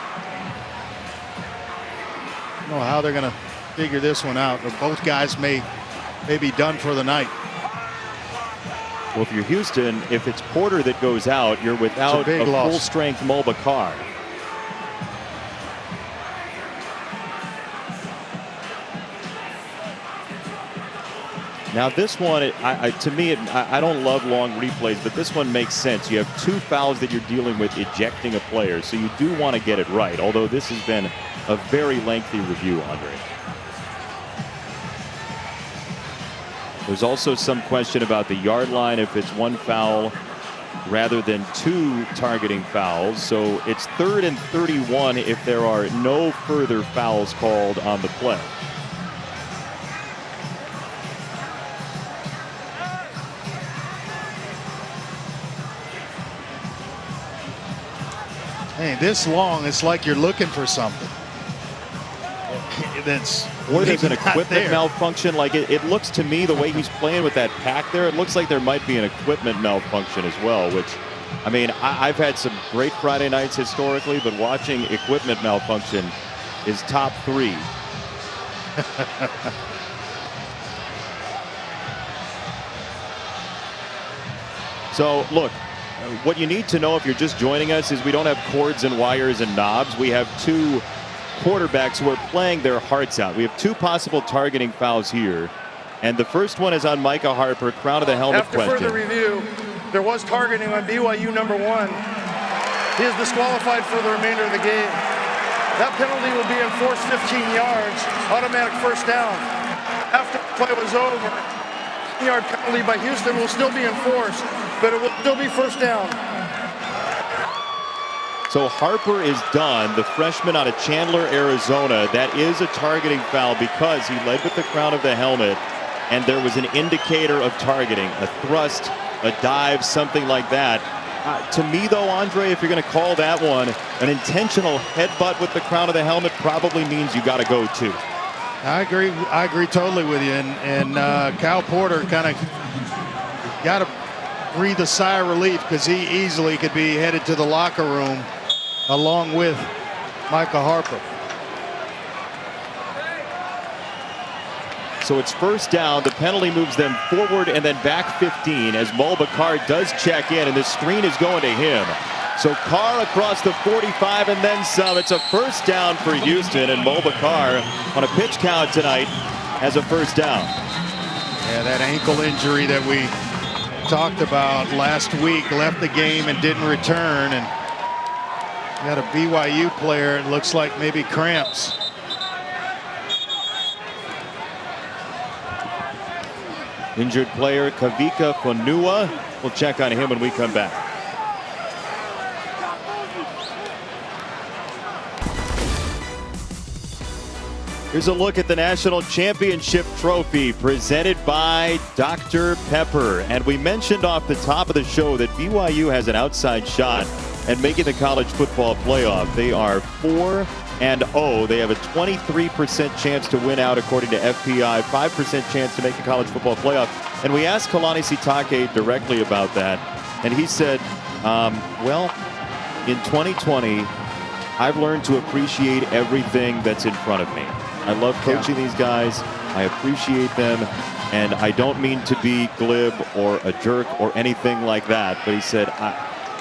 don't know how they're going to figure this one out. But both guys may be done for the night. Well, if you're Houston, if it's Porter that goes out, you're without a full-strength Mulbacar. Now this one, to me, I don't love long replays, but this one makes sense. You have 2 fouls that you're dealing with ejecting a player, so you do want to get it right, although this has been a very lengthy review, Andre. There's also some question about the yard line, if it's 1 foul rather than 2 targeting fouls. So it's 3rd and 31 if there are no further fouls called on the play. Hey, this long, it's like you're looking for something. Or there's an equipment malfunction. Like it looks to me, the way he's playing with that pack there, it looks like there might be an equipment malfunction as well, which, I mean, I've had some great Friday nights historically, but watching equipment malfunction is top 3. So, look, what you need to know if you're just joining us is we don't have cords and wires and knobs. We have 2 quarterbacks who are playing their hearts out. We have 2 possible targeting fouls here. And the first one is on Micah Harper, crown of the helmet question. After further review, there was targeting on BYU number 1. He is disqualified for the remainder of the game. That penalty will be enforced 15 yards, automatic first down. After the play was over, 10-yard penalty by Houston will still be enforced, but it will still be first down. So Harper is done, the freshman out of Chandler, Arizona. That is a targeting foul because he led with the crown of the helmet, and there was an indicator of targeting, a thrust, a dive, something like that. To me, though, Andre, if you're going to call that one an intentional headbutt with the crown of the helmet, probably means you got to go 2. I agree totally with you. And Kyle Porter kind of got to breathe a sigh of relief because he easily could be headed to the locker room along with Micah Harper. So it's first down. The penalty moves them forward and then back 15 as Mulbacar does check in, and the screen is going to him. So Carr across the 45 and then some. It's a first down for Houston, and Mulbacar on a pitch count tonight has a first down. Yeah, that ankle injury that we talked about last week left the game and didn't return, and got a BYU player, it looks like maybe cramps. Injured player Kavika Fonua. We'll check on him when we come back. Here's a look at the National Championship Trophy presented by Dr. Pepper. And we mentioned off the top of the show that BYU has an outside shot at making the college football playoff. They are 4 They have a 23% chance to win out according to FPI, 5% chance to make the college football playoff. And we asked Kalani Sitake directly about that, and he said, well, in 2020, I've learned to appreciate everything that's in front of me. I love coaching these guys. I appreciate them, and I don't mean to be glib or a jerk or anything like that, but he said,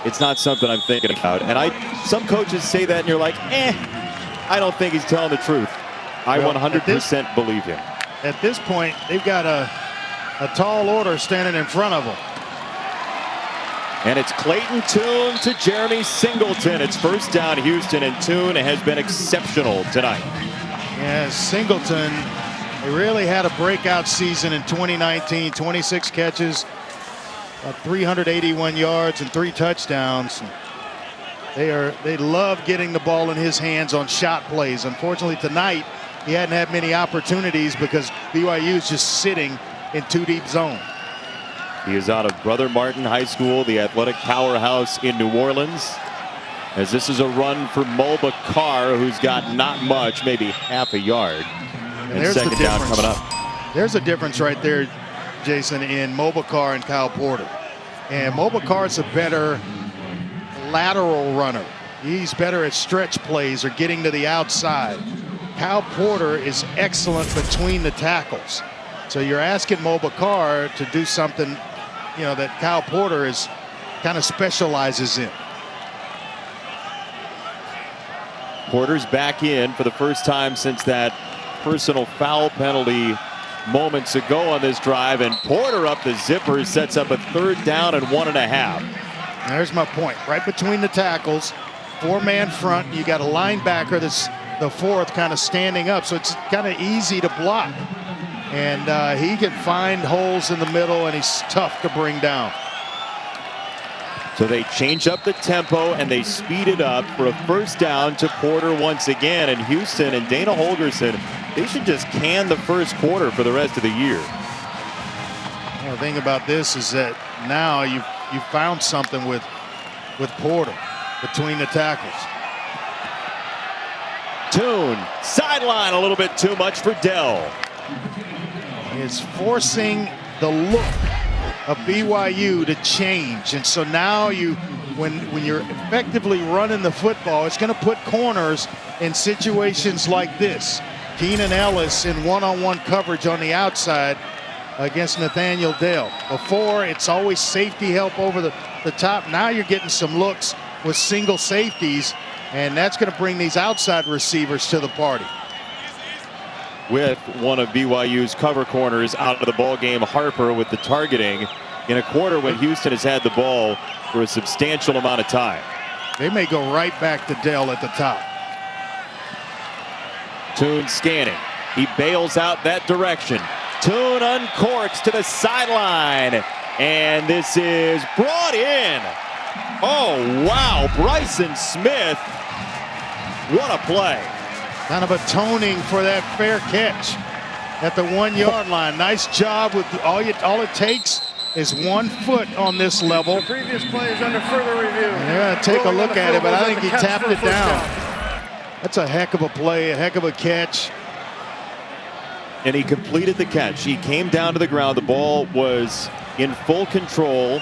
it's not something I'm thinking about. And some coaches say that, and you're like, I don't think he's telling the truth. I 100% believe him. At this point, they've got a tall order standing in front of them. And it's Clayton Tune to Jeremy Singleton. It's first down Houston, and Tune has been exceptional tonight. Yeah, Singleton, he really had a breakout season in 2019. 26 catches, 381 yards, and 3 touchdowns. They love getting the ball in his hands on shot plays. Unfortunately, tonight he hadn't had many opportunities because BYU is just sitting in 2 deep zone. He is out of Brother Martin High School, the athletic powerhouse in New Orleans. As this is a run for Mulba Carr, who's got not much, maybe half a yard. And there's second the down difference. coming up. There's a difference right there, Jason, in Mulba Carr and Kyle Porter. And Mulba Carr's a better lateral runner. He's better at stretch plays or getting to the outside. Kyle Porter is excellent between the tackles. So you're asking Mulba Carr to do something, that Kyle Porter kind of specializes in. Porter's back in for the first time since that personal foul penalty moments ago on this drive, and Porter up the zipper, sets up a 3rd down and 1.5. There's my point. Right between the tackles, 4-man front. You got a linebacker that's the 4th kind of standing up, so it's kind of easy to block. And he can find holes in the middle, and he's tough to bring down. So they change up the tempo and they speed it up for a first down to Porter once again. And Houston and Dana Holgorsen, they should just can the first quarter for the rest of the year. The thing about this is that now you found something with Porter between the tackles. Tune, sideline a little bit too much for Dell. It's forcing the look of BYU to change, and so now when you're effectively running the football, it's going to put corners in situations like this. Keenan Ellis in one-on-one coverage on the outside against Nathaniel Dell. Before, it's always safety help over the top. Now you're getting some looks with single safeties, and that's going to bring these outside receivers to the party. With one of BYU's cover corners out of the ball game, Harper, with the targeting in a quarter when Houston has had the ball for a substantial amount of time. They may go right back to Dell at the top. Tune scanning. He bails out that direction. Tune uncorks to the sideline. And this is brought in. Oh, wow. Bryson Smith. What a play. Kind of atoning for that fair catch at the 1-yard line. Nice job with all it takes is 1 foot on this level. The previous play is under further review. Yeah, take a look at it, but I think he tapped it down. That's a heck of a play, a heck of a catch. And he completed the catch. He came down to the ground. The ball was in full control.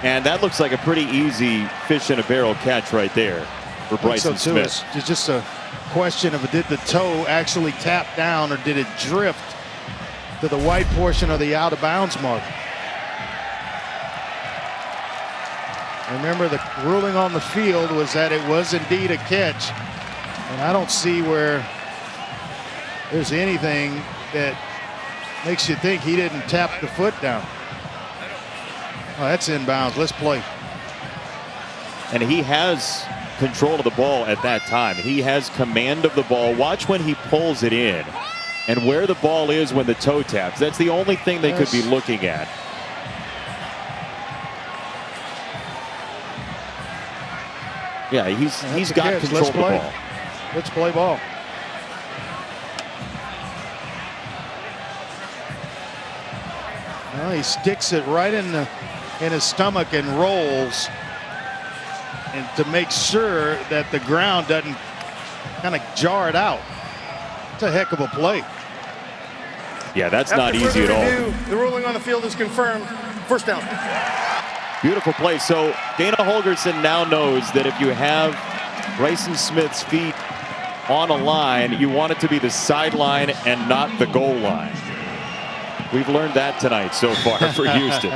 And that looks like a pretty easy fish in a barrel catch right there for Bryson Smith. It's just a question of did the toe actually tap down or did it drift to the white portion of the out of bounds mark. Remember, the ruling on the field was that it was indeed a catch, and I don't see where there's anything that makes you think he didn't tap the foot down. Oh, that's inbounds. Let's play. And he has control of the ball at that time. He has command of the ball. Watch when he pulls it in and where the ball is when the toe taps. That's the only thing they could be looking at. Yeah, he's got control of the ball. Let's play ball. Well, he sticks it right in his stomach and rolls, and to make sure that the ground doesn't kind of jar it out. It's a heck of a play. Yeah, that's not After easy at further all. review, the ruling on the field is confirmed. First down. Beautiful play. So Dana Holgorsen now knows that if you have Bryson Smith's feet on a line, you want it to be the sideline and not the goal line. We've learned that tonight so far for Houston.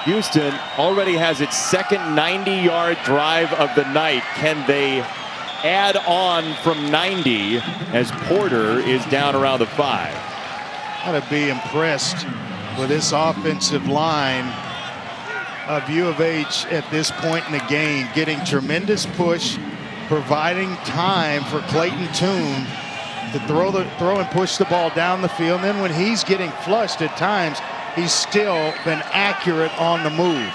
Houston already has its second 90-yard drive of the night. Can they add on from 90 as Porter is down around the 5? Got to be impressed with this offensive line of U of H at this point in the game, getting tremendous push, providing time for Clayton Tune to throw and push the ball down the field. And then when he's getting flushed at times, he's still been accurate on the move.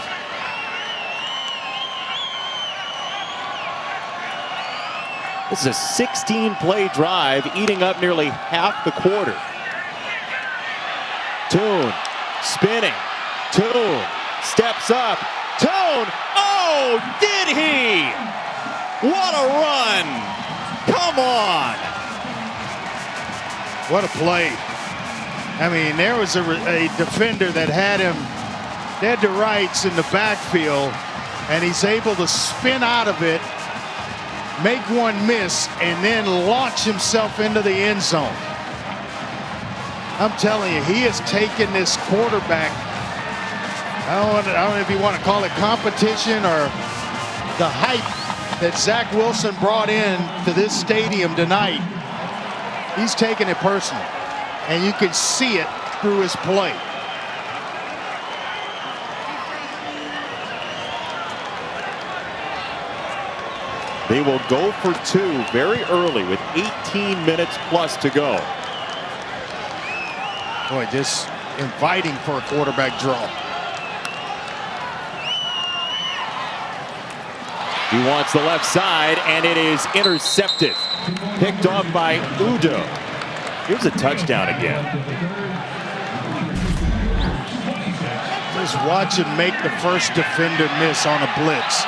This is a 16-play drive, eating up nearly half the quarter. Tune spinning. Tune steps up. Tune. Oh, did he? What a run. Come on. What a play. I mean, there was a defender that had him dead to rights in the backfield, and he's able to spin out of it, make one miss, and then launch himself into the end zone. I'm telling you, he has taken this quarterback. I don't know if you want to call it competition or the hype that Zach Wilson brought in to this stadium tonight. He's taking it personal, and you can see it through his play. They will go for 2 very early with 18 minutes plus to go. Boy, just inviting for a quarterback draw. He wants the left side, and it is intercepted. Picked off by Udo. Here's a touchdown again. Just watch him make the first defender miss on a blitz.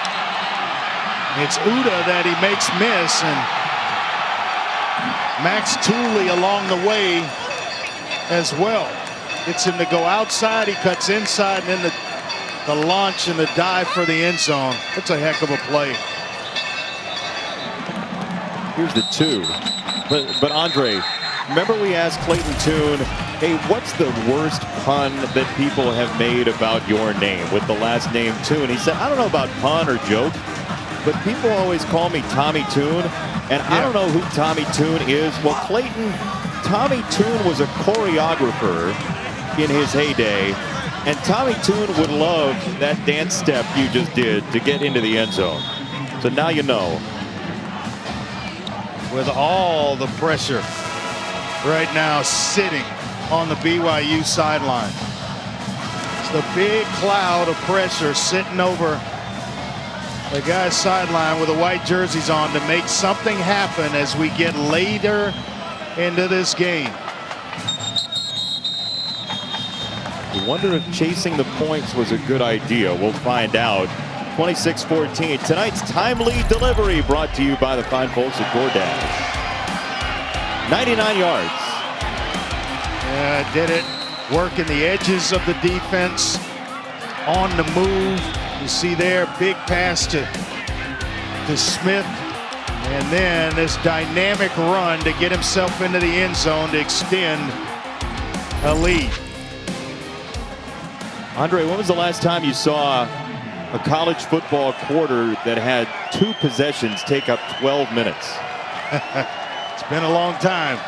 It's Udo that he makes miss, and Max Tooley along the way as well. Gets him to go outside, he cuts inside, and then the launch and the dive for the end zone. That's a heck of a play. Here's the 2. But Andre, remember we asked Clayton Tune, hey, what's the worst pun that people have made about your name with the last name Tune? He said, I don't know about pun or joke, but people always call me Tommy Tune, and I don't know who Tommy Tune is. Well, Clayton, Tommy Tune was a choreographer in his heyday, and Tommy Tune would love that dance step you just did to get into the end zone. So now you know. With all the pressure right now sitting on the BYU sideline. It's the big cloud of pressure sitting over the guy's sideline with the white jerseys on to make something happen as we get later into this game. I wonder if chasing the points was a good idea. We'll find out. 26-14. Tonight's timely delivery brought to you by the fine folks at DoorDash. 99 yards. Yeah, did it. Working the edges of the defense. On the move. You see there, big pass to Smith. And then this dynamic run to get himself into the end zone to extend a lead. Andre, when was the last time you saw a college football quarter that had 2 possessions take up 12 minutes? It's been a long time.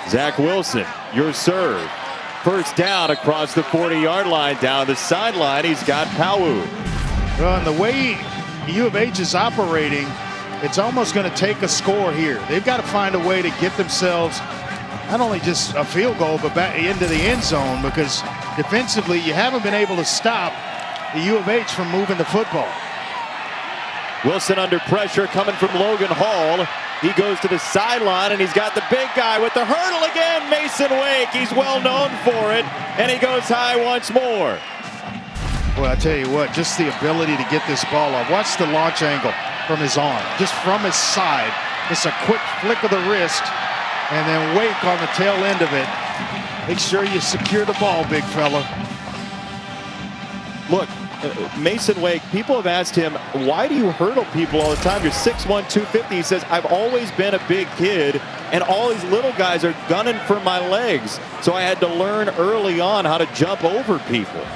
Zach Wilson, your serve. First down across the 40-yard line, down the sideline. He's got Pawu. Well, and the way U of H is operating, it's almost going to take a score here. They've got to find a way to get themselves not only just a field goal, but back into the end zone, because defensively, you haven't been able to stop the U of H from moving the football. Wilson under pressure coming from Logan Hall. He goes to the sideline, and he's got the big guy with the hurdle again, Mason Wake. He's well known for it, and he goes high once more. Well, I tell you what, just the ability to get this ball off. Watch the launch angle from his arm, just from his side. Just a quick flick of the wrist, and then wake on the tail end of it. Make sure you secure the ball, big fella. Look, Mason Wake, people have asked him, why do you hurdle people all the time? You're 6'1", 250. He says, I've always been a big kid, and all these little guys are gunning for my legs. So I had to learn early on how to jump over people.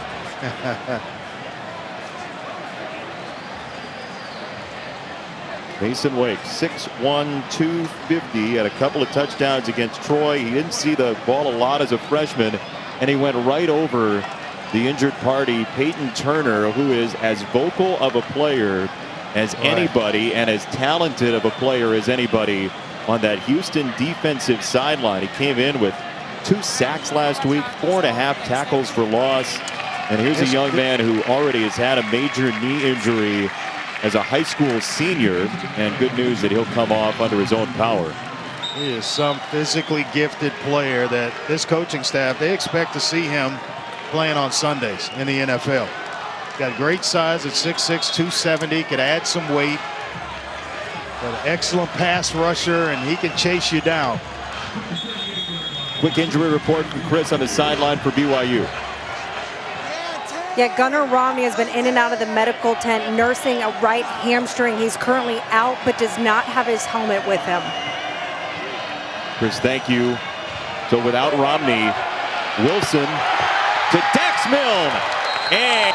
Mason Wake, 6'1", 250, had a couple of touchdowns against Troy. He didn't see the ball a lot as a freshman, and he went right over the injured party, Peyton Turner, who is as vocal of a player as anybody and as talented of a player as anybody on that Houston defensive sideline. He came in with 2 sacks last week, 4.5 tackles for loss. And here's a young man who already has had a major knee injury as a high school senior, and good news that he'll come off under his own power. He is some physically gifted player that this coaching staff, they expect to see him playing on Sundays in the NFL. Got great size at 6'6", 270, could add some weight. Got an excellent pass rusher, and he can chase you down. Quick injury report from Chris on the sideline for BYU. Yeah, Gunnar Romney has been in and out of the medical tent nursing a right hamstring. He's currently out but does not have his helmet with him. Chris, thank you. So without Romney, Wilson to Dax Milne. And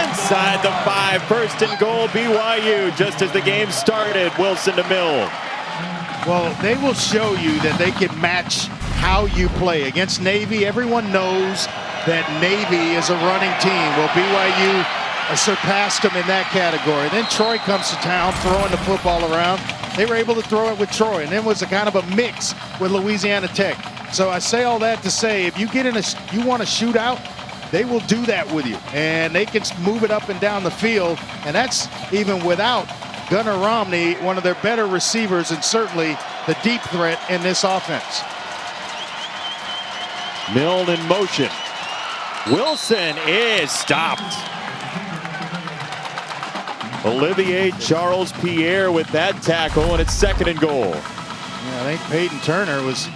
inside the 5, first and goal BYU just as the game started. Wilson to Milne. Well, they will show you that they can match how you play. Against Navy, everyone knows that Navy is a running team. Well, BYU surpassed them in that category. Then Troy comes to town throwing the football around. They were able to throw it with Troy, and then it was a kind of a mix with Louisiana Tech. So I say all that to say, if you get in you want to shoot out, they will do that with you, and they can move it up and down the field, and that's even without Gunnar Romney, one of their better receivers, and certainly the deep threat in this offense. Milne in motion. Wilson is stopped. Olivier Charles Pierre with that tackle, and it's second and goal. Yeah, I think Peyton Turner was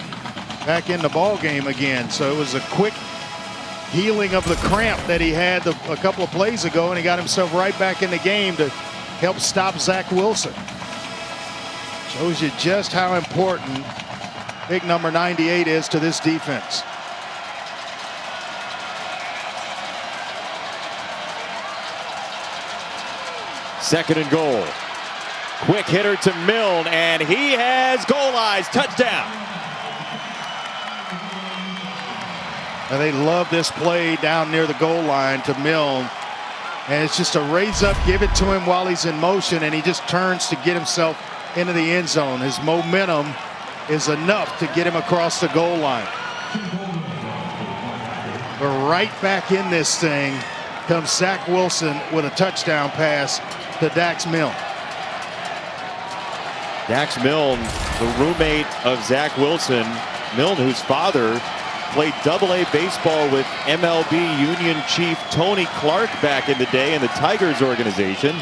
back in the ball game again, so it was a quick healing of the cramp that he had a couple of plays ago, and he got himself right back in the game to help stop Zach Wilson. Shows you just how important big number 98 is to this defense. Second and goal. Quick hitter to Milne, and he has goal eyes. Touchdown. And they love this play down near the goal line to Milne. And it's just a raise up, give it to him while he's in motion, and he just turns to get himself into the end zone. His momentum is enough to get him across the goal line. But right back in this thing comes Zach Wilson with a touchdown pass to Dax Milne. Dax Milne, the roommate of Zach Wilson. Milne, whose father played AA baseball with MLB Union Chief Tony Clark back in the day in the Tigers organization.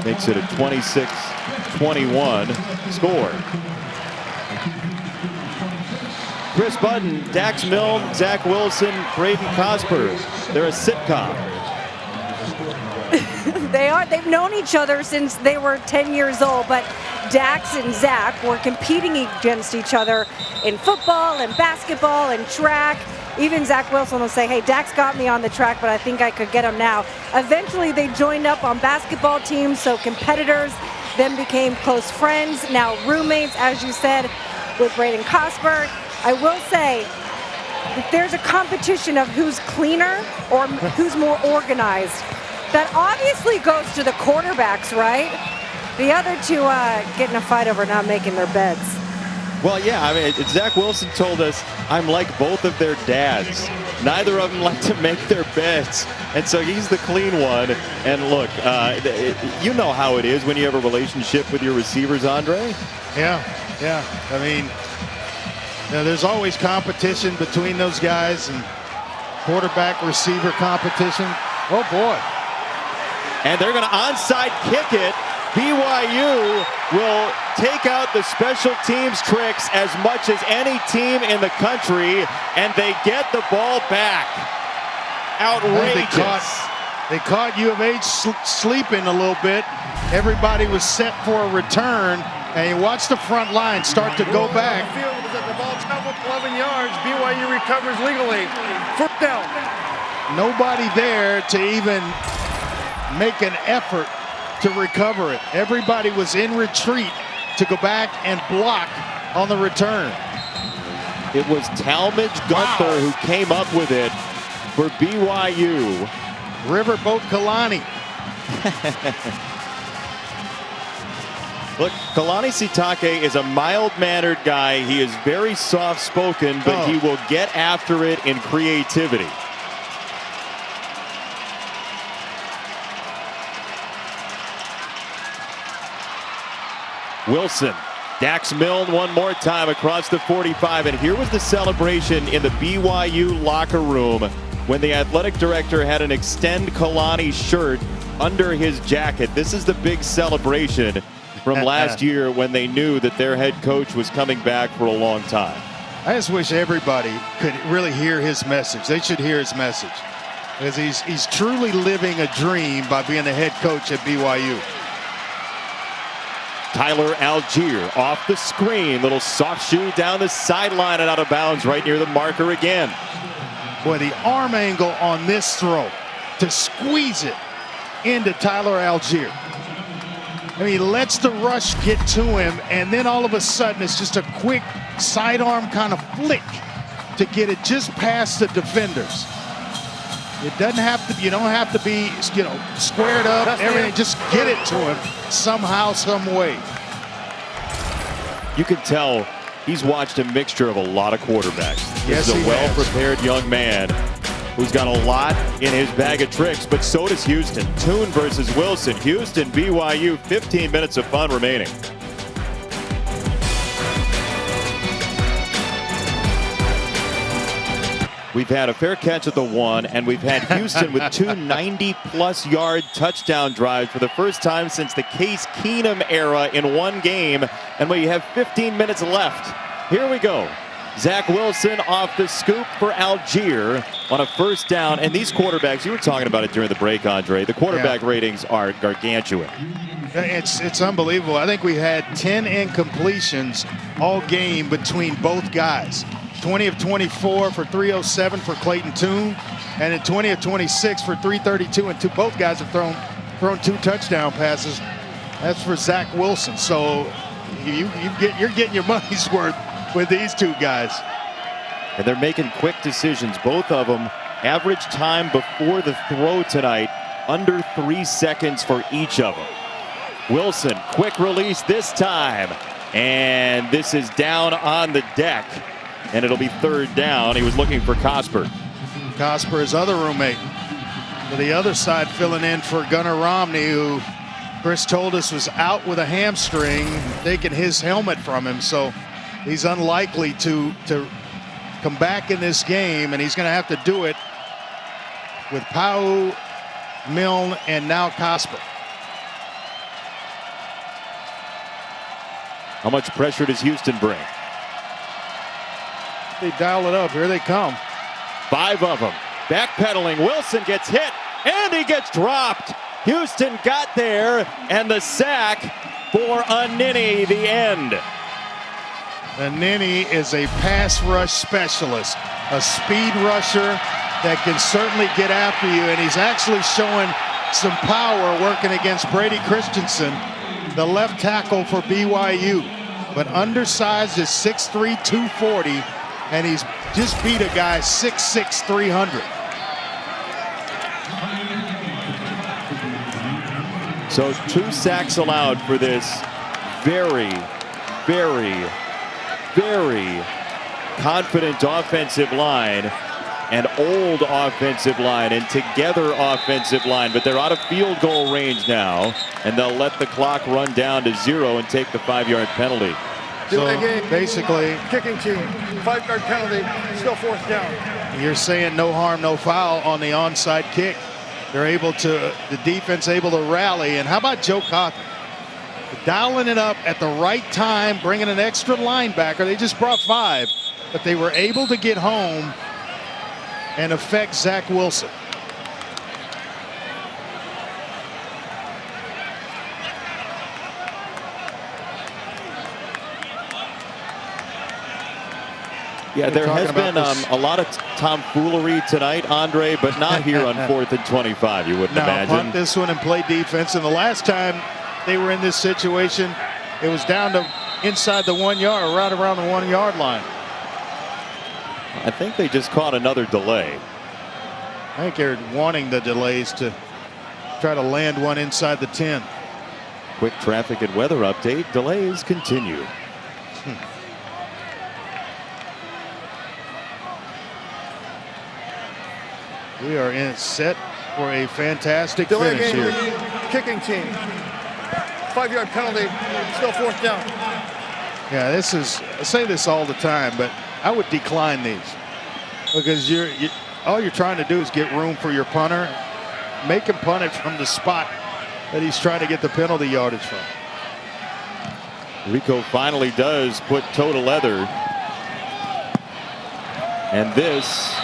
Makes it a 26-21 score. Chris Budden, Dax Milne, Zach Wilson, Braden Cosper. They're a sitcom. They are. They've known each other since they were 10 years old, but Dax and Zach were competing against each other in football and basketball and track. Even Zach Wilson will say, hey, Dax got me on the track, but I think I could get him now. Eventually, they joined up on basketball teams, so competitors, then became close friends, now roommates, as you said, with Braden Cosper. I will say, if there's a competition of who's cleaner or who's more organized, that obviously goes to the quarterbacks, right? The other two get in a fight over not making their beds. Well, yeah, I mean, Zach Wilson told us, I'm like both of their dads. Neither of them like to make their beds. And so he's the clean one. And look, you know how it is when you have a relationship with your receivers, Andre? Yeah. I mean, there's always competition between those guys. And quarterback receiver competition. Oh boy. And they're going to onside kick it. BYU will take out the special teams tricks as much as any team in the country, and they get the ball back. Outrageous. They caught U of H sleeping a little bit. Everybody was set for a return, and you watch the front line start to go back. The ball traveled 11 yards. BYU recovers legally. First down. Nobody there to even make an effort to recover it. Everybody was in retreat to go back and block on the return. It was Talmadge Gunther who came up with it for BYU. Riverboat Kalani. Look, Kalani Sitake is a mild-mannered guy. He is very soft-spoken, but he will get after it in creativity. Wilson, Dax Milne one more time across the 45, and here was the celebration in the BYU locker room when the athletic director had an Extend Kalani shirt under his jacket. This is the big celebration from last year when they knew that their head coach was coming back for a long time. I just wish everybody could really hear his message. They should hear his message, because he's truly living a dream by being the head coach at BYU. Tyler Algier off the screen. Little soft shoe down the sideline and out of bounds right near the marker again. Boy, the arm angle on this throw to squeeze it into Tyler Algier. I mean, he lets the rush get to him, and then all of a sudden it's just a quick sidearm kind of flick to get it just past the defenders. It doesn't have to, you don't have to be, squared up, everything. Just get it to him somehow, some way. You can tell he's watched a mixture of a lot of quarterbacks. Yes, He's a he well-prepared young man who's got a lot in his bag of tricks, but so does Houston. Toon versus Wilson. Houston, BYU, 15 minutes of fun remaining. We've had a fair catch at the 1, and we've had Houston with two 90-plus yard touchdown drives for the first time since the Case Keenum era in one game, and we have 15 minutes left. Here we go. Zach Wilson off the scoop for Algier on a first down, and these quarterbacks, you were talking about it during the break, Andre, the quarterback ratings are gargantuan. It's unbelievable. I think we had 10 incompletions all game between both guys. 20 of 24 for 307 for Clayton Toon, and at 20 of 26 for 332, and both guys have thrown two touchdown passes. That's for Zach Wilson. So you're getting your money's worth with these two guys. And they're making quick decisions, both of them. Average time before the throw tonight, under 3 seconds for each of them. Wilson, quick release this time, and this is down on the deck. And it'll be third down. He was looking for Cosper. Cosper, his other roommate. To the other side, filling in for Gunnar Romney, who Chris told us was out with a hamstring, taking his helmet from him. So he's unlikely to come back in this game, and he's going to have to do it with Pau, Milne, and now Cosper. How much pressure does Houston bring? They dial it up. Here they come. 5 of them. Backpedaling. Wilson gets hit, and he gets dropped. Houston got there, and the sack for Anini, the end. Anini is a pass rush specialist, a speed rusher that can certainly get after you, and he's actually showing some power working against Brady Christensen, the left tackle for BYU. But undersized is 6'3", 240. And he's just beat a guy 6'6", 300. So 2 sacks allowed for this very, very, very confident offensive line, and old offensive line, and together offensive line. But they're out of field goal range now, and they'll let the clock run down to 0 and take the 5-yard penalty. So basically, kicking team, 5-yard penalty, still fourth down. You're saying no harm, no foul on the onside kick. They're able to, the defense able to rally. And how about Joe Cougars? Dialing it up at the right time, bringing an extra linebacker. They just brought 5, but they were able to get home and affect Zach Wilson. Yeah, there has been a lot of tomfoolery tonight, Andre, but not here on 4th and 25, you wouldn't imagine. Punt this one and play defense. And the last time they were in this situation, it was down to inside the 1 yard, or right around the 1 yard line. I think they just caught another delay. I think they're wanting the delays to try to land one inside the 10. Quick traffic and weather update. Delays continue. We are in set for a fantastic Delay finish game, here. kicking team. 5-yard penalty, still 4th down. Yeah, this is, I say this all the time, but I would decline these because all you're trying to do is get room for your punter. Make him punt it from the spot that he's trying to get the penalty yardage from. Rico finally does put toe to leather. And this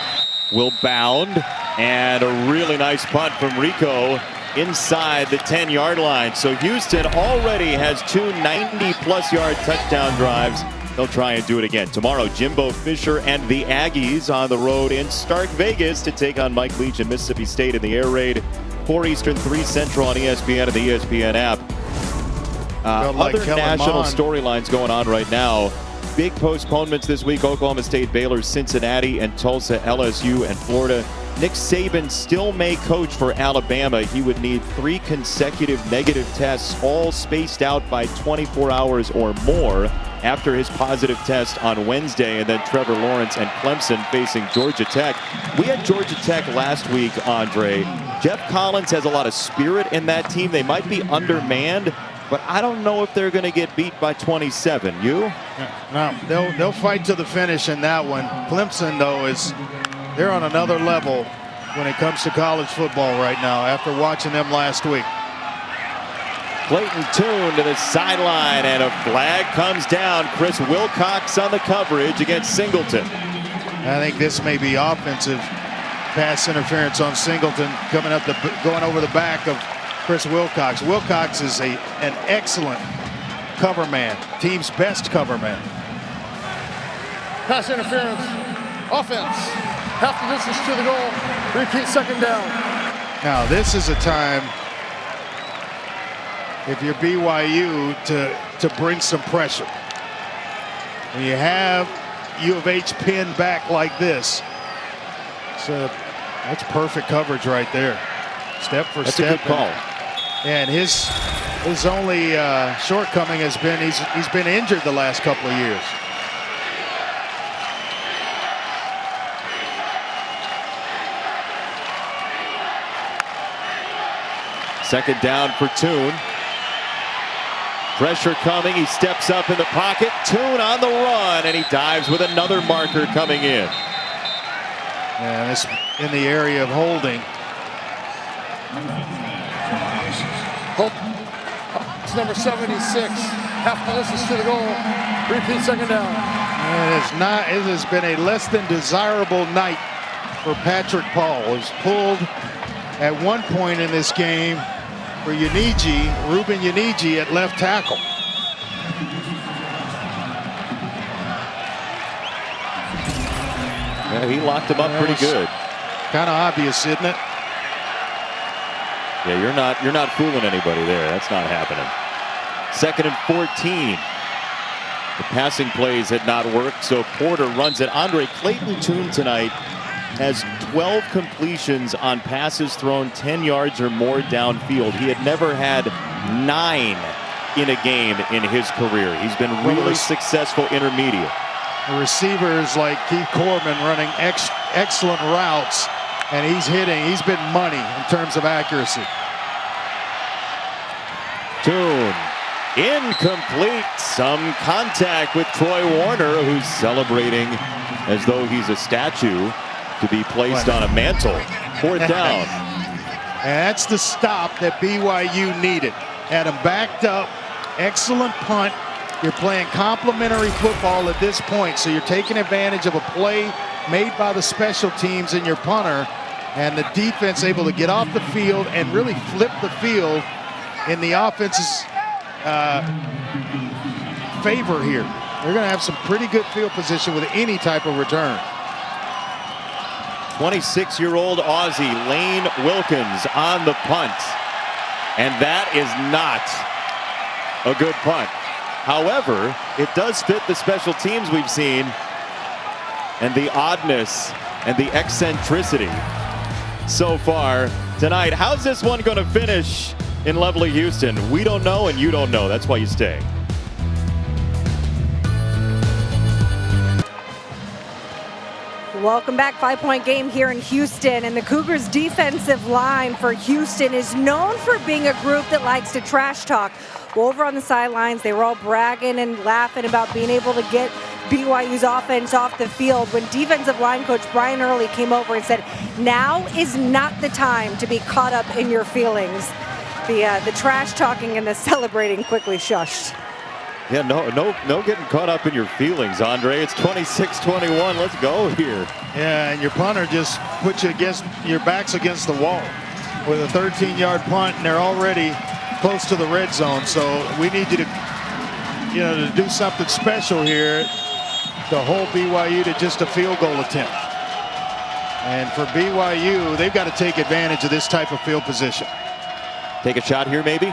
will bound. And a really nice punt from Rico inside the 10-yard line. So Houston already has 2 90-plus yard touchdown drives. They'll try and do it again. Tomorrow, Jimbo Fisher and the Aggies on the road in Stark Vegas to take on Mike Leach and Mississippi State in the air raid. 4 Eastern, 3 Central on ESPN and the ESPN app. Other national storylines going on right now. Big postponements this week. Oklahoma State, Baylor, Cincinnati, and Tulsa, LSU, and Florida. Nick Saban still may coach for Alabama. He would need 3 consecutive negative tests, all spaced out by 24 hours or more after his positive test on Wednesday. And then Trevor Lawrence and Clemson facing Georgia Tech. We had Georgia Tech last week, Andre. Jeff Collins has a lot of spirit in that team. They might be undermanned, but I don't know if they're going to get beat by 27. You? No, they'll fight to the finish in that one. Clemson, though, they're on another level when it comes to college football right now after watching them last week. Clayton Tune to the sideline, and a flag comes down. Chris Wilcox on the coverage against Singleton. I think this may be offensive pass interference on Singleton going over the back of Chris Wilcox. Wilcox is an excellent cover man, team's best cover man. Pass interference, offense, half the distance to the goal, repeat 2nd down. Now this is a time, if you're BYU, to bring some pressure. When you have U of H pinned back like this, so that's perfect coverage right there. Step for step. That's a good call. And his only shortcoming has been he's been injured the last couple of years. Second down for Tune. Pressure coming. He steps up in the pocket. Tune on the run, and he dives with another marker coming in. And it's in the area of holding. It's number 76. Half the distance to the goal. Repeat 2nd down. And it has been a less than desirable night for Patrick Paul. He was pulled at one point in this game for Ruben Uniji at left tackle. Yeah, he locked him up pretty good. Kind of obvious, isn't it? Yeah, you're not fooling anybody there. That's not happening. 2nd and 14. The passing plays had not worked, so Porter runs it. Andre, Clayton Tune tonight has 12 completions on passes thrown 10 yards or more downfield. He had never had 9 in a game in his career. He's been really successful intermediate. Receivers like Keith Corbin running excellent routes, and he's been money in terms of accuracy. Tune incomplete. Some contact with Troy Warner, who's celebrating as though he's a statue. to be placed on a mantle. 4th down. And that's the stop that BYU needed. Had them backed up. Excellent punt. You're playing complementary football at this point, so you're taking advantage of a play made by the special teams and your punter, and the defense able to get off the field and really flip the field in the offense's favor here. They're going to have some pretty good field position with any type of return. 26-year-old Aussie Lane Wilkins on the punt. And that is not a good punt. However, it does fit the special teams we've seen and the oddness and the eccentricity so far tonight. How's this one going to finish in lovely Houston? We don't know, and you don't know. That's why you stay. Welcome back. 5-point game here in Houston, and the Cougars defensive line for Houston is known for being a group that likes to trash talk. Well, over on the sidelines, they were all bragging and laughing about being able to get BYU's offense off the field when defensive line coach Brian Early came over and said, now is not the time to be caught up in your feelings. The trash talking and the celebrating quickly shushed. Yeah, no getting caught up in your feelings, Andre. It's 26-21. Let's go here. Yeah, and your punter just puts you against your backs against the wall with a 13-yard punt, and they're already close to the red zone. So we need you to do something special here to hold BYU to just a field goal attempt. And for BYU, they've got to take advantage of this type of field position. Take a shot here, maybe.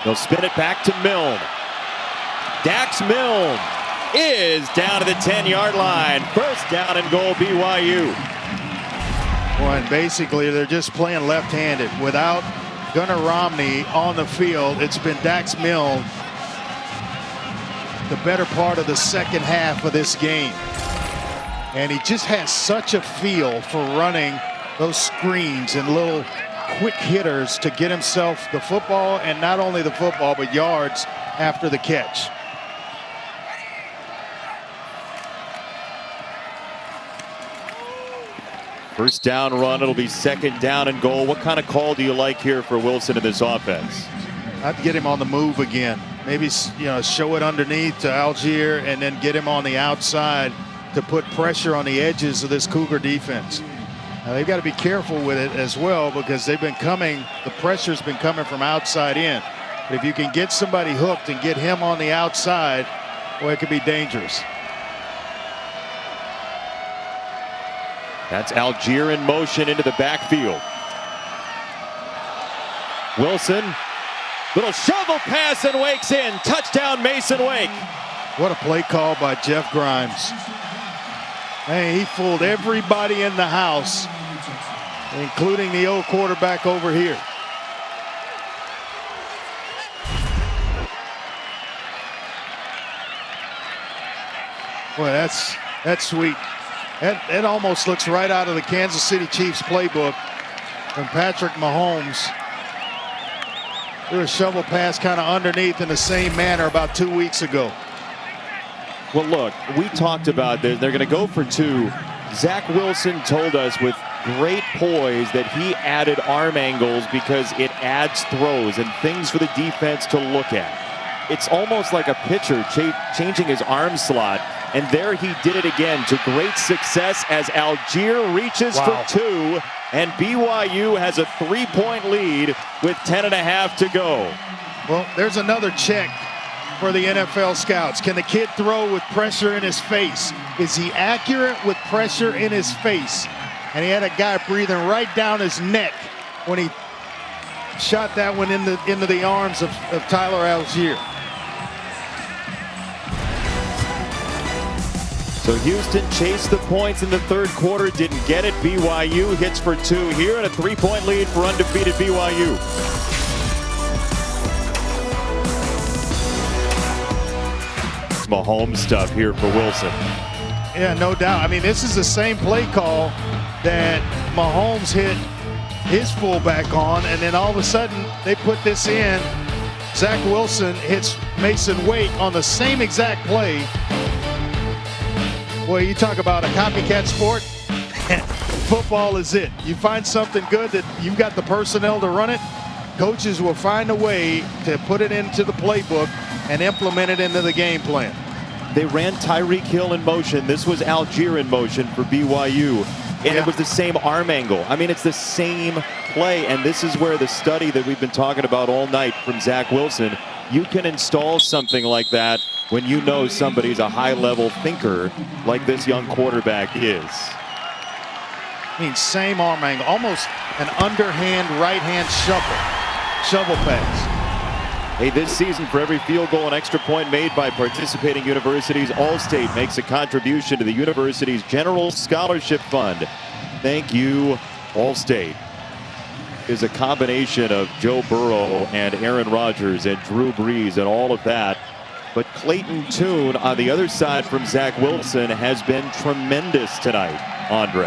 They'll spin it back to Milne. Dax Milne is down to the 10-yard line. 1st down and goal, BYU. Well, and basically they're just playing left-handed. Without Gunnar Romney on the field, it's been Dax Milne the better part of the second half of this game. And he just has such a feel for running those screens and little quick hitters to get himself the football, and not only the football, but yards after the catch. First down run, it'll be 2nd down and goal. What kind of call do you like here for Wilson in this offense? I'd get him on the move again. Maybe, show it underneath to Algier and then get him on the outside to put pressure on the edges of this Cougar defense. Now, they've got to be careful with it as well, because the pressure's been coming from outside in. But if you can get somebody hooked and get him on the outside, well, it could be dangerous. That's Algier in motion into the backfield. Wilson, little shovel pass, and Wake's in. Touchdown, Mason Wake. What a play call by Jeff Grimes. Hey, he fooled everybody in the house, including the old quarterback over here. Boy, that's sweet. That almost looks right out of the Kansas City Chiefs playbook when Patrick Mahomes threw a shovel pass kind of underneath in the same manner about 2 weeks ago. Well, look, we talked about this. They're going to go for 2. Zach Wilson told us with great poise that he added arm angles because it adds throws and things for the defense to look at. It's almost like a pitcher changing his arm slot. And there he did it again to great success as Algier reaches for 2. And BYU has a 3-point lead with 10.5 to go. Well, there's another check for the NFL scouts. Can the kid throw with pressure in his face? Is he accurate with pressure in his face? And he had a guy breathing right down his neck when he shot that one into the arms of Tyler Algier. So Houston chased the points in the 3rd quarter, didn't get it. BYU hits for 2 here, and a 3-point lead for undefeated BYU. It's Mahomes stuff here for Wilson. Yeah, no doubt. I mean, this is the same play call that Mahomes hit his fullback on, and then all of a sudden they put this in. Zach Wilson hits Mason Wake on the same exact play. Well, you talk about a copycat sport. Football is it. You find something good that you've got the personnel to run it, coaches will find a way to put it into the playbook and implement it into the game plan. They ran Tyreek Hill in motion. This was Algier in motion for BYU. And it was the same arm angle. I mean, it's the same play. And this is where the study that we've been talking about all night from Zach Wilson, you can install something like that when you know somebody's a high-level thinker like this young quarterback is. I mean, same arm angle, almost an underhand, right-hand shovel pass. Hey, this season, for every field goal and extra point made by participating universities, Allstate makes a contribution to the university's General Scholarship Fund. Thank you, Allstate. Is a combination of Joe Burrow and Aaron Rodgers and Drew Brees and all of that. But Clayton Tune on the other side from Zach Wilson has been tremendous tonight, Andre.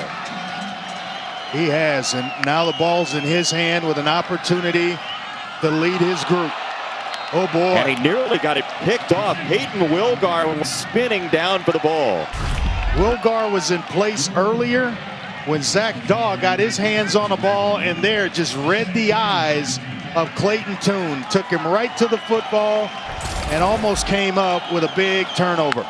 He has, and now the ball's in his hand with an opportunity to lead his group. Oh, boy. And he nearly got it picked off. Peyton Wilgar was spinning down for the ball. Wilgar was in place earlier when Zach Daw got his hands on the ball, and there just read the eyes of Clayton Tune. Took him right to the football and almost came up with a big turnover.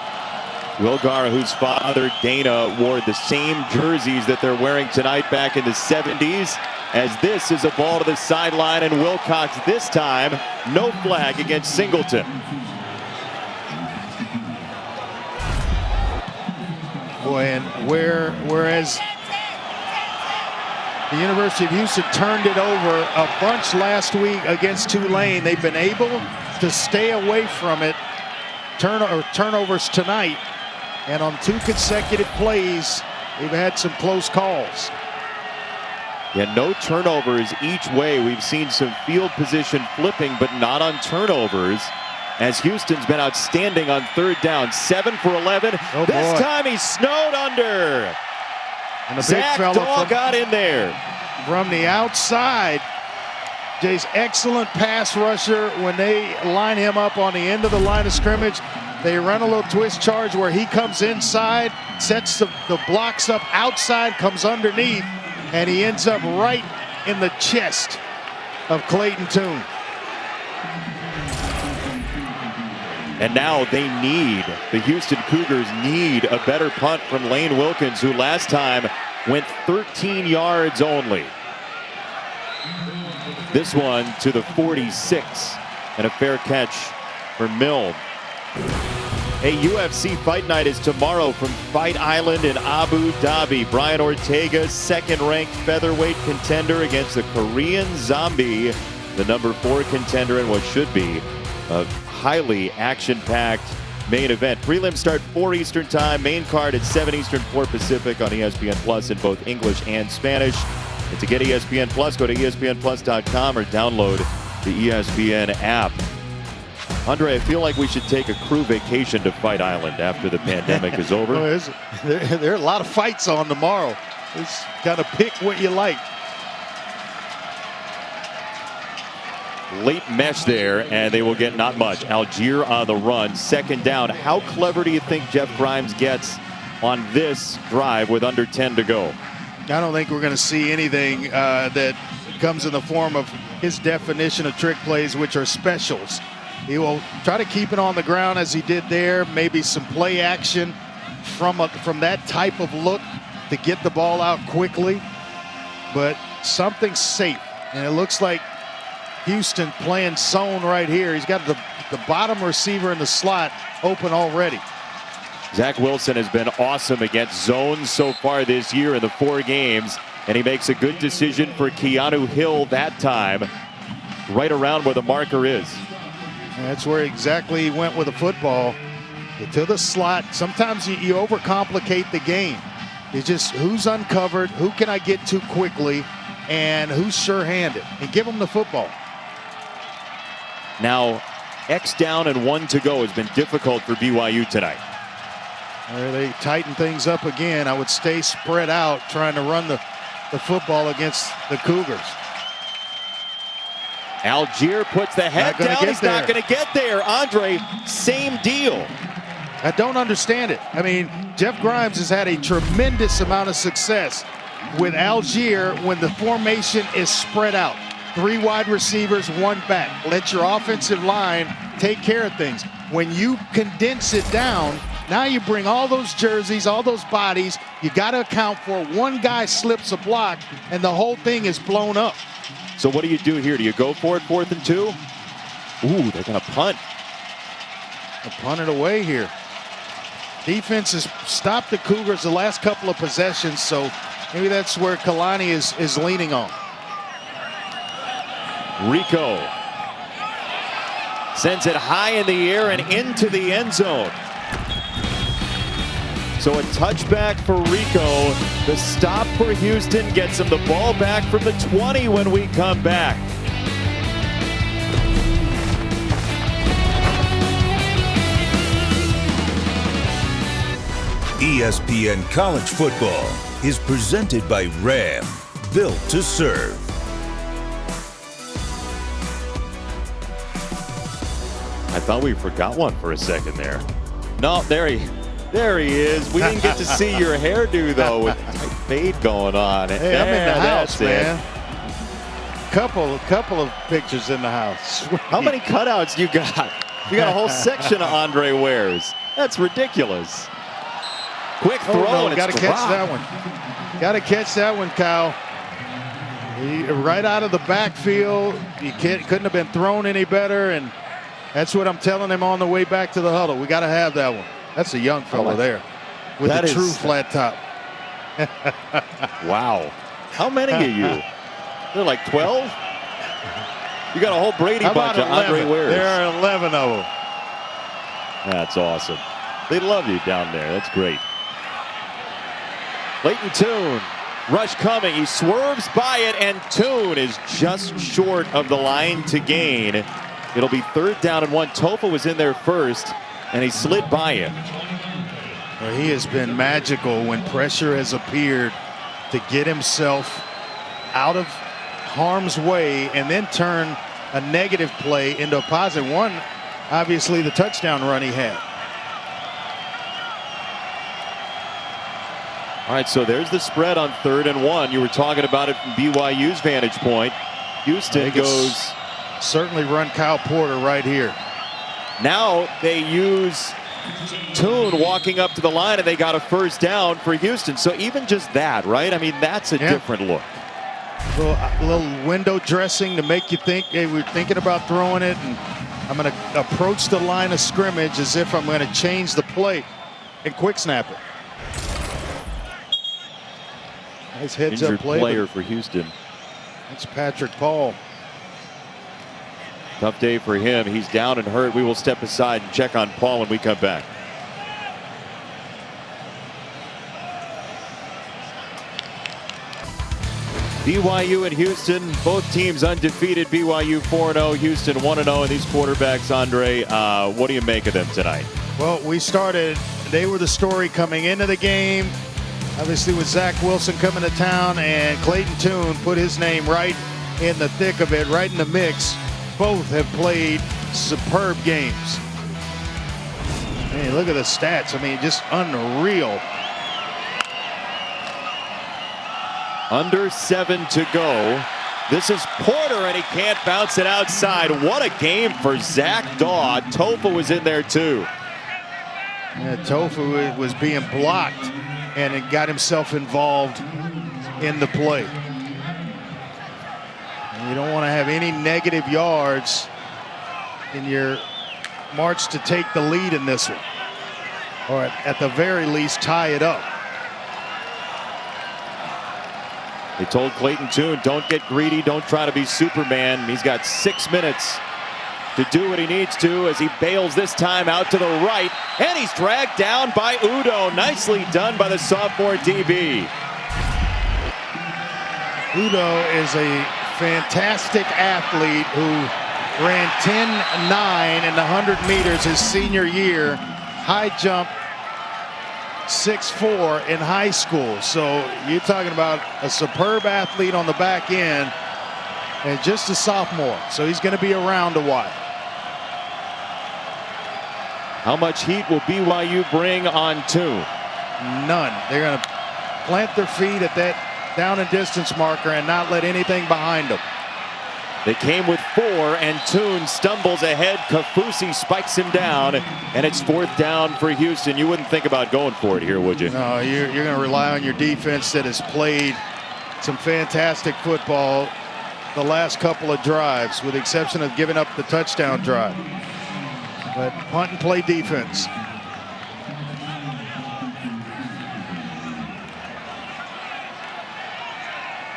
Wilgar, whose father Dana wore the same jerseys that they're wearing tonight back in the 70s, as this is a ball to the sideline, and Wilcox this time no flag against Singleton. Boy, and whereas the University of Houston turned it over a bunch last week against Tulane, they've been able to stay away from it. Turnovers tonight, and on 2 consecutive plays, they've had some close calls. Yeah, no turnovers each way. We've seen some field position flipping, but not on turnovers, as Houston's been outstanding on 3rd down. 7 for 11. Oh, this boy. time he snowed under. And a Zach big fella Daw got in there. from the outside. Jay's excellent pass rusher. When they line him up on the end of the line of scrimmage, they run a little twist charge where he comes inside, sets the blocks up outside, comes underneath, and he ends up right in the chest of Clayton Tune. And now the Houston Cougars need a better punt from Lane Wilkins, who last time went 13 yards only. This one to the 46, and a fair catch for Milne. A UFC Fight Night is tomorrow from Fight Island in Abu Dhabi. Brian Ortega, 2nd-ranked featherweight contender against the Korean Zombie, the number 4 contender in what should be a highly action-packed main event. Prelims start 4 Eastern time, main card at 7 Eastern, 4 Pacific on ESPN Plus in both English and Spanish. And to get ESPN Plus, go to ESPNplus.com or download the ESPN app. Andre, I feel like we should take a crew vacation to Fight Island after the pandemic is over. There are a lot of fights on tomorrow. Just gotta pick what you like. Late mesh there, and they will get not much. Algier on the run, 2nd down. How clever do you think Jeff Grimes gets on this drive with under 10 to go? I don't think we're going to see anything that comes in the form of his definition of trick plays, which are specials. He will try to keep it on the ground as he did there. Maybe some play action from that type of look to get the ball out quickly. But something safe. And it looks like Houston playing zone right here. He's got the bottom receiver in the slot open already. Zach Wilson has been awesome against zones so far this year in the 4 games, and he makes a good decision for Keanu Hill that time, right around where the marker is. And that's where exactly he went with the football. To the slot. Sometimes you overcomplicate the game. It's just who's uncovered, who can I get to quickly, and who's sure-handed, and give them the football. Now, X down and 1 to go has been difficult for BYU tonight. They tighten things up again. I would stay spread out trying to run the football against the Cougars. Algier puts the head down. He's not going to get there. Andre, same deal. I don't understand it. I mean, Jeff Grimes has had a tremendous amount of success with Algier when the formation is spread out. 3 wide receivers, 1 back. Let your offensive line take care of things. When you condense it down, now you bring all those jerseys, all those bodies. You got to account for one guy slips a block, and the whole thing is blown up. So what do you do here? Do you go for it 4th and 2? Ooh, they're going to punt. They'll punt it away here. Defense has stopped the Cougars the last couple of possessions, so maybe that's where Kalani is leaning on. Rico sends it high in the air and into the end zone. So a touchback for Rico. The stop for Houston gets him the ball back from the 20 when we come back. ESPN College Football is presented by Ram, built to serve. I thought we forgot one for a second there. No, there he is. We didn't get to see your hairdo though, with the fade going on. Hey, I'm in the house, man. It. Couple of pictures in the house. How many cutouts you got? You got a whole section of Andre wears. That's ridiculous. Quick throw, and got to catch dropped. that one. Got to catch that one, Kyle. Right out of the backfield. Couldn't have been thrown any better, and that's what I'm telling him on the way back to the huddle. We got to have that one. That's a young fella there with the true flat top. Wow. How many are you? They're like 12? You got a whole Brady bunch of Andre wears. There are 11 of them. That's awesome. They love you down there. That's great. Leighton Toon, rush coming. He swerves by it, and Toon is just short of the line to gain. It'll be 3rd down and 1. Tofa was in there first, and he slid by him. Well, he has been magical when pressure has appeared to get himself out of harm's way and then turn a negative play into a positive one. Obviously, the touchdown run he had. All right, so there's the spread on 3rd and 1. You were talking about it from BYU's vantage point. Houston goes. Certainly run Kyle Porter right here. Now they use Toon walking up to the line, and they got a 1st down for Houston. So even just that, right? I mean, that's a different look. A little window dressing to make you think, hey, we're thinking about throwing it, and I'm going to approach the line of scrimmage as if I'm going to change the play and quick snap it. Nice heads up play. Player for Houston. That's Patrick Paul. Tough day for him. He's down and hurt. We will step aside and check on Paul when we come back. BYU and Houston, both teams undefeated. BYU 4-0, Houston 1-0. And these quarterbacks, Andre, what do you make of them tonight? Well, they were the story coming into the game. Obviously with Zach Wilson coming to town, and Clayton Toon put his name right in the thick of it, right in the mix. Both have played superb games. Man, look at the stats. I mean, just unreal. Under 7 to go. This is Porter, and he can't bounce it outside. What a game for Zach Daw. Tofa was in there too. Yeah, Tofa was being blocked, and it got himself involved in the play. And you don't want to have any negative yards in your march to take the lead in this one, or at the very least tie it up. They told Clayton Toon, don't get greedy, don't try to be Superman. He's got 6 minutes to do what he needs to as he bails this time out to the right, and he's dragged down by Udo. Nicely done by the sophomore DB. Udo is a fantastic athlete who ran 10.9 in the 100 meters his senior year. High jump, 6'4" in high school. So you're talking about a superb athlete on the back end, and just a sophomore. So he's going to be around a while. How much heat will BYU bring on Tune? None. They're going to plant their feet at that down and distance marker and not let anything behind them. They came with 4, and Tune stumbles ahead. Kafusi spikes him down, and it's 4th down for Houston. You wouldn't think about going for it here, would you? No, you're going to rely on your defense that has played some fantastic football the last couple of drives, with the exception of giving up the touchdown drive. But punt and play defense.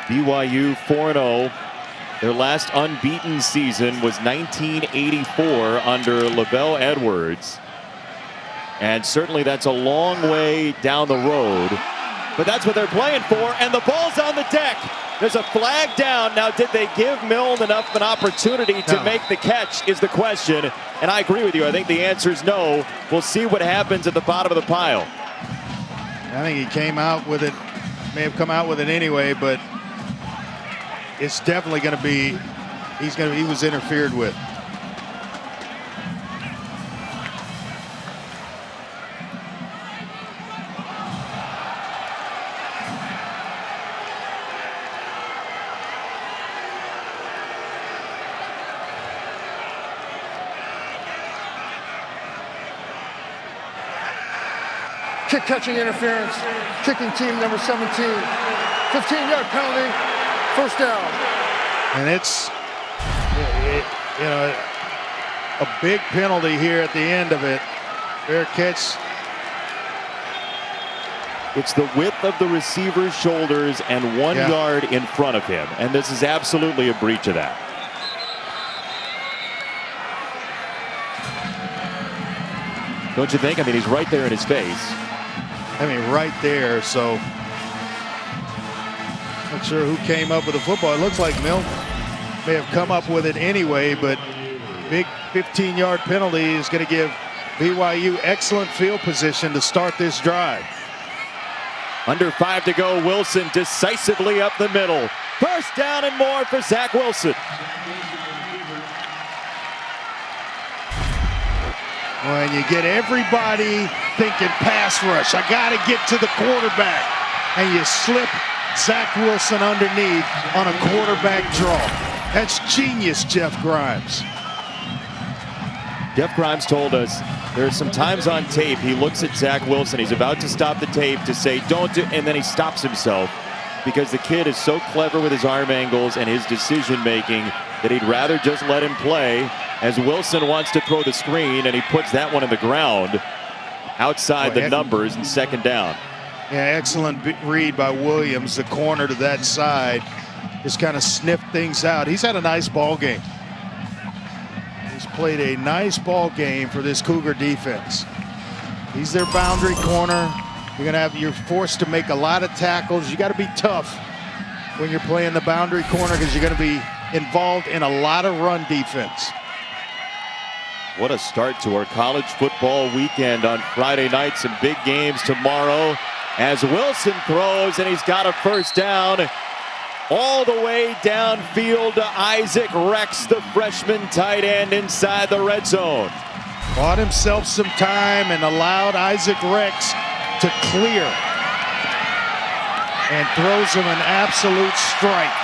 BYU 4-0. Their last unbeaten season was 1984 under Lavelle Edwards. And certainly that's a long way down the road. But that's what they're playing for, and the ball's on the deck. There's a flag down. Now, did they give Milne enough of an opportunity to make the catch is the question. And I agree with you. I think the answer is no. We'll see what happens at the bottom of the pile. I think he came out with it, may have come out with it anyway, but it's definitely going to be, he was interfered with. Kick catching interference, kicking team number 17, 15-yard penalty, 1st down. And it's, you know, a big penalty here at the end of it. Fair catch. It's the width of the receiver's shoulders and 1 yard in front of him. And this is absolutely a breach of that. Don't you think? I mean, he's right there in his face. I mean, right there. So, not sure who came up with the football. It looks like Milne may have come up with it anyway, but big 15-yard penalty is going to give BYU excellent field position to start this drive. Under 5 to go. Wilson decisively up the middle. 1st down and more for Zach Wilson. When you get everybody thinking pass rush, I got to get to the quarterback, and you slip Zach Wilson underneath on a quarterback draw. That's genius, Jeff Grimes. Jeff Grimes told us there are some times on tape he looks at Zach Wilson. He's about to stop the tape to say, don't do, and then he stops himself because the kid is so clever with his arm angles and his decision making that he'd rather just let him play, as Wilson wants to throw the screen, and he puts that one in the ground outside the numbers and 2nd down. Yeah, excellent read by Williams, the corner to that side. Just kind of sniffed things out. He's had a nice ball game. He's played a nice ball game for this Cougar defense. He's their boundary corner. You're forced to make a lot of tackles. You got to be tough when you're playing the boundary corner because you're going to be involved in a lot of run defense. What a start to our college football weekend on Friday night. Some big games tomorrow as Wilson throws, and he's got a 1st down all the way downfield to Isaac Rex, the freshman tight end inside the red zone. Bought himself some time and allowed Isaac Rex to clear, and throws him an absolute strike.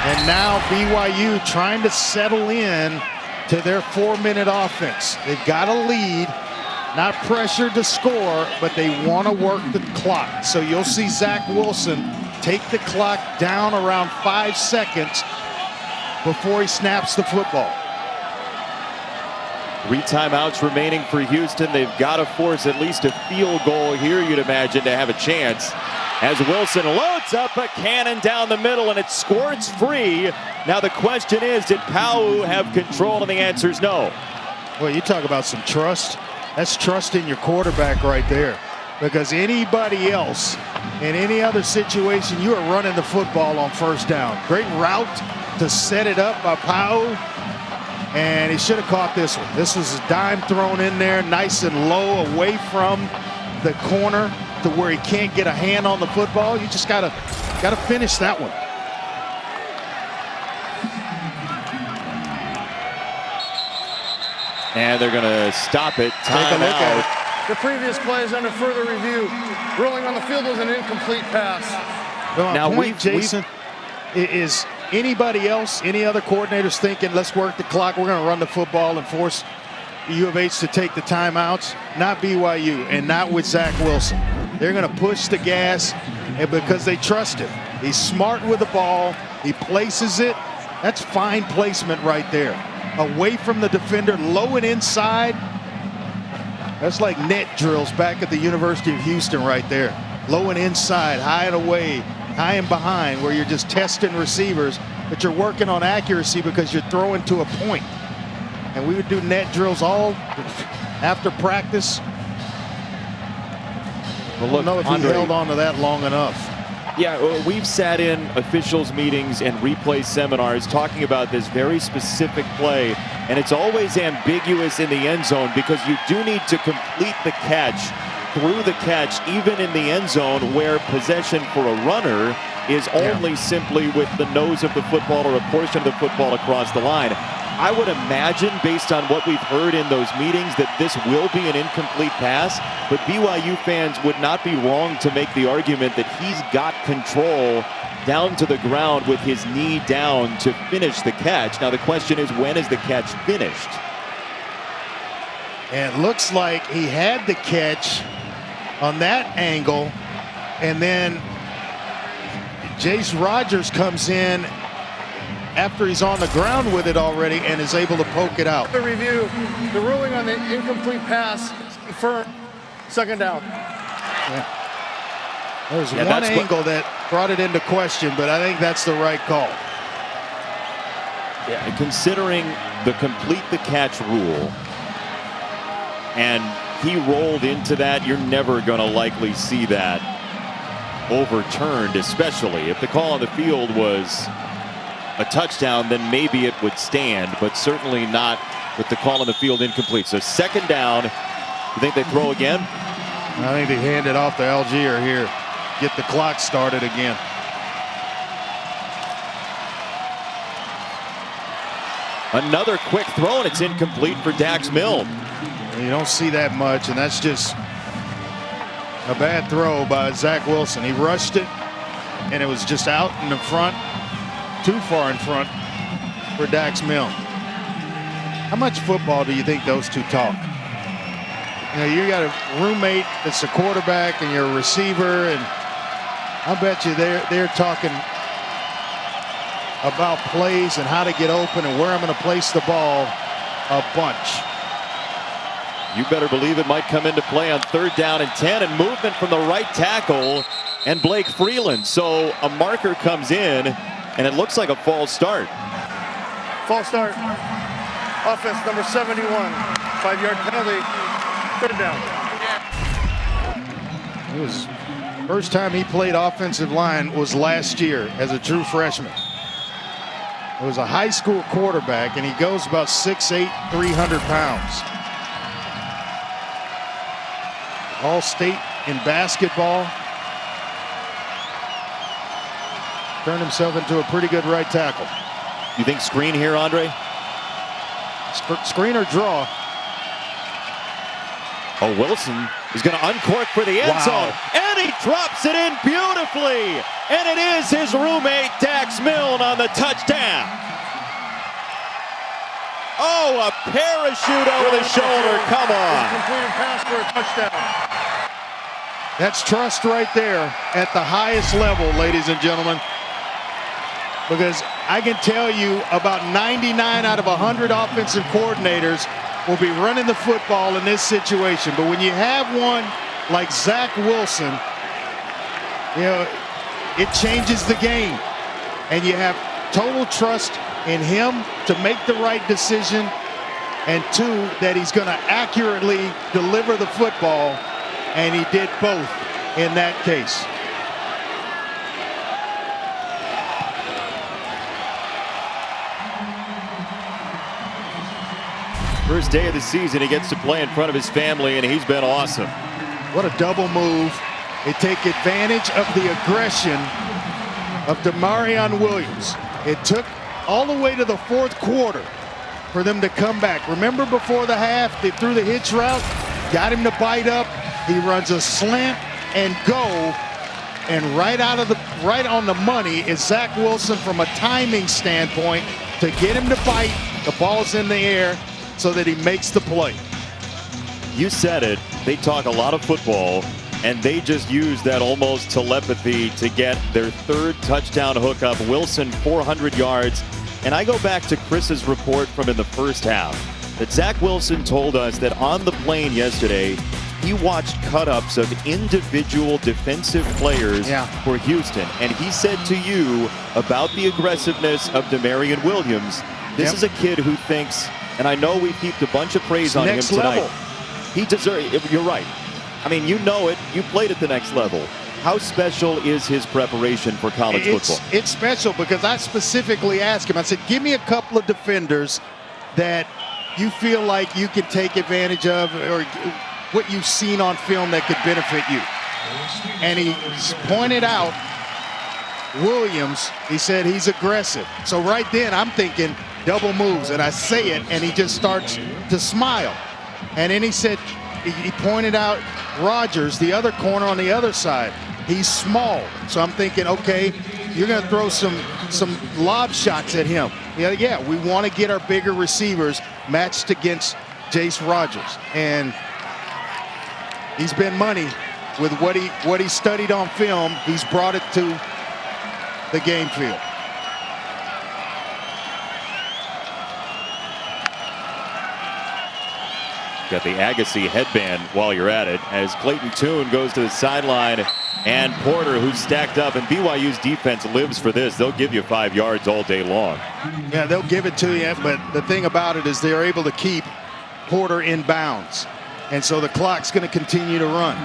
And now BYU trying to settle in to their 4-minute offense. They've got a lead, not pressured to score, but they want to work the clock. So you'll see Zach Wilson take the clock down around 5 seconds before he snaps the football. 3 timeouts remaining for Houston. They've got to force at least a field goal here, you'd imagine, to have a chance. As Wilson loads up a cannon down the middle, and it squirts free. Now the question is, did Pau have control? And the answer is no. Well, you talk about some trust. That's trust in your quarterback right there. Because anybody else, in any other situation, you are running the football on 1st down. Great route to set it up by Pau. And he should have caught this one. This was a dime thrown in there, nice and low, away from the corner to where he can't get a hand on the football. You just gotta finish that one. And they're going to stop it. Take a look at it. The previous play is under further review. Ruling on the field was an incomplete pass. Well, Now, my point, Jason, is anybody else, any other coordinators thinking, let's work the clock, we're going to run the football and force U of H to take the timeouts? Not BYU, and not with Zach Wilson. They're going to push the gas because they trust him. He's smart with the ball. He places it. That's fine placement right there. Away from the defender, low and inside. That's like net drills back at the University of Houston right there. Low and inside, high and away, high and behind, where you're just testing receivers, but you're working on accuracy because you're throwing to a point. And we would do net drills all after practice. Well, look, I don't know if Andre, he held on to that long enough. Yeah, we've sat in officials meetings and replay seminars talking about this very specific play, and it's always ambiguous in the end zone because you do need to complete the catch, through the catch, even in the end zone where possession for a runner is only simply with the nose of the football or a portion of the football across the line. I would imagine, based on what we've heard in those meetings, that this will be an incomplete pass, but BYU fans would not be wrong to make the argument that he's got control down to the ground with his knee down to finish the catch. Now the question is, when is the catch finished? And it looks like he had the catch on that angle, and then Jace Rogers comes in after he's on the ground with it already and is able to poke it out. The review, the ruling on the incomplete pass confirmed. Second down. There's one angle that brought it into question, but I think that's the right call. Yeah, considering the complete the catch rule, and he rolled into that, you're never going to likely see that overturned, especially if the call on the field was a touchdown, then maybe it would stand, but certainly not with the call on the field incomplete. So second down, you think they throw again? I think they hand it off to Algier here. Get the clock started again. Another quick throw, and it's incomplete for Dax Milne. You don't see that much, and that's just a bad throw by Zach Wilson. He rushed it, and it was just out in the front, too far in front for Dax Milne. How much football do you think those two talk? You know, you got a roommate that's a quarterback and you're a receiver, and I bet you they're talking about plays and how to get open and where I'm going to place the ball a bunch. You better believe it might come into play on 3rd down and 10, and movement from the right tackle and Blake Freeland. So a marker comes in, and it looks like a false start. False start. Offense number 71. 5-yard penalty. 3rd down. It was first time he played offensive line was last year as a true freshman. It was a high school quarterback, and he goes about 6'8", 300 pounds. All-state in basketball. Turned himself into a pretty good right tackle. You think screen here, Andre? Screen or draw? Oh, Wilson is going to uncork for the end zone, and he drops it in beautifully. And it is his roommate, Dax Milne, on the touchdown. Oh, a parachute over the shoulder. Come on. Completed pass for a touchdown. That's trust right there at the highest level, ladies and gentlemen. Because I can tell you about 99 out of 100 offensive coordinators will be running the football in this situation. But when you have one like Zach Wilson, you know, it changes the game. And you have total trust in him to make the right decision, and two, that he's going to accurately deliver the football, and he did both in that case. First day of the season, he gets to play in front of his family, and he's been awesome. What a double move. They take advantage of the aggression of Demarion Williams. It took all the way to the 4th quarter for them to come back. Remember before the half, they threw the hitch route, got him to bite up. He runs a slant and go, and right on the money is Zach Wilson from a timing standpoint to get him to bite. The ball's in the air so that he makes the play. You said it. They talk a lot of football, and they just use that almost telepathy to get their third touchdown hookup. Wilson, 400 yards. And I go back to Chris's report from in the first half that Zach Wilson told us that on the plane yesterday, he watched cut-ups of individual defensive players for Houston. And he said to you about the aggressiveness of Demarion Williams, this is a kid who thinks, and I know we've heaped a bunch of praise on him tonight. Level. He deserves, you're right. I mean, you know it. You played at the next level. How special is his preparation for college football? It's special because I specifically asked him, I said, give me a couple of defenders that you feel like you can take advantage of or what you've seen on film that could benefit you. And he pointed out Williams. He said he's aggressive. So right then I'm thinking double moves, and I say it, and he just starts to smile. And then he said, he pointed out Rodgers, the other corner on the other side. He's small. So I'm thinking, okay, you're going to throw some lob shots at him. Yeah, we want to get our bigger receivers matched against Jace Rodgers. And he's been money with what he studied on film. He's brought it to the game field. Got the Agassi headband while you're at it as Clayton Tune goes to the sideline, and Porter, who's stacked up, and BYU's defense lives for this. They'll give you 5 yards all day long. Yeah, they'll give it to you, but the thing about it is they're able to keep Porter in bounds, and so the clock's going to continue to run.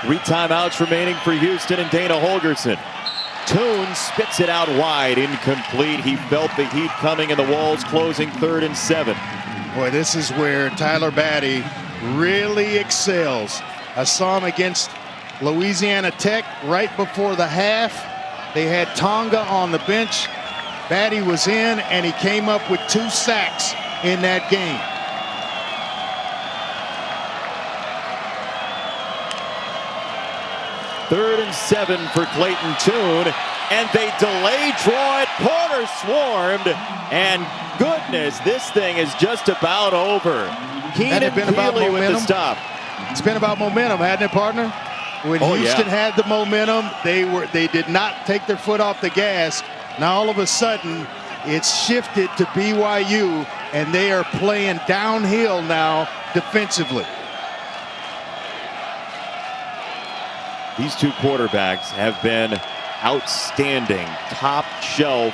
3 timeouts remaining for Houston and Dana Holgorsen. Tune spits it out wide, incomplete. He felt the heat coming and the walls closing. 3rd and 7. Boy, this is where Tyler Batty really excels. I saw him against Louisiana Tech right before the half. They had Tonga on the bench. Batty was in, and he came up with 2 sacks in that game. Third and 7 for Clayton Tune, and they delay draw it. Porter swarmed, and goodness, this thing is just about over. Keenan Keeley with the stop. It's been about momentum, hasn't it, partner? When Houston had the momentum, they did not take their foot off the gas. Now all of a sudden, it's shifted to BYU, and they are playing downhill now defensively. These 2 quarterbacks have been outstanding, top shelf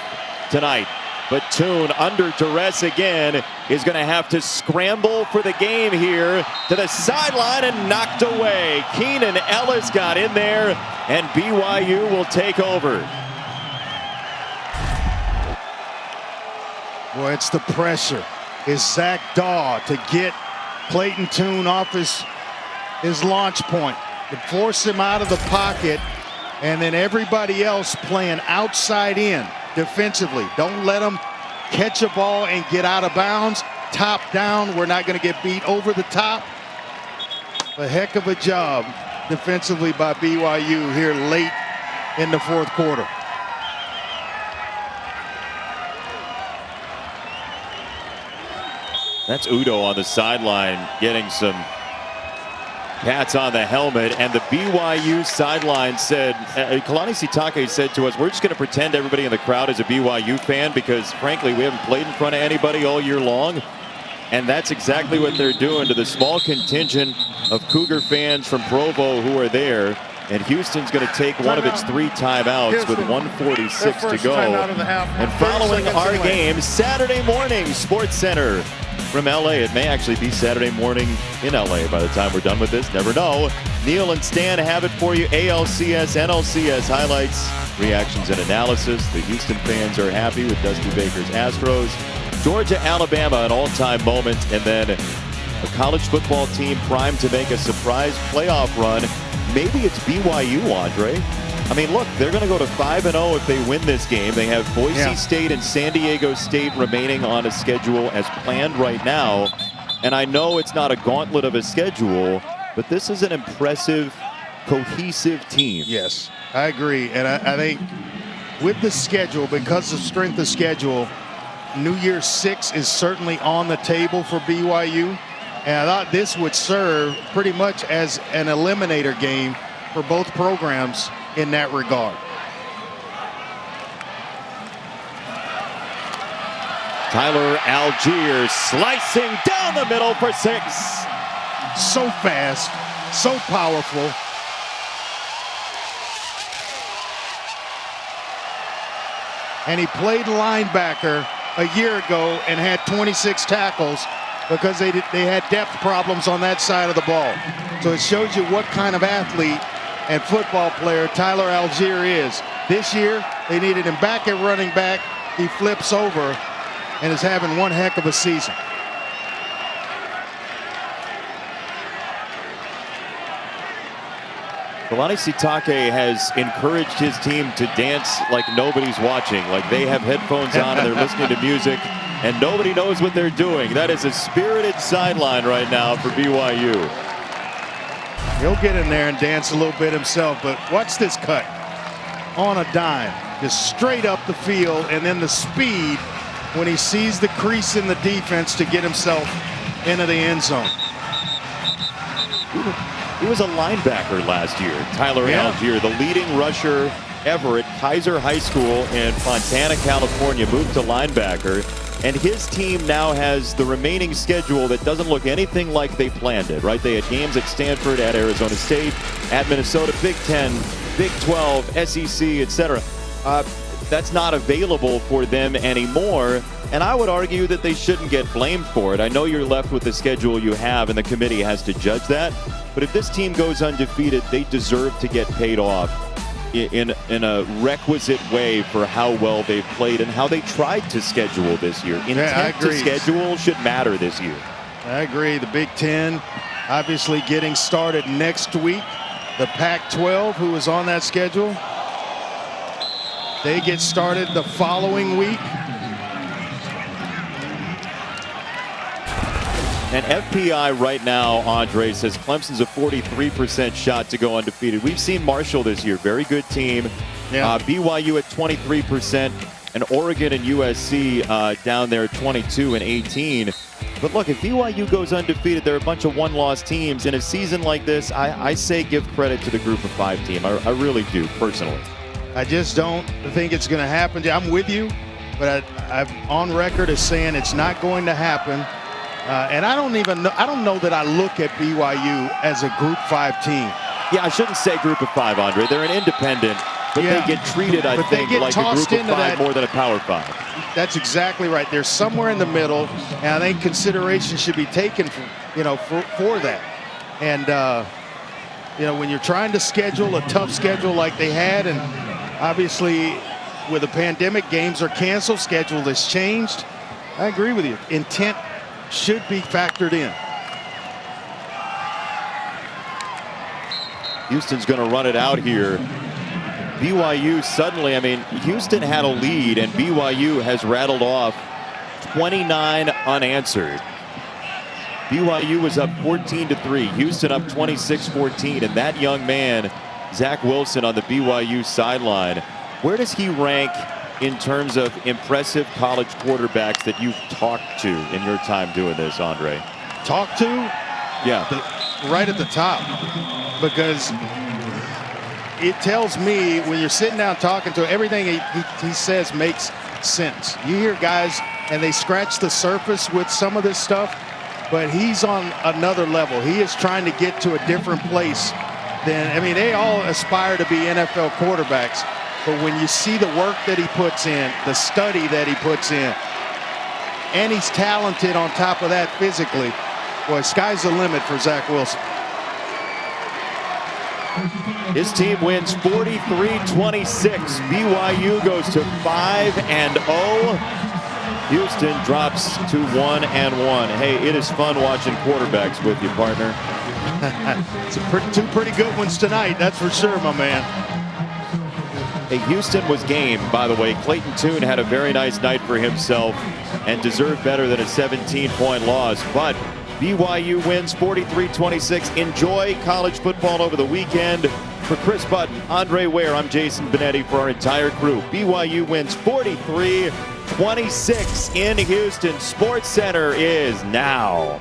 tonight. But Tune, under duress again, is going to have to scramble for the game here to the sideline and knocked away. Keenan Ellis got in there, and BYU will take over. Boy, it's the pressure. It's Zach Daw to get Clayton Tune off his launch point, to force him out of the pocket, and then everybody else playing outside in defensively. Don't let them catch a ball and get out of bounds. Top down, we're not going to get beat over the top. A heck of a job defensively by BYU here late in the 4th quarter. That's Udo on the sideline getting some pats on the helmet, and the BYU sideline said, Kalani Sitake said to us, we're just going to pretend everybody in the crowd is a BYU fan because, frankly, we haven't played in front of anybody all year long. And that's exactly what they're doing to the small contingent of Cougar fans from Provo who are there. And Houston's going to take one of its 3 timeouts with 1:46 to go. And following our game, Saturday morning, Sports Center from LA. It may actually be Saturday morning in LA by the time we're done with this. Never know. Neil and Stan have it for you. ALCS, NLCS highlights, reactions, and analysis. The Houston fans are happy with Dusty Baker's Astros. Georgia, Alabama, an all-time moment. And then a college football team primed to make a surprise playoff run. Maybe it's BYU, Andre. I mean, look, they're going to go to 5-0 if they win this game. They have Boise Yeah. State and San Diego State remaining on a schedule as planned right now. And I know it's not a gauntlet of a schedule, but this is an impressive, cohesive team. Yes, I agree. And I think with the schedule, because of strength of schedule, New Year's 6 is certainly on the table for BYU. And I thought this would serve pretty much as an eliminator game for both programs in that regard. Tyler Algier slicing down the middle for 6. So fast, so powerful. And he played linebacker a year ago and had 26 tackles because they had depth problems on that side of the ball. So it shows you what kind of athlete and football player Tyler Algier is. This year, they needed him back at running back. He flips over and is having one heck of a season. Kalani Sitake has encouraged his team to dance like nobody's watching, like they have headphones on and they're listening to music and nobody knows what they're doing. That is a spirited sideline right now for BYU. He'll get in there and dance a little bit himself, but watch this cut on a dime, just straight up the field, and then the speed when he sees the crease in the defense to get himself into the end zone. He was a linebacker last year. Tyler Algier, the leading rusher ever at Kaiser High School in Fontana, California, moved to linebacker. And his team now has the remaining schedule that doesn't look anything like they planned it, right? They had games at Stanford, at Arizona State, at Minnesota, Big 10, Big 12, SEC, etc. That's not available for them anymore. And I would argue that they shouldn't get blamed for it. I know you're left with the schedule you have, and the committee has to judge that. But if this team goes undefeated, they deserve to get paid off in a requisite way for how well they've played and how they tried to schedule this year. Intent to schedule should matter this year. I agree. The Big 10 obviously getting started next week. The Pac-12, who is on that schedule, they get started the following week. And FPI right now, Andre, says Clemson's a 43% shot to go undefeated. We've seen Marshall this year, very good team. Yeah. BYU at 23%, and Oregon and USC down there at 22 and 18. But look, if BYU goes undefeated, they're a bunch of one-loss teams. In a season like this, I say give credit to the Group of 5 team. I really do, personally. I just don't think it's going to happen. I'm with you, but I'm on record as saying it's not going to happen. And I don't know that I look at BYU as a Group 5 team. Yeah, I shouldn't say Group of 5, Andre. They're an independent, but they get treated, I think, like a Group of 5 more than a Power 5. That's exactly right. They're somewhere in the middle, and I think consideration should be taken for that. And when you're trying to schedule a tough schedule like they had, and obviously with the pandemic, games are canceled, schedule has changed. I agree with you. Intent should be factored in. Houston's going to run it out here. BYU suddenly, Houston had a lead and BYU has rattled off 29 unanswered. BYU was up 14-3. Houston up 26-14. And that young man, Zach Wilson, on the BYU sideline, where does he rank in terms of impressive college quarterbacks that you've talked to in your time doing this, Andre? Talk to? Yeah. Right at the top. Because it tells me when you're sitting down talking to him, everything he says makes sense. You hear guys and they scratch the surface with some of this stuff, but he's on another level. He is trying to get to a different place than, they all aspire to be NFL quarterbacks. But when you see the work that he puts in, the study that he puts in, and he's talented on top of that physically, boy, sky's the limit for Zach Wilson. His team wins 43-26. BYU goes to 5-0. Houston drops to 1-1. Hey, it is fun watching quarterbacks with you, partner. It's two pretty good ones tonight, that's for sure, my man. Hey, Houston was game, by the way. Clayton Tune had a very nice night for himself and deserved better than a 17-point loss. But BYU wins 43-26. Enjoy college football over the weekend. For Chris Button, Andre Ware, I'm Jason Benetti for our entire crew. BYU wins 43-26 in Houston. Sports Center is now.